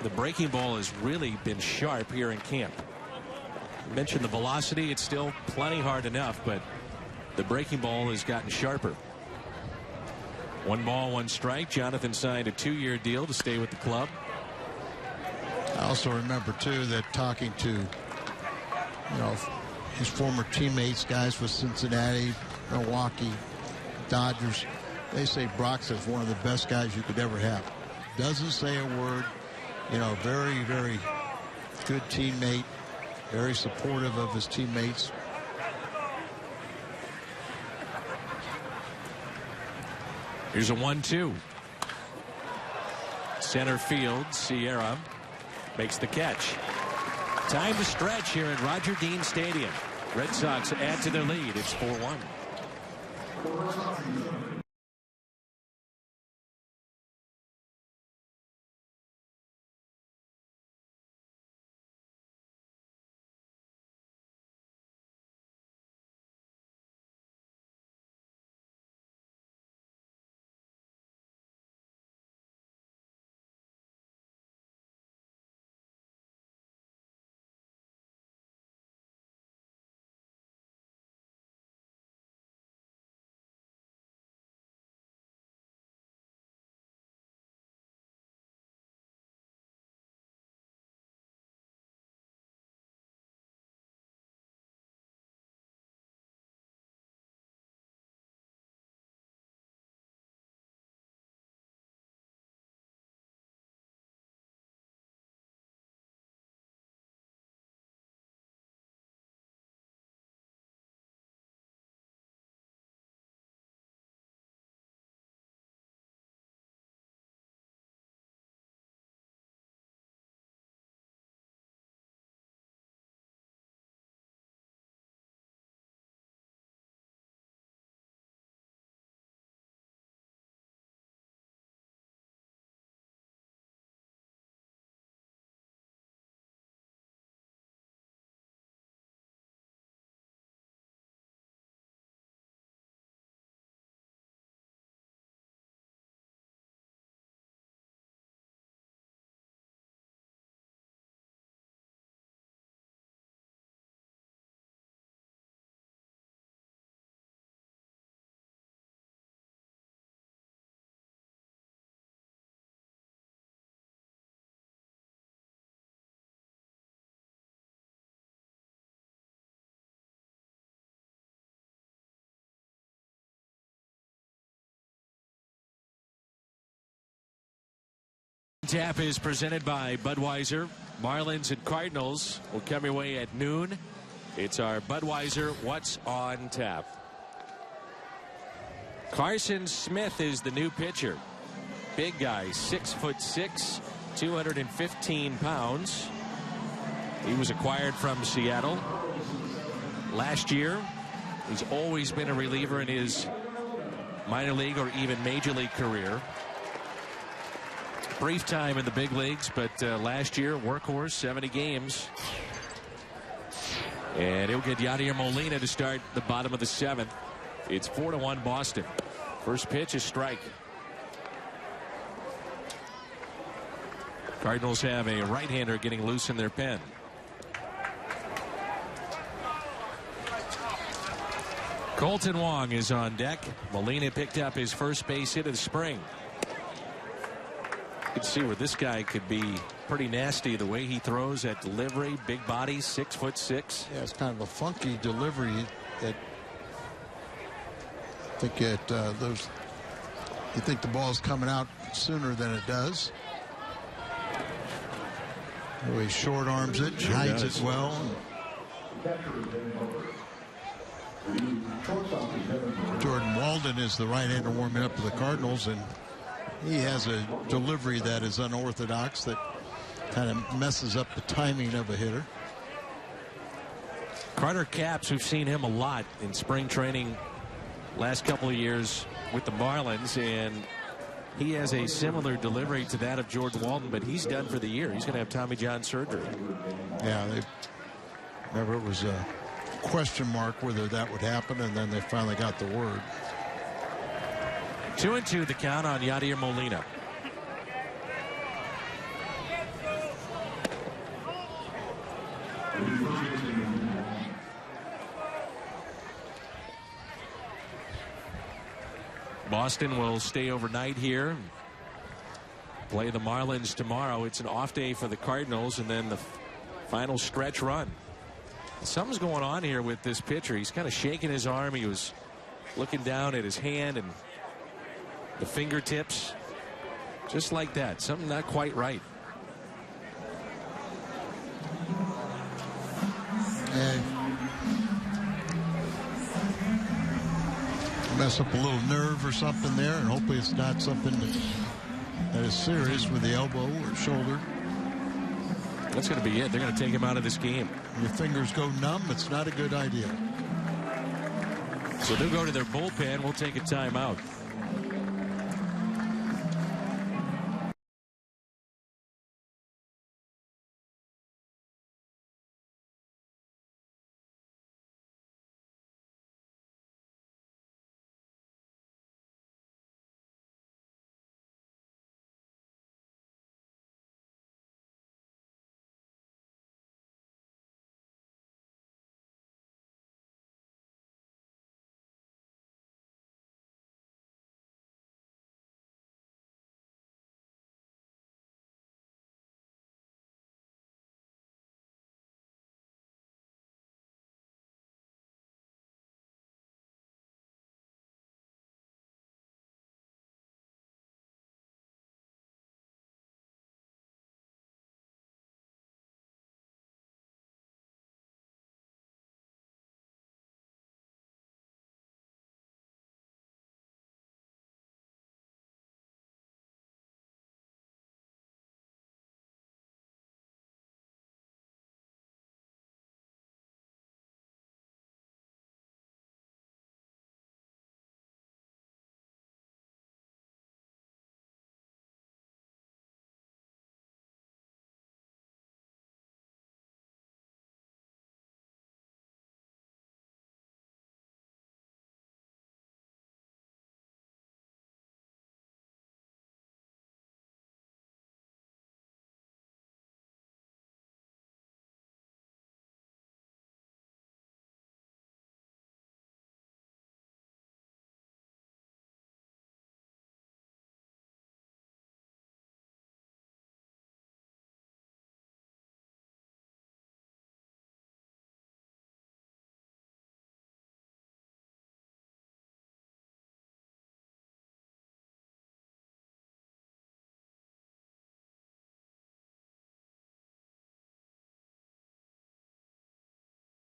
The breaking ball has really been sharp here in camp. I mentioned the velocity. It's still plenty hard enough, but the breaking ball has gotten sharper. 1 ball, 1 strike. Jonathan signed a 2-year deal to stay with the club. I also remember, too, that talking to, his former teammates, guys with Cincinnati, Milwaukee, Dodgers, they say Broxton's one of the best guys you could ever have. Doesn't say a word. Very, very good teammate, very supportive of his teammates. Here's a 1-2. Center field, Sierra makes the catch. Time to stretch here at Roger Dean Stadium. Red Sox add to their lead. It's 4-1. Tap is presented by Budweiser. Marlins and Cardinals will come your way at noon. It's our Budweiser What's on Tap. Carson Smith is the new pitcher. Big guy, 6'6", 215 pounds. He was acquired from Seattle last year. He's always been a reliever in his minor league or even major league career. Brief time in the big leagues, but last year, workhorse, 70 games. And he'll get Yadier Molina to start the bottom of the 7th. It's 4-1 Boston. First pitch is strike. Cardinals have a right-hander getting loose in their pen. Colton Wong is on deck. Molina picked up his first base hit of the spring. You can see where this guy could be pretty nasty the way he throws at delivery. Big body, 6'6". Yeah, it's kind of a funky delivery. That I think you think the ball's coming out sooner than it does. The way he short arms it, sure hides does. it well. Jordan Walden is the right-hander warming up for the Cardinals, and he has a delivery that is unorthodox that kind of messes up the timing of a hitter. Carter Capps, we've seen him a lot in spring training last couple of years with the Marlins, and he has a similar delivery to that of George Walden, but he's done for the year. He's going to have Tommy John surgery. Yeah, remember it was a question mark whether that would happen, and then they finally got the word. 2-2 the count on Yadier Molina. Boston will stay overnight here. Play the Marlins tomorrow. It's an off day for the Cardinals, and then the final stretch run. Something's going on here with this pitcher. He's kind of shaking his arm. He was looking down at his hand and the fingertips. Just like that. Something not quite right. And mess up a little nerve or something there, and hopefully it's not something that is serious with the elbow or shoulder. That's going to be it. They're going to take him out of this game. Your fingers go numb. It's not a good idea. So they'll go to their bullpen. We'll take a timeout.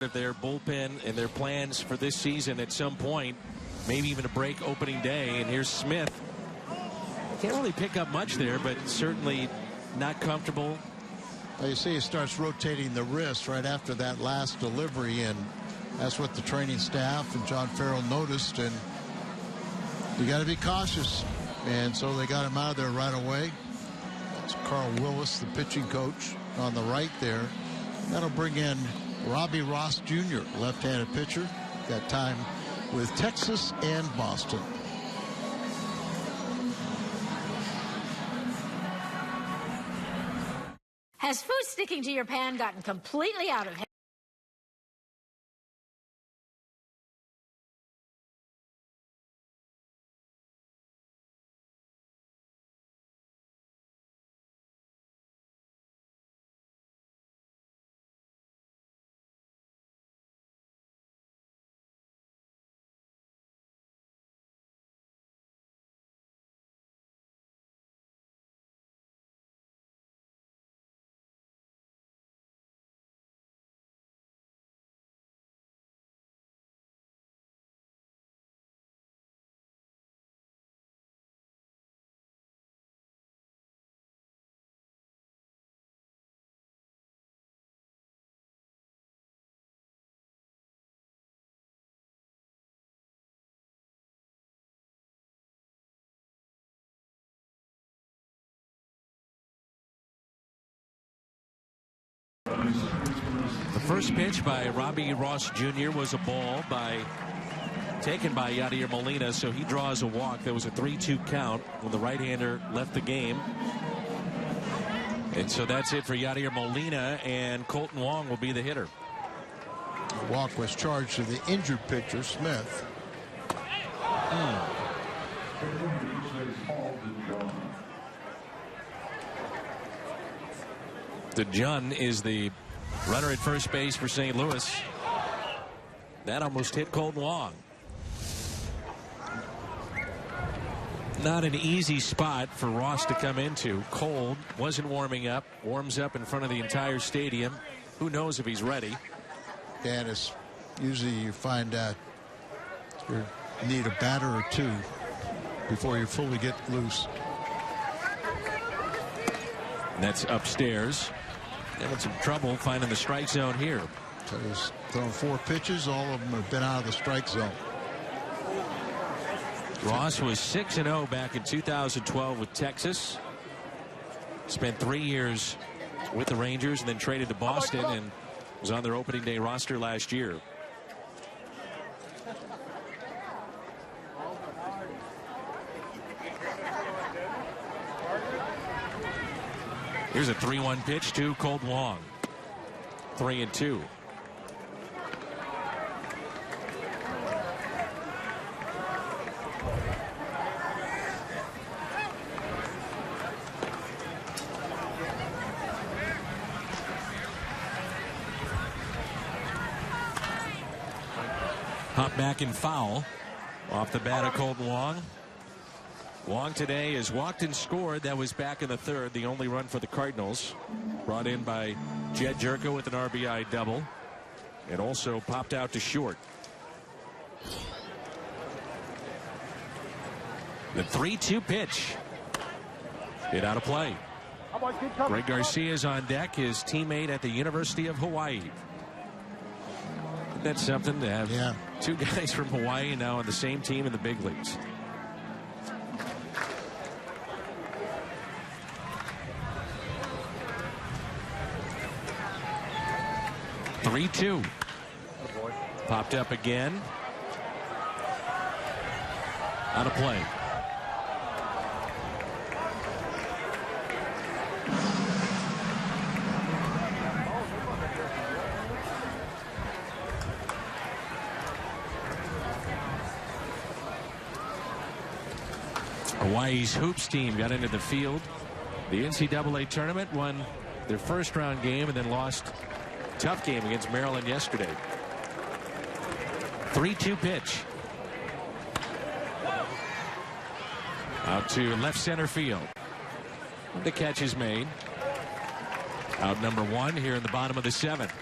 of their bullpen and their plans for this season at some point, maybe even a break opening day. And here's Smith. Can't really pick up much there, but certainly not comfortable. Well, you see he starts rotating the wrist right after that last delivery, and that's what the training staff and John Farrell noticed, and you got to be cautious. And so they got him out of there right away. That's Carl Willis, the pitching coach, on the right there. That'll bring in Robbie Ross Jr., left-handed pitcher. Got time with Texas and Boston. Has food sticking to your pan gotten completely out of hand? The first pitch by Robbie Ross Jr. was a ball taken by Yadier Molina, so he draws a walk. There was a 3-2 count when the right-hander left the game. And so that's it for Yadier Molina, and Colton Wong will be the hitter. The walk was charged to the injured pitcher, Smith. DeJong is the runner at first base for St. Louis. That almost hit Colton Wong. Not an easy spot for Ross to come into. Cold, wasn't warming up, warms up in front of the entire stadium. Who knows if he's ready? And it's usually you find out you need a batter or two before you fully get loose. And that's upstairs. Having some trouble finding the strike zone here. So he's thrown 4 pitches. All of them have been out of the strike zone. Ross was 6-0 back in 2012 with Texas. Spent 3 years with the Rangers and then traded to Boston and was on their opening day roster last year. Here's a 3-1 pitch to Colton Wong. 3-2. Hop back and foul off the bat of Colton Wong. Wong today has walked and scored. That was back in the third, the only run for the Cardinals. Brought in by Jed Jerko with an RBI double. And also popped out to short. The 3-2 pitch. Hit out of play. Greg Garcia is on deck, his teammate at the University of Hawaii. That's something to have two guys from Hawaii now on the same team in the big leagues. Three-two. Popped up again. Out of play. Hawaii's hoops team got into the field. The NCAA tournament, won their first round game and then lost a tough game against Maryland yesterday. 3-2 pitch. Out to left center field. The catch is made. Out number one here in the bottom of the seventh.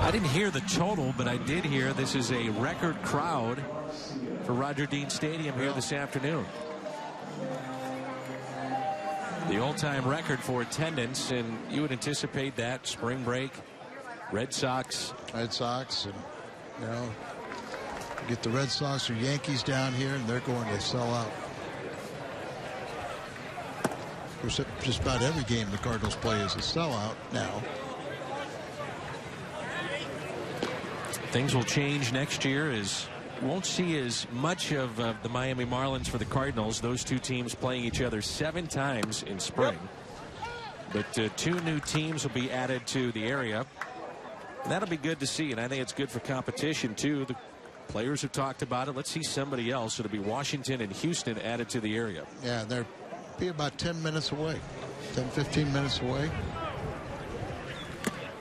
I didn't hear the total, but I did hear this is a record crowd for Roger Dean Stadium here this afternoon. The all-time record for attendance, and you would anticipate that spring break, Red Sox, and get the Red Sox or Yankees down here, and they're going to sell out. Of course, just about every game the Cardinals play is a sellout now. Things will change next year as won't see as much of the Miami Marlins for the Cardinals. Those two teams playing each other 7 times in spring. But 2 new teams will be added to the area. And that'll be good to see, and I think it's good for competition too. The players have talked about it. Let's see somebody else. It'll be Washington and Houston added to the area. Yeah, they'll be about 10 minutes away, 10, 15 minutes away.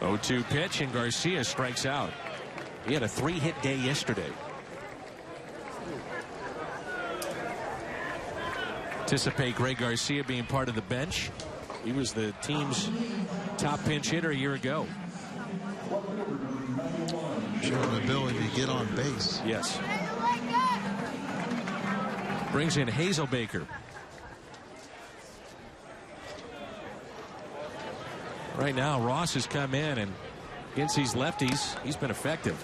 0-2 pitch, and Garcia strikes out. He had a 3-hit day yesterday. Anticipate Greg Garcia being part of the bench. He was the team's top pinch hitter a year ago. Showing the ability to get on base. Yes. Brings in Hazelbaker. Right now, Ross has come in, and against these lefties, he's been effective.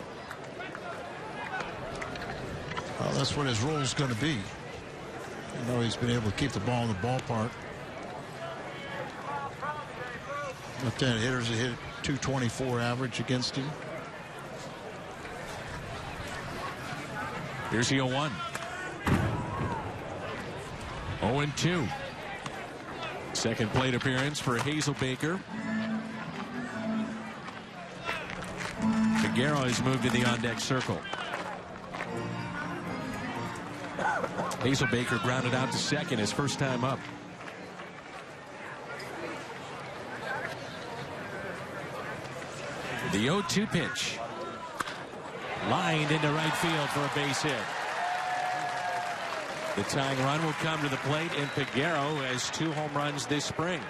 Well, that's what his role is going to be. You know, he's been able to keep the ball in the ballpark. Left-handed hitters have hit 224 average against him. Here's the 0-1. 0-2. Second plate appearance for Hazelbaker. Figueroa has moved to the on-deck circle. Hazelbaker grounded out to second his first time up. The 0-2 pitch. Lined into right field for a base hit. The tying run will come to the plate, and Figueroa has 2 home runs this spring.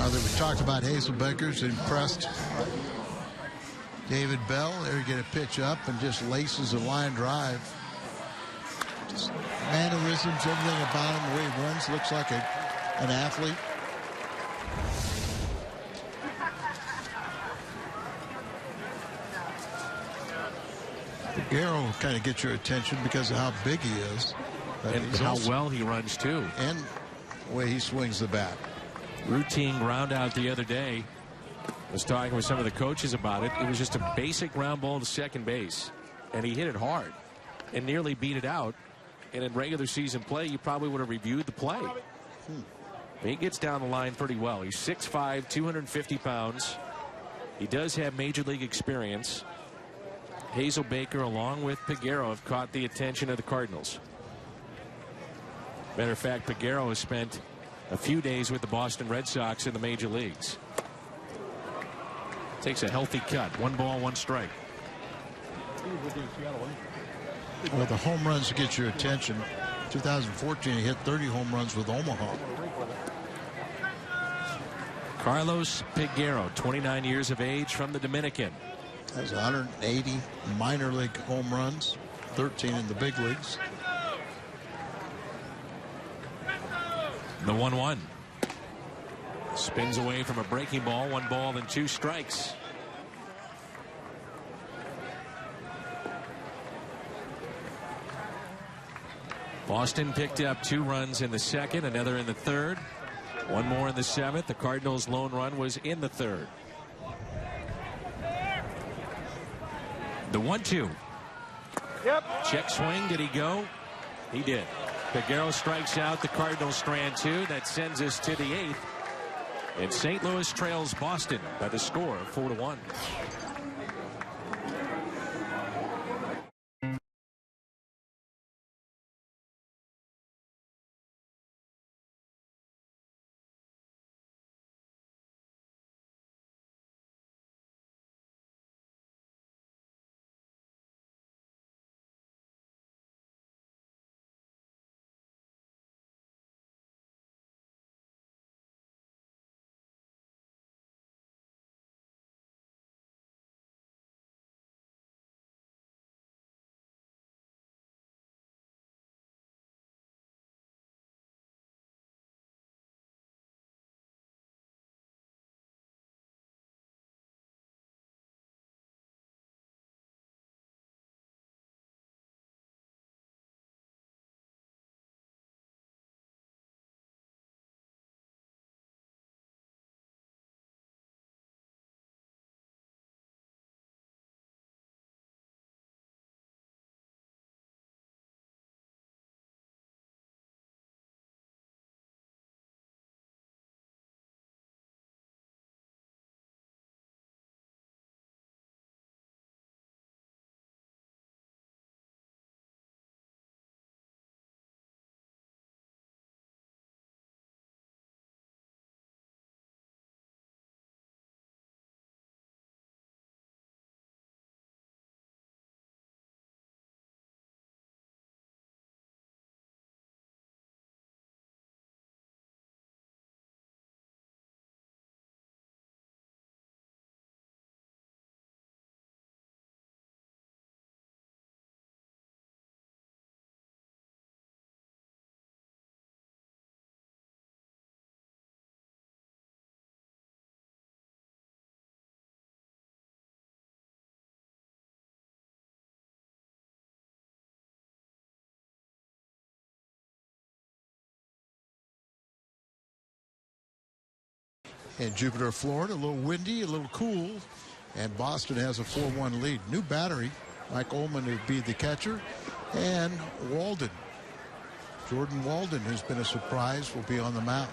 We talked about Hazelbaker's impressed David Bell. There you get a pitch up and just laces a line drive. Just mannerisms, everything about him, the way he runs, looks like an athlete. Figueroa kind of gets your attention because of how big he is. And how well he runs too. And the way he swings the bat. Routine ground out the other day. I was talking with some of the coaches about it. It was just a basic ground ball to second base, and he hit it hard and nearly beat it out. And in regular season play, you probably would have reviewed the play. He gets down the line pretty well. He's 6'5", 250 pounds. He does have major league experience. Hazelbaker, along with Figueroa, have caught the attention of the Cardinals. Matter of fact, Figueroa has spent a few days with the Boston Red Sox in the major leagues. Takes a healthy cut. 1 ball, 1 strike. Well, the home runs get your attention. 2014, he hit 30 home runs with Omaha. Carlos Figueroa, 29 years of age, from the Dominican. Has 180 minor league home runs, 13 in the big leagues. The 1-1. Spins away from a breaking ball. 1 ball and 2 strikes. Boston picked up 2 runs in the second, another in the third, 1 more in the 7th. The Cardinals' lone run was in the 3rd. The 1-2. Check swing. Did he go? He did. Figueroa strikes out. The Cardinals strand 2. That sends us to the 8th. And St. Louis trails Boston by the score of 4-1. in Jupiter, Florida. A little windy, a little cool, and Boston has a 4-1 lead. New battery. Mike Ullman would be the catcher, and Walden. Jordan Walden, who's been a surprise, will be on the mound.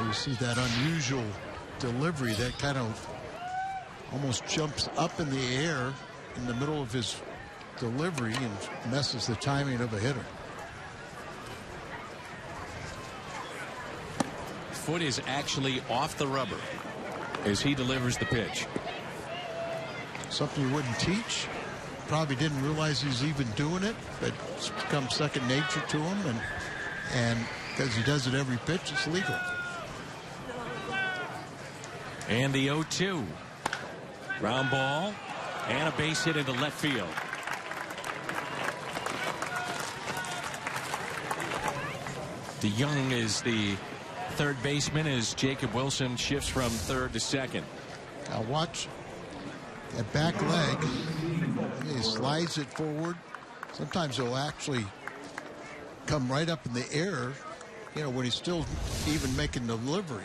You see that unusual delivery that kind of almost jumps up in the air in the middle of his delivery and messes the timing of a hitter. Foot is actually off the rubber as he delivers the pitch. Something you wouldn't teach. Probably didn't realize he's even doing it, but it's become second nature to him, and because he does it every pitch, it's legal. And the 0-2. Ground ball and a base hit into left field. DeYoung is the third baseman as Jacob Wilson shifts from third to second. Now watch that back leg. He slides it forward. Sometimes he'll actually come right up in the air, you know, when he's still even making the delivery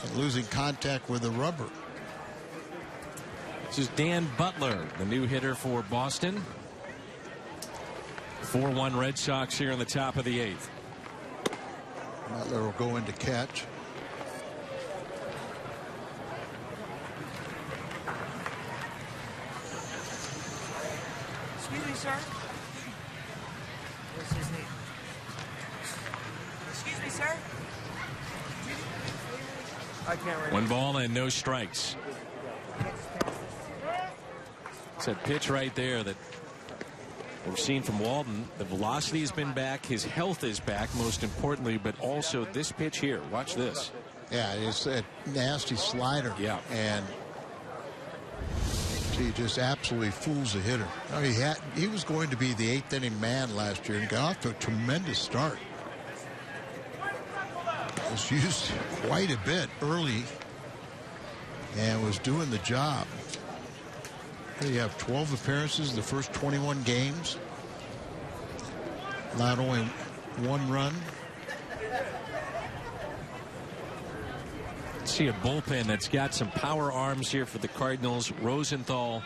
and losing contact with the rubber. This is Dan Butler, the new hitter for Boston. 4-1 Red Sox here in the top of the 8th. Butler will go in to catch. Excuse me, sir. What's his name? Excuse me, sir. I can't remember. 1 ball and no strikes. It's that pitch right there that we've seen from Walden. The velocity has been back. His health is back, most importantly, but also this pitch here. Watch this. Yeah, it's a nasty slider. Yeah. And he just absolutely fools a hitter. I mean, he was going to be the 8th inning man last year and got off to a tremendous start. Was used quite a bit early and was doing the job. You have 12 appearances in the first 21 games. Not only 1 run. See a bullpen that's got some power arms here for the Cardinals. Rosenthal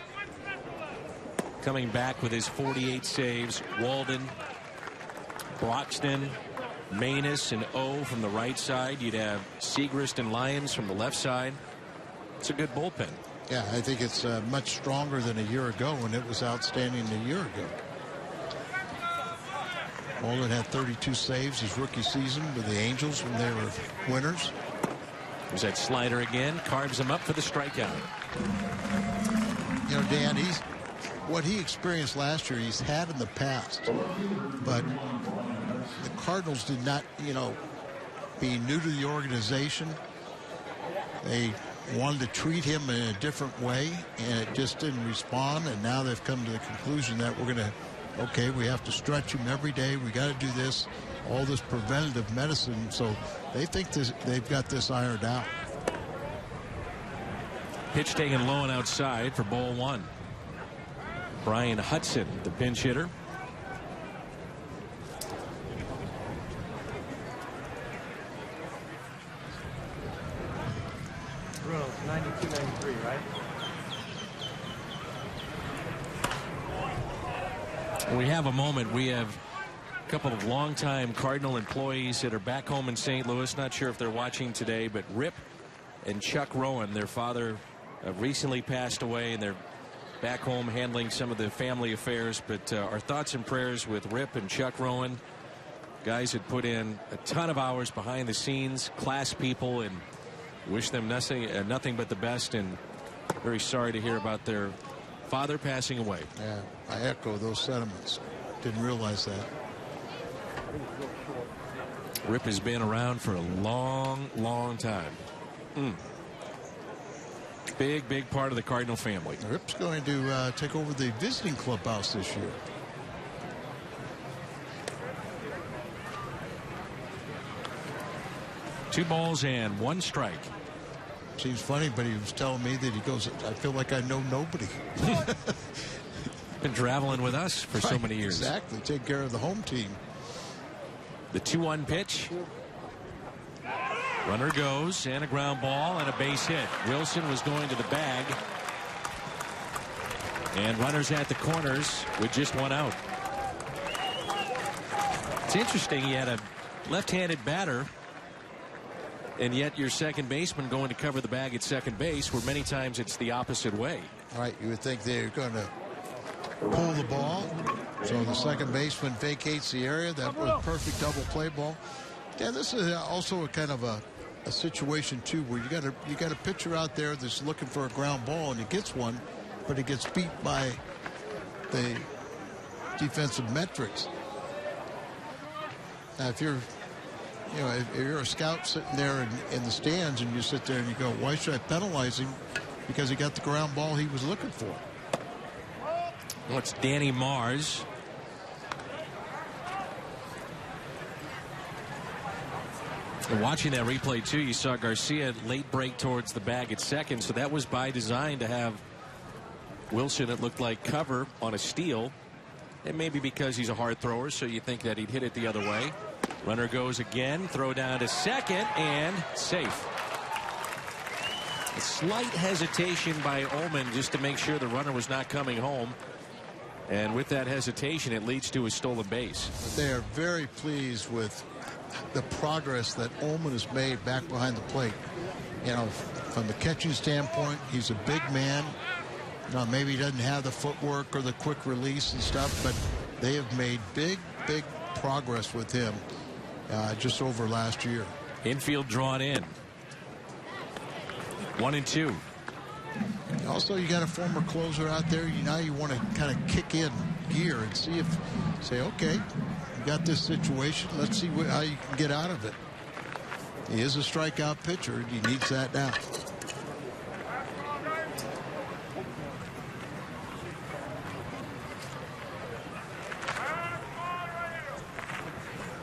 coming back with his 48 saves. Walden, Broxton, Manus, and O from the right side. You'd have Segrist and Lyons from the left side. It's a good bullpen. Yeah, I think it's much stronger than a year ago, when it was outstanding a year ago. Walden had 32 saves his rookie season with the Angels when they were winners. There's that slider again. Carves him up for the strikeout. You know, Dan, what he experienced last year, he's had in the past. But the Cardinals did not, you know, being new to the organization, they wanted to treat him in a different way, and it just didn't respond. And now they've come to the conclusion that we're going to, okay, we have to stretch him every day. We got to do this, all this preventative medicine. So they think they've got this ironed out. Pitch taken low and outside for ball 1. Brian Hudson, the pinch hitter. Bro, 92, 93, right? We have a moment. We have a couple of longtime Cardinal employees that are back home in St. Louis. Not sure if they're watching today, but Rip and Chuck Rowan, their father, recently passed away, and they're back home handling some of the family affairs. But our thoughts and prayers with Rip and Chuck Rowan. Guys that put in a ton of hours behind the scenes, class people, and wish them nothing but the best, and very sorry to hear about their father passing away. Yeah, I echo those sentiments. Didn't realize that. Rip has been around for a long time. Big part of the Cardinal family. Rip's going to take over the visiting clubhouse this year. Two balls and 1 strike. Seems funny, but he was telling me that he goes, I feel like I know nobody. Been traveling with us for so many years. Exactly. Take care of the home team. The 2-1 pitch. Runner goes, and a ground ball and a base hit. Wilson was going to the bag. And runners at the corners with just one out. It's interesting, he had a left-handed batter, and yet your second baseman going to cover the bag at second base, where many times it's the opposite way. All right, you would think they're going to pull the ball, so the second baseman vacates the area. That was a perfect double play ball. Yeah, this is also a kind of a situation too, where you got a pitcher out there that's looking for a ground ball, and he gets one, but he gets beat by the defensive metrics. Now, if you're a scout sitting there in the stands, and you sit there and you go, why should I penalize him? Because he got the ground ball he was looking for. Well, it's Danny Mars. And watching that replay too, you saw Garcia late break towards the bag at second, so that was by design to have Wilson, it looked like, cover on a steal. And maybe because he's a hard thrower, so you think that he'd hit it the other way. Runner goes again, throw down to second, and safe. A slight hesitation by Ullman just to make sure the runner was not coming home. And with that hesitation, it leads to a stolen base. They are very pleased with the progress that Ullman has made back behind the plate. You know, from the catching standpoint, he's a big man. You know, maybe he doesn't have the footwork or the quick release and stuff, but they have made big progress with him just over last year. Infield drawn in. 1-2. Also, you got a former closer out there. Now you want to kind of kick in gear and say, okay, you got this situation. Let's see how you can get out of it. He is a strikeout pitcher. He needs that now.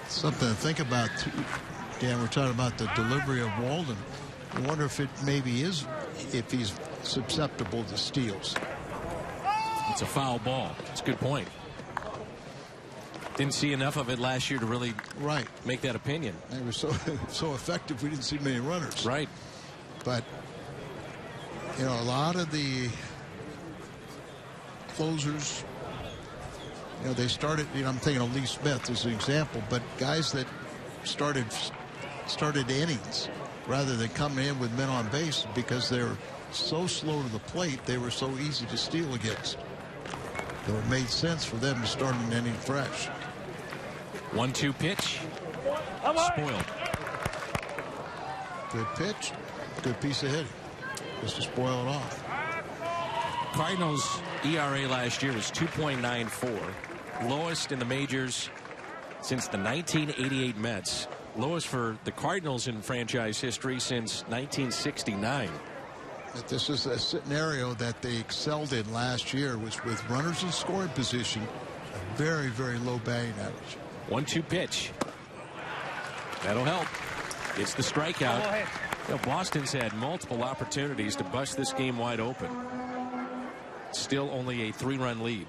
Something to think about, too. Dan, we're talking about the delivery of Walden. I wonder if it maybe is, if he's susceptible to steals. It's a foul ball. It's a good point. Didn't see enough of it last year to really make that opinion. They were so effective, we didn't see many runners. Right. But, you know, a lot of the closers, you know, they started, you know, I'm thinking of Lee Smith as an example, but guys that started innings rather than coming in with men on base because they're so slow to the plate, they were so easy to steal against. So it made sense for them to start an inning fresh. 1-2 pitch. Spoiled. Good pitch. Good piece of hitting. Just to spoil it off. Cardinals ERA last year was 2.94. Lowest in the majors since the 1988 Mets. Lowest for the Cardinals in franchise history since 1969. But this is a scenario that they excelled in last year, was with runners in scoring position, a very low batting average. 1-2 pitch. That'll help. It's the strikeout. You know, Boston's had multiple opportunities to bust this game wide open. Still only a 3-run lead.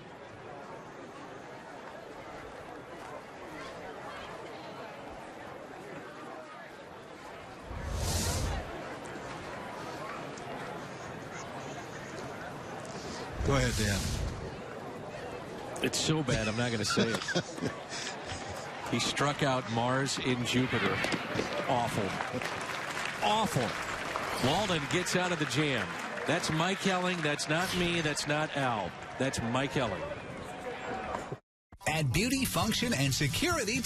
Go ahead, Dan. It's so bad, I'm not going to say it. He struck out Mars in Jupiter. Awful. Awful. Walden gets out of the jam. That's Mike Helling. That's not me. That's not Al. That's Mike Helling. At Beauty, Function, and Security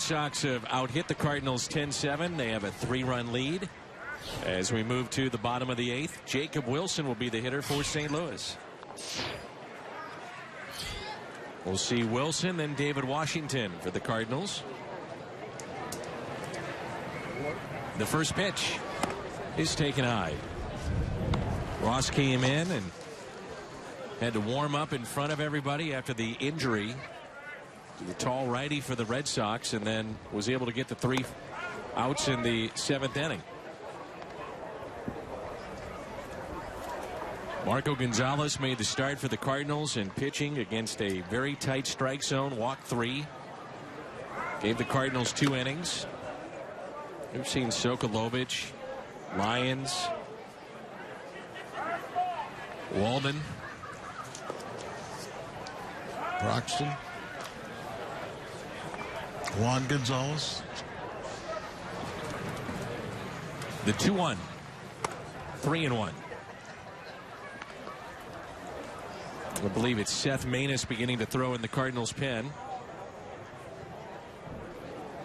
Sox have out-hit the Cardinals 10-7. They have a 3-run lead. As we move to the bottom of the 8th, Jacob Wilson will be the hitter for St. Louis. We'll see Wilson, then David Washington for the Cardinals. The first pitch is taken high. Ross came in and had to warm up in front of everybody after the injury to the tall righty for the Red Sox, and then was able to get the 3 outs in the 7th inning. Marco Gonzalez made the start for the Cardinals in pitching against a very tight strike zone. Walked 3. Gave the Cardinals 2 innings. We've seen Sokolovich, Lyons, Walden, Broxton, Juan Gonzalez. The 2-1, 3-1. I believe it's Seth Maness beginning to throw in the Cardinals' pen.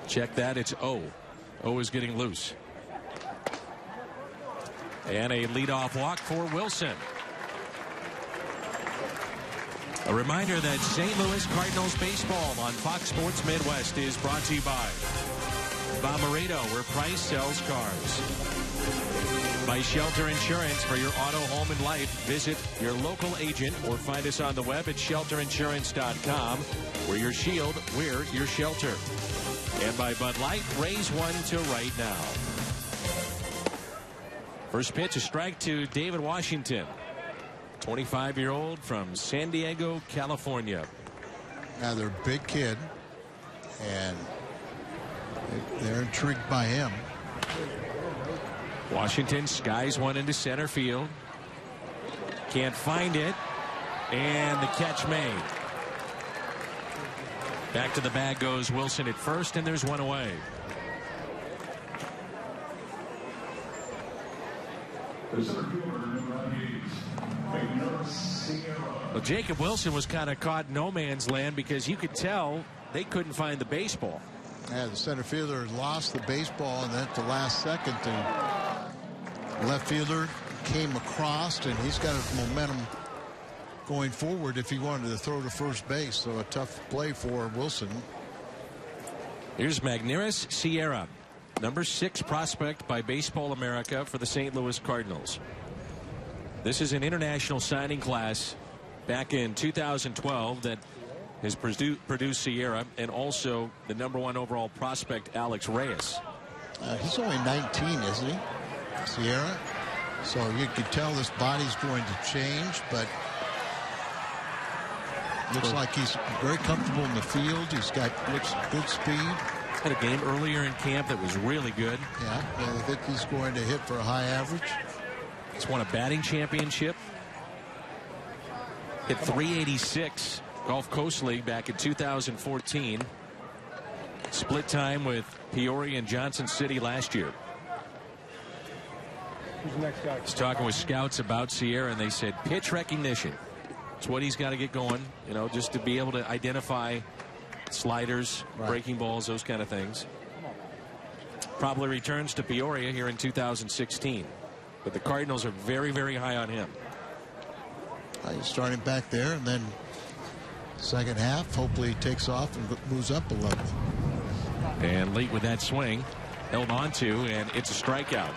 Check that. It's O. O is getting loose. And a leadoff walk for Wilson. A reminder that St. Louis Cardinals baseball on Fox Sports Midwest is brought to you by Bob Moreto, where price sells cars. By Shelter Insurance for your auto, home, and life. Visit your local agent or find us on the web at shelterinsurance.com. We're your shield, we're your shelter. And by Bud Light, raise one to right now. First pitch, a strike to David Washington. 25-year-old from San Diego, California. Now they're a big kid, and they're intrigued by him. Washington skies one into center field. Can't find it. And the catch made. Back to the bag goes Wilson at first, and there's one away. Well, Jacob Wilson was kind of caught in no man's land because you could tell they couldn't find the baseball. Yeah, the center fielder lost the baseball, and then at the last second, the left fielder came across, and he's got his momentum going forward if he wanted to throw to first base. So a tough play for Wilson. Here's Magneuris Sierra, number 6 prospect by Baseball America for the St. Louis Cardinals. This is an international signing class back in 2012 that has produced Sierra, and also the number 1 overall prospect Alex Reyes. He's only 19, isn't he, Sierra? So you can tell this body's going to change, but looks like he's very comfortable in the field. He's got good speed. Had a game earlier in camp that was really good. Yeah, I think he's going to hit for a high average. He's won a batting championship. Hit .386 Gulf Coast League back in 2014. Split time with Peoria and Johnson City last year. Who's the next guy? He's talking with scouts about Sierra, and they said pitch recognition. It's what he's got to get going, you know, just to be able to identify sliders, breaking balls, those kind of things. Probably returns to Peoria here in 2016. But the Cardinals are very, very high on him. He's starting back there, and then second half, hopefully he takes off and moves up a level. And late with that swing, held on to, and it's a strikeout.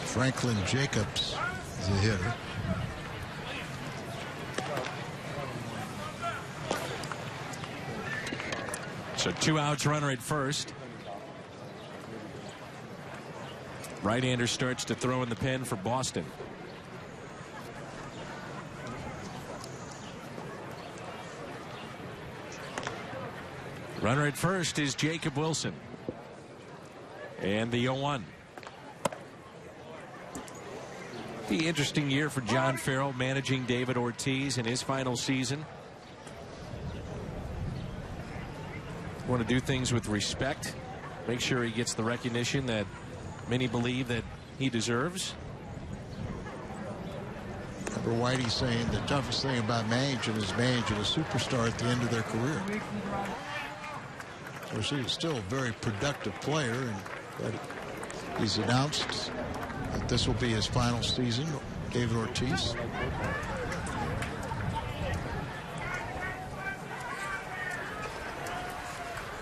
Franklin Jacobs is a hitter. So 2 outs, runner at first. Right-hander starts to throw in the pen for Boston. Runner at first is Jacob Wilson. And the 0-1. Be interesting year for John Farrell managing David Ortiz in his final season. Want to do things with respect. Make sure he gets the recognition that many believe that he deserves. Remember Whitey saying the toughest thing about managing is managing a superstar at the end of their career. So he's still a very productive player, and he's announced that this will be his final season, David Ortiz.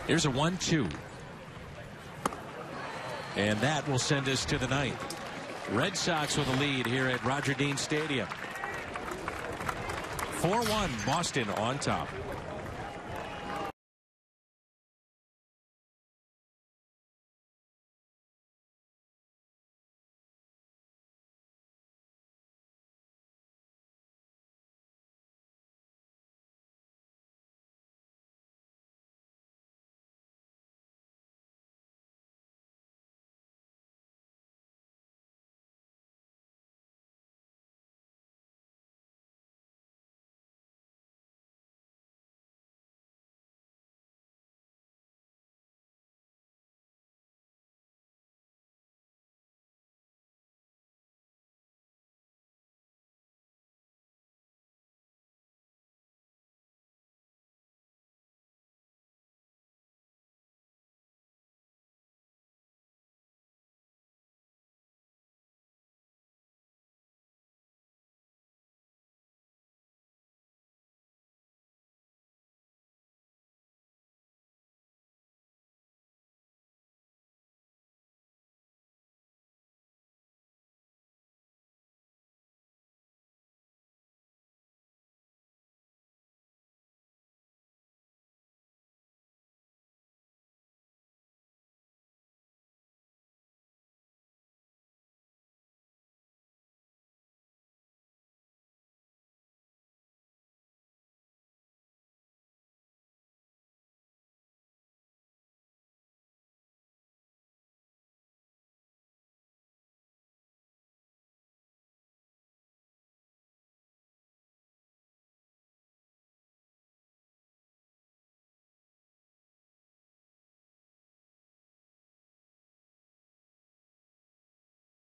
Here's a 1-2. And that will send us to the ninth. Red Sox with a lead here at Roger Dean Stadium. 4-1 Boston on top.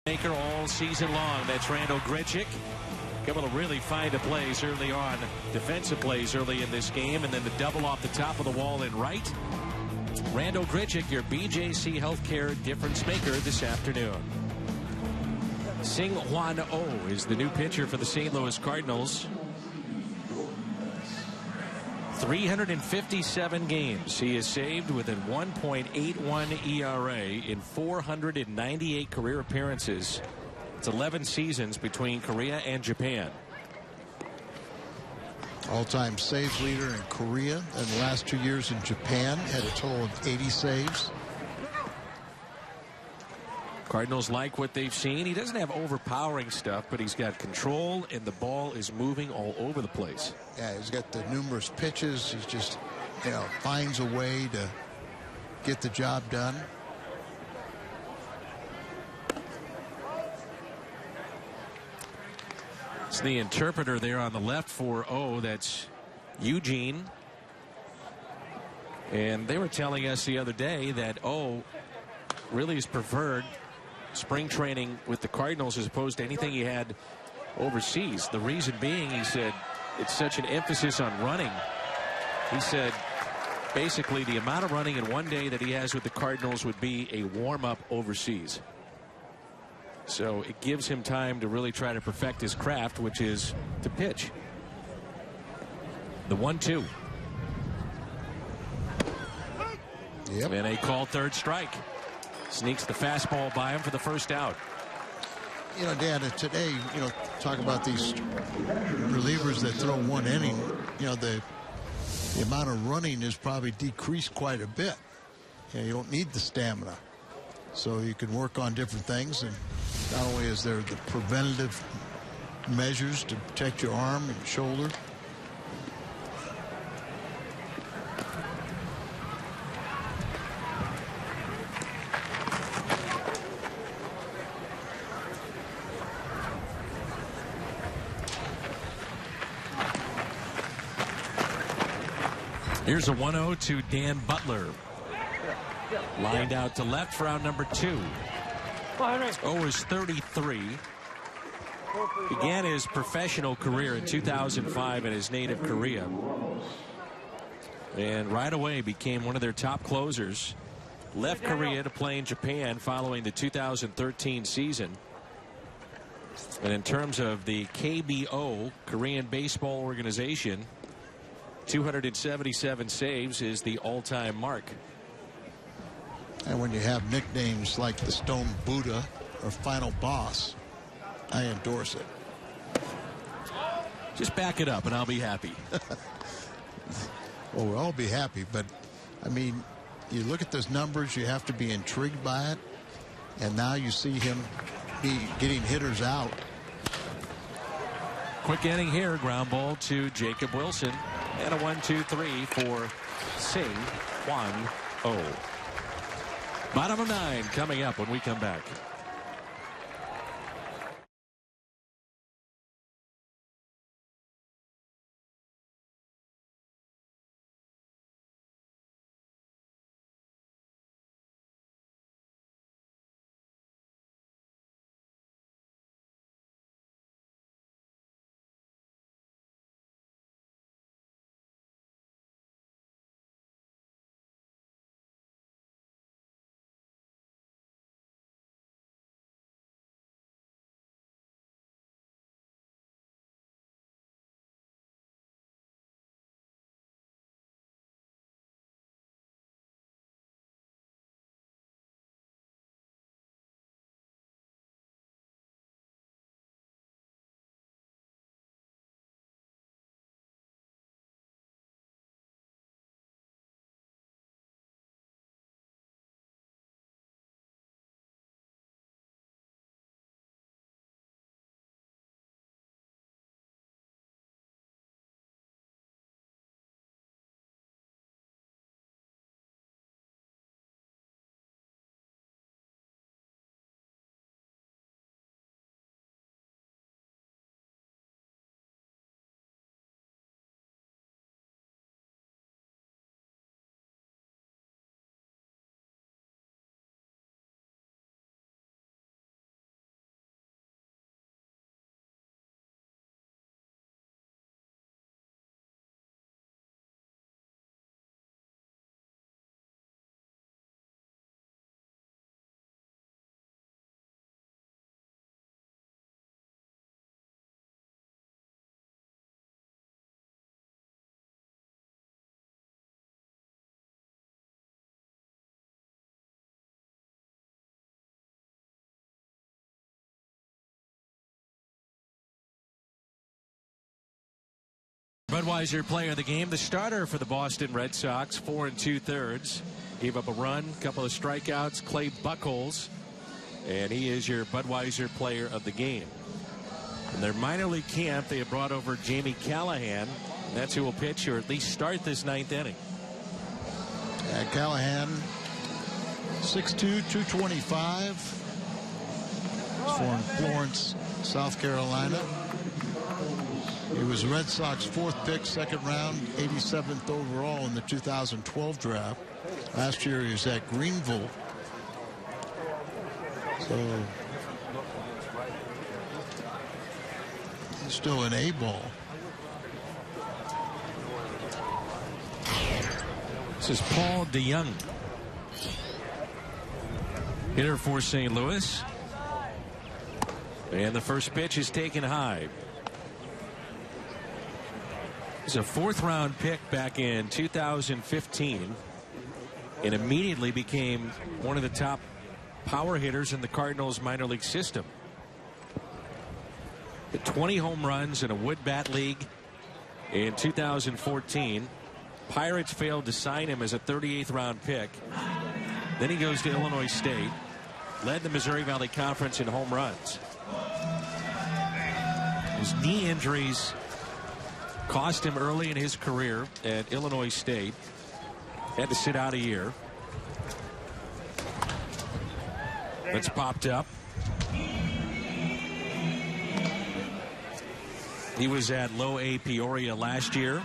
Maker all season long. That's Randall Grichuk. Able to really find a plays early on. Defensive plays early in this game. And then the double off the top of the wall in right. Randall Grichuk, your BJC Healthcare difference maker this afternoon. Sing Hwan Oh is the new pitcher for the St. Louis Cardinals. 357 games he has saved with a 1.81 ERA in 498 career appearances. It's 11 seasons between Korea and Japan. All-time saves leader in Korea, and the last 2 years in Japan had a total of 80 saves. Cardinals like what they've seen. He doesn't have overpowering stuff, but he's got control, and the ball is moving all over the place. Yeah, he's got the numerous pitches. He's just, finds a way to get the job done. It's the interpreter there on the left for O. That's Eugene. And they were telling us the other day that O really is preferred spring training with the Cardinals as opposed to anything he had overseas. The reason being, he said, it's such an emphasis on running. He said basically the amount of running in one day that he has with the Cardinals would be a warm-up overseas. So it gives him time to really try to perfect his craft, which is to pitch. The 1-2. Yep. And a called third strike. Sneaks the fastball by him for the first out. Dan, today, talk about these relievers that throw one inning. The amount of running is probably decreased quite a bit. You don't need the stamina. So you can work on different things. And not only is there the preventative measures to protect your arm and shoulder. Here's a 1-0 to Dan Butler. Lined out to left for round number 2. 0 is 33. Began his professional career in 2005 in his native Korea. And right away became one of their top closers. Left Korea to play in Japan following the 2013 season. And in terms of the KBO, Korean Baseball Organization, 277 saves is the all-time mark. And when you have nicknames like the Stone Buddha or Final Boss, I endorse it. Just back it up and I'll be happy. Well, we'll all be happy, but I mean, you look at those numbers, you have to be intrigued by it. And now you see him getting hitters out. Quick inning here. Ground ball to Jacob Wilson. And a 1-2-3 for Sing Hwan-Oh. Bottom of 9 coming up when we come back. Budweiser player of the game, the starter for the Boston Red Sox, 4 2/3. Gave up a run, couple of strikeouts, Clay Buchholz, and he is your Budweiser player of the game. In their minor league camp, they have brought over Jamie Callahan. That's who will pitch or at least start this 9th inning. Callahan, 6'2", 225. He's from Florence, South Carolina. He was Red Sox 4th pick, 2nd round, 87th overall in the 2012 draft. Last year he was at Greenville. So he's still an A-ball. This is Paul DeYoung, hitter for St. Louis. And the first pitch is taken high. He's a 4th round pick back in 2015 and immediately became one of the top power hitters in the Cardinals minor league system. Hit 20 home runs in a wood bat league in 2014. Pirates failed to sign him as a 38th round pick. Then he goes to Illinois State, led the Missouri Valley Conference in home runs. His knee injuries cost him early in his career at Illinois State. Had to sit out a year. That's popped up. He was at Low A Peoria last year.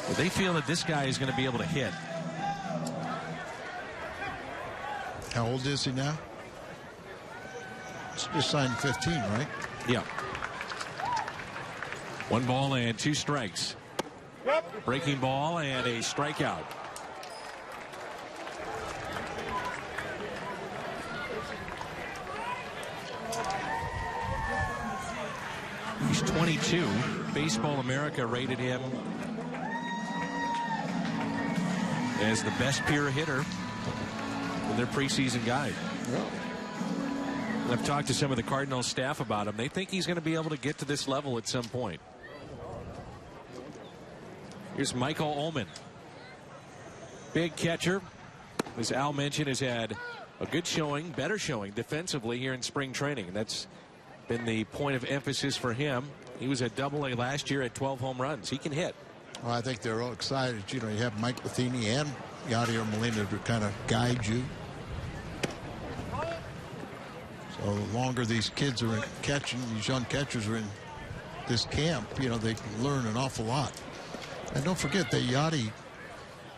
Well, they feel that this guy is going to be able to hit. How old is he now? Just signed 15, right? Yeah. 1 ball and 2 strikes. Breaking ball and a strikeout. He's 22. Baseball America rated him as the best pure hitter in their preseason guide. Yeah. I've talked to some of the Cardinals staff about him. They think he's going to be able to get to this level at some point. Here's Michael Ullman. Big catcher. As Al mentioned, has had a good showing, better showing defensively here in spring training. That's been the point of emphasis for him. He was at Double-A last year at 12 home runs. He can hit. Well, I think they're all excited. You know, you have Mike Matheny and Yadier Molina to kind of guide you. So the longer these kids are in catching, these young catchers are in this camp, you know, they can learn an awful lot. And don't forget that Yadi,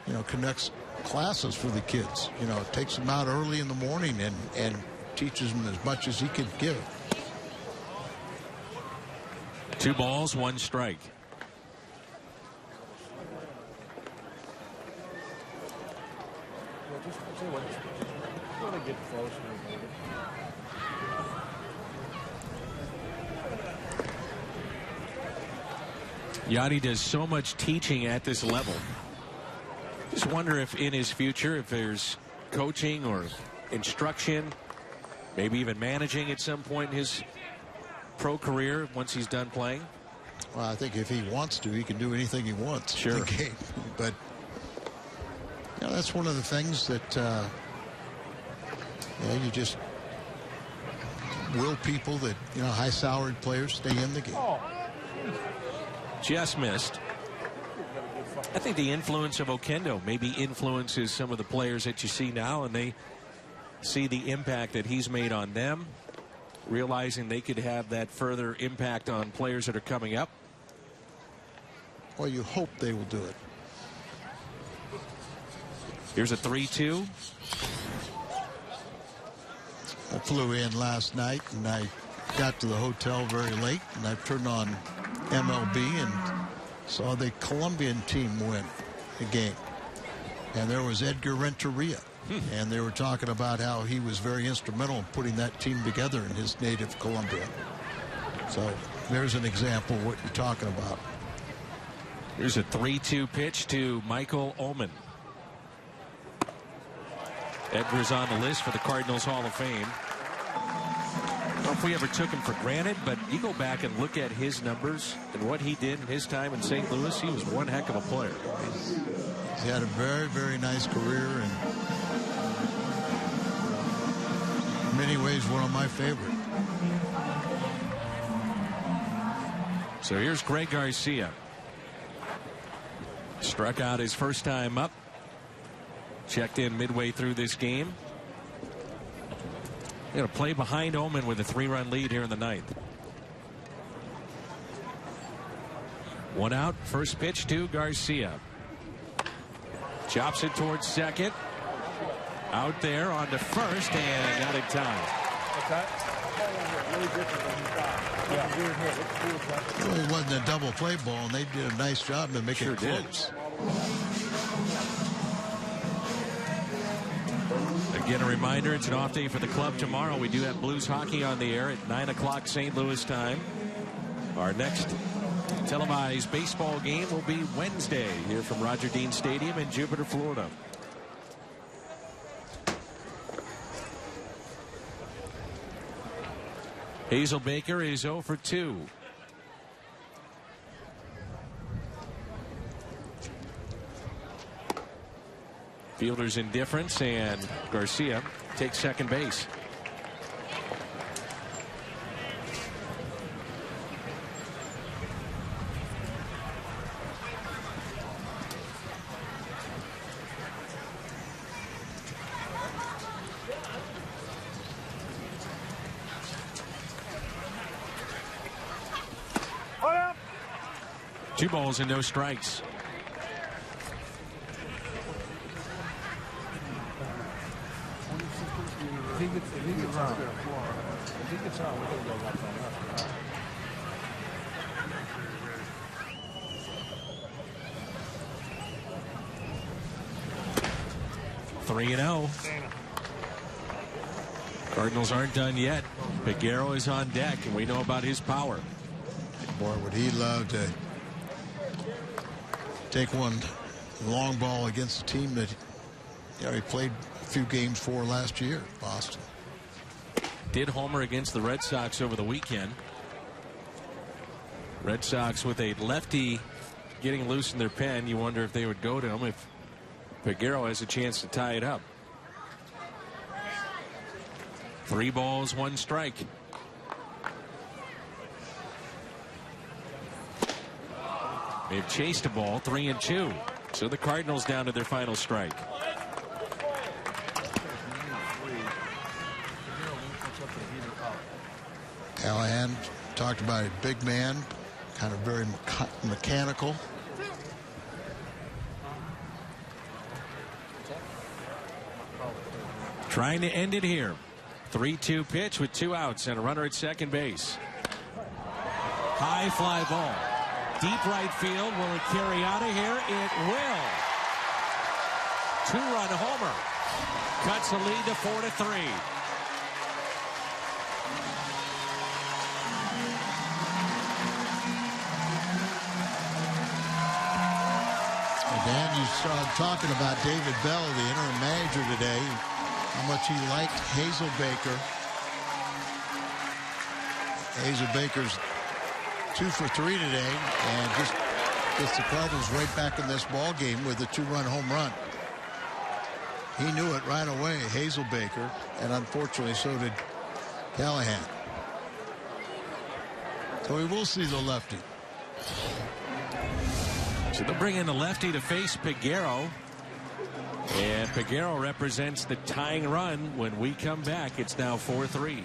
you know, connects classes for the kids. You know, takes them out early in the morning and teaches them as much as he can give. 2 balls, 1 strike. Yadi does so much teaching at this level. Just wonder if in his future, if there's coaching or instruction, maybe even managing at some point in his pro career once he's done playing. Well, I think if he wants to, he can do anything he wants. Sure. In the game. But you know, that's one of the things that you know, you just will people that, you know, high salaried players stay in the game. Just missed. I think the influence of Oquendo maybe influences some of the players that you see now, and they see the impact that he's made on them, realizing they could have that further impact on players that are coming up. Well, you hope they will do it. Here's a 3-2. I flew in last night and I got to the hotel very late, and I turned on MLB and saw the Colombian team win the game. And there was Edgar Renteria. And they were talking about how he was very instrumental in putting that team together in his native Colombia. So there's an example of what you're talking about. Here's a 3-2 pitch to Michael Ullman. Edgar's on the list for the Cardinals Hall of Fame. I don't know if we ever took him for granted, but you go back and look at his numbers and what he did in his time in St. Louis. He was one heck of a player. He had a very, very nice career, and in many ways one of my favorite. So here's Greg Garcia. Struck out his first time up. Checked in midway through this game. Going to play behind Ullman with a 3-run lead here in the 9th. 1 out. First pitch to Garcia. Chops it towards second. Out there on to first and got it tied. Well, it wasn't a double play ball, and they did a nice job of making it close. Again, a reminder, it's an off day for the club tomorrow. We do have Blues hockey on the air at 9 o'clock St. Louis time. Our next televised baseball game will be Wednesday here from Roger Dean Stadium in Jupiter, Florida. Hazel Baker is 0 for 2. Fielder's indifference, and Garcia takes second base. Two balls and no strikes. he gets out, if he gets out, we're going to go left on left. 3-0. Cardinals aren't done yet. Peguero is on deck, and we know about his power. Boy, would he love to take one long ball against a team that he played a few games for last year, Boston. Did homer against the Red Sox over the weekend. Red Sox with a lefty getting loose in their pen. You wonder if they would go to him if Peguero has a chance to tie it up. 3 balls, 1 strike. They've chased a ball, 3-2. So the Cardinals down to their final strike. Callahan talked about a big man, kind of very mechanical. Trying to end it here. 3-2 pitch with 2 outs and a runner at second base. High fly ball. Deep right field. Will it carry out of here? It will. 2-run homer. Cuts the lead to 4-3. Dan, you saw him talking about David Bell, the interim manager today, how much he liked Hazel Baker. Hazel Baker's 2 for 3 today, and just gets the Cardinals right back in this ball game with a 2-run home run. He knew it right away, Hazel Baker, and unfortunately so did Callahan. So we will see the lefty. So they'll bring in the lefty to face Peguero. And Peguero represents the tying run. When we come back, it's now 4-3.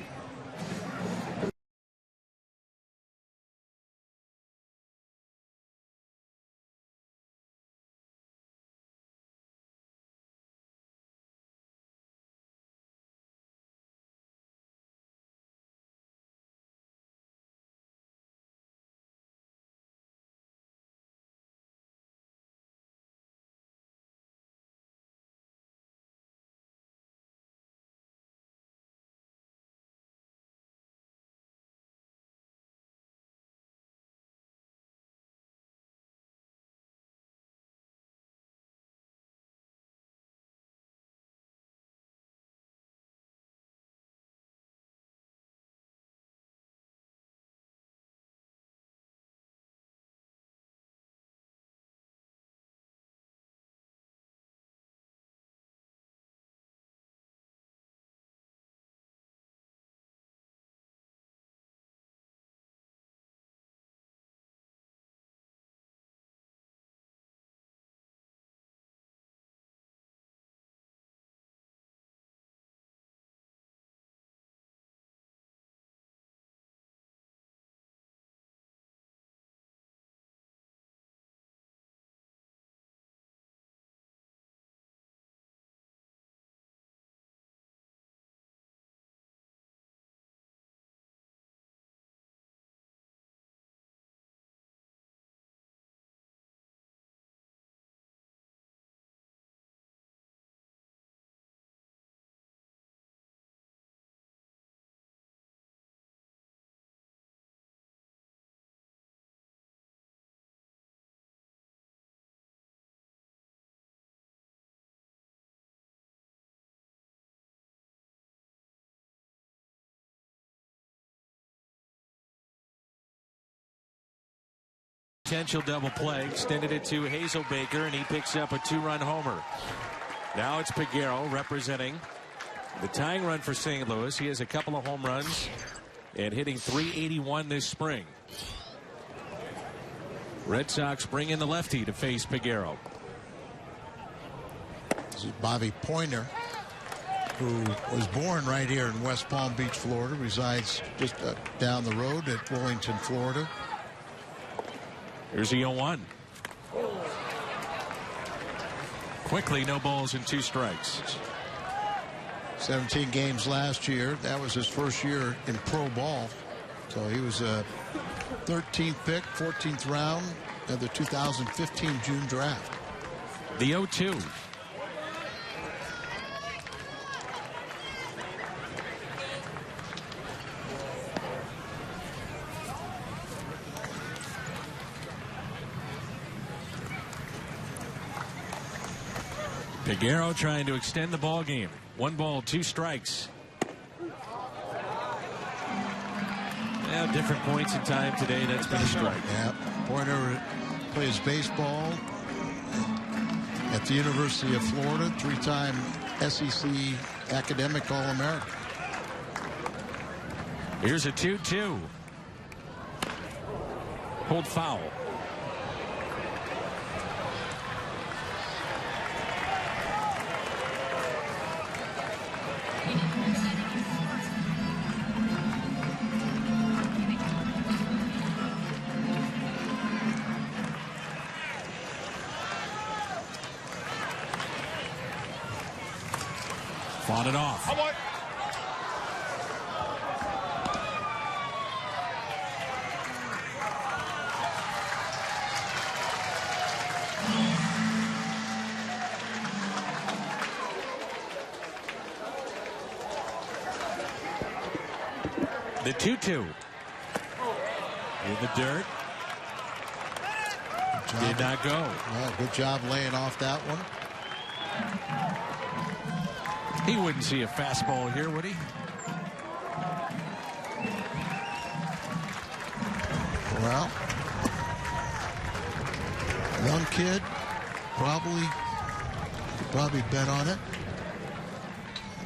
Potential double play, extended it to Hazel Baker, and he picks up a 2-run homer. Now it's Peguero representing the tying run for St. Louis. He has a couple of home runs and hitting .381 this spring. Red Sox bring in the lefty to face Peguero. This is Bobby Pointer, who was born right here in West Palm Beach, Florida, resides just down the road at Wilmington, Florida. Here's the 0-1. Quickly, no balls and 2 strikes. 17 games last year. That was his first year in pro ball. So he was a 13th pick, 14th round of the 2015 June draft. The 0-2. Figueroa trying to extend the ball game. 1 ball, 2 strikes. Yeah, different points in time today. That's been a strike. Yeah, Pointer plays baseball at the University of Florida, 3-time SEC academic All-American. Here's a 2-2. Hold foul. Fought it off. The 2-2. In the dirt. Did not go. Well, good job laying off that one. He wouldn't see a fastball here, would he? Well, young kid, probably bet on it.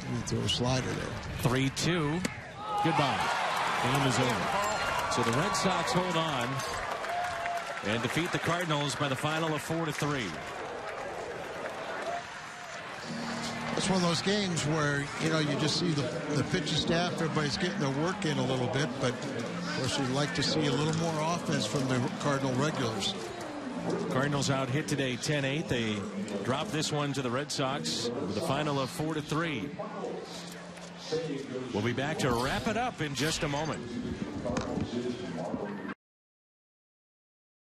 Let me throw a slider there. 3-2. Goodbye. Game is over. So the Red Sox hold on and defeat the Cardinals by the final of 4-3. It's one of those games where, you know, you just see the pitching staff, everybody's getting their work in a little bit, but of course you'd like to see a little more offense from the Cardinal regulars. Cardinals out hit today 10-8. They dropped this one to the Red Sox with a final of 4-3. We'll be back to wrap it up in just a moment.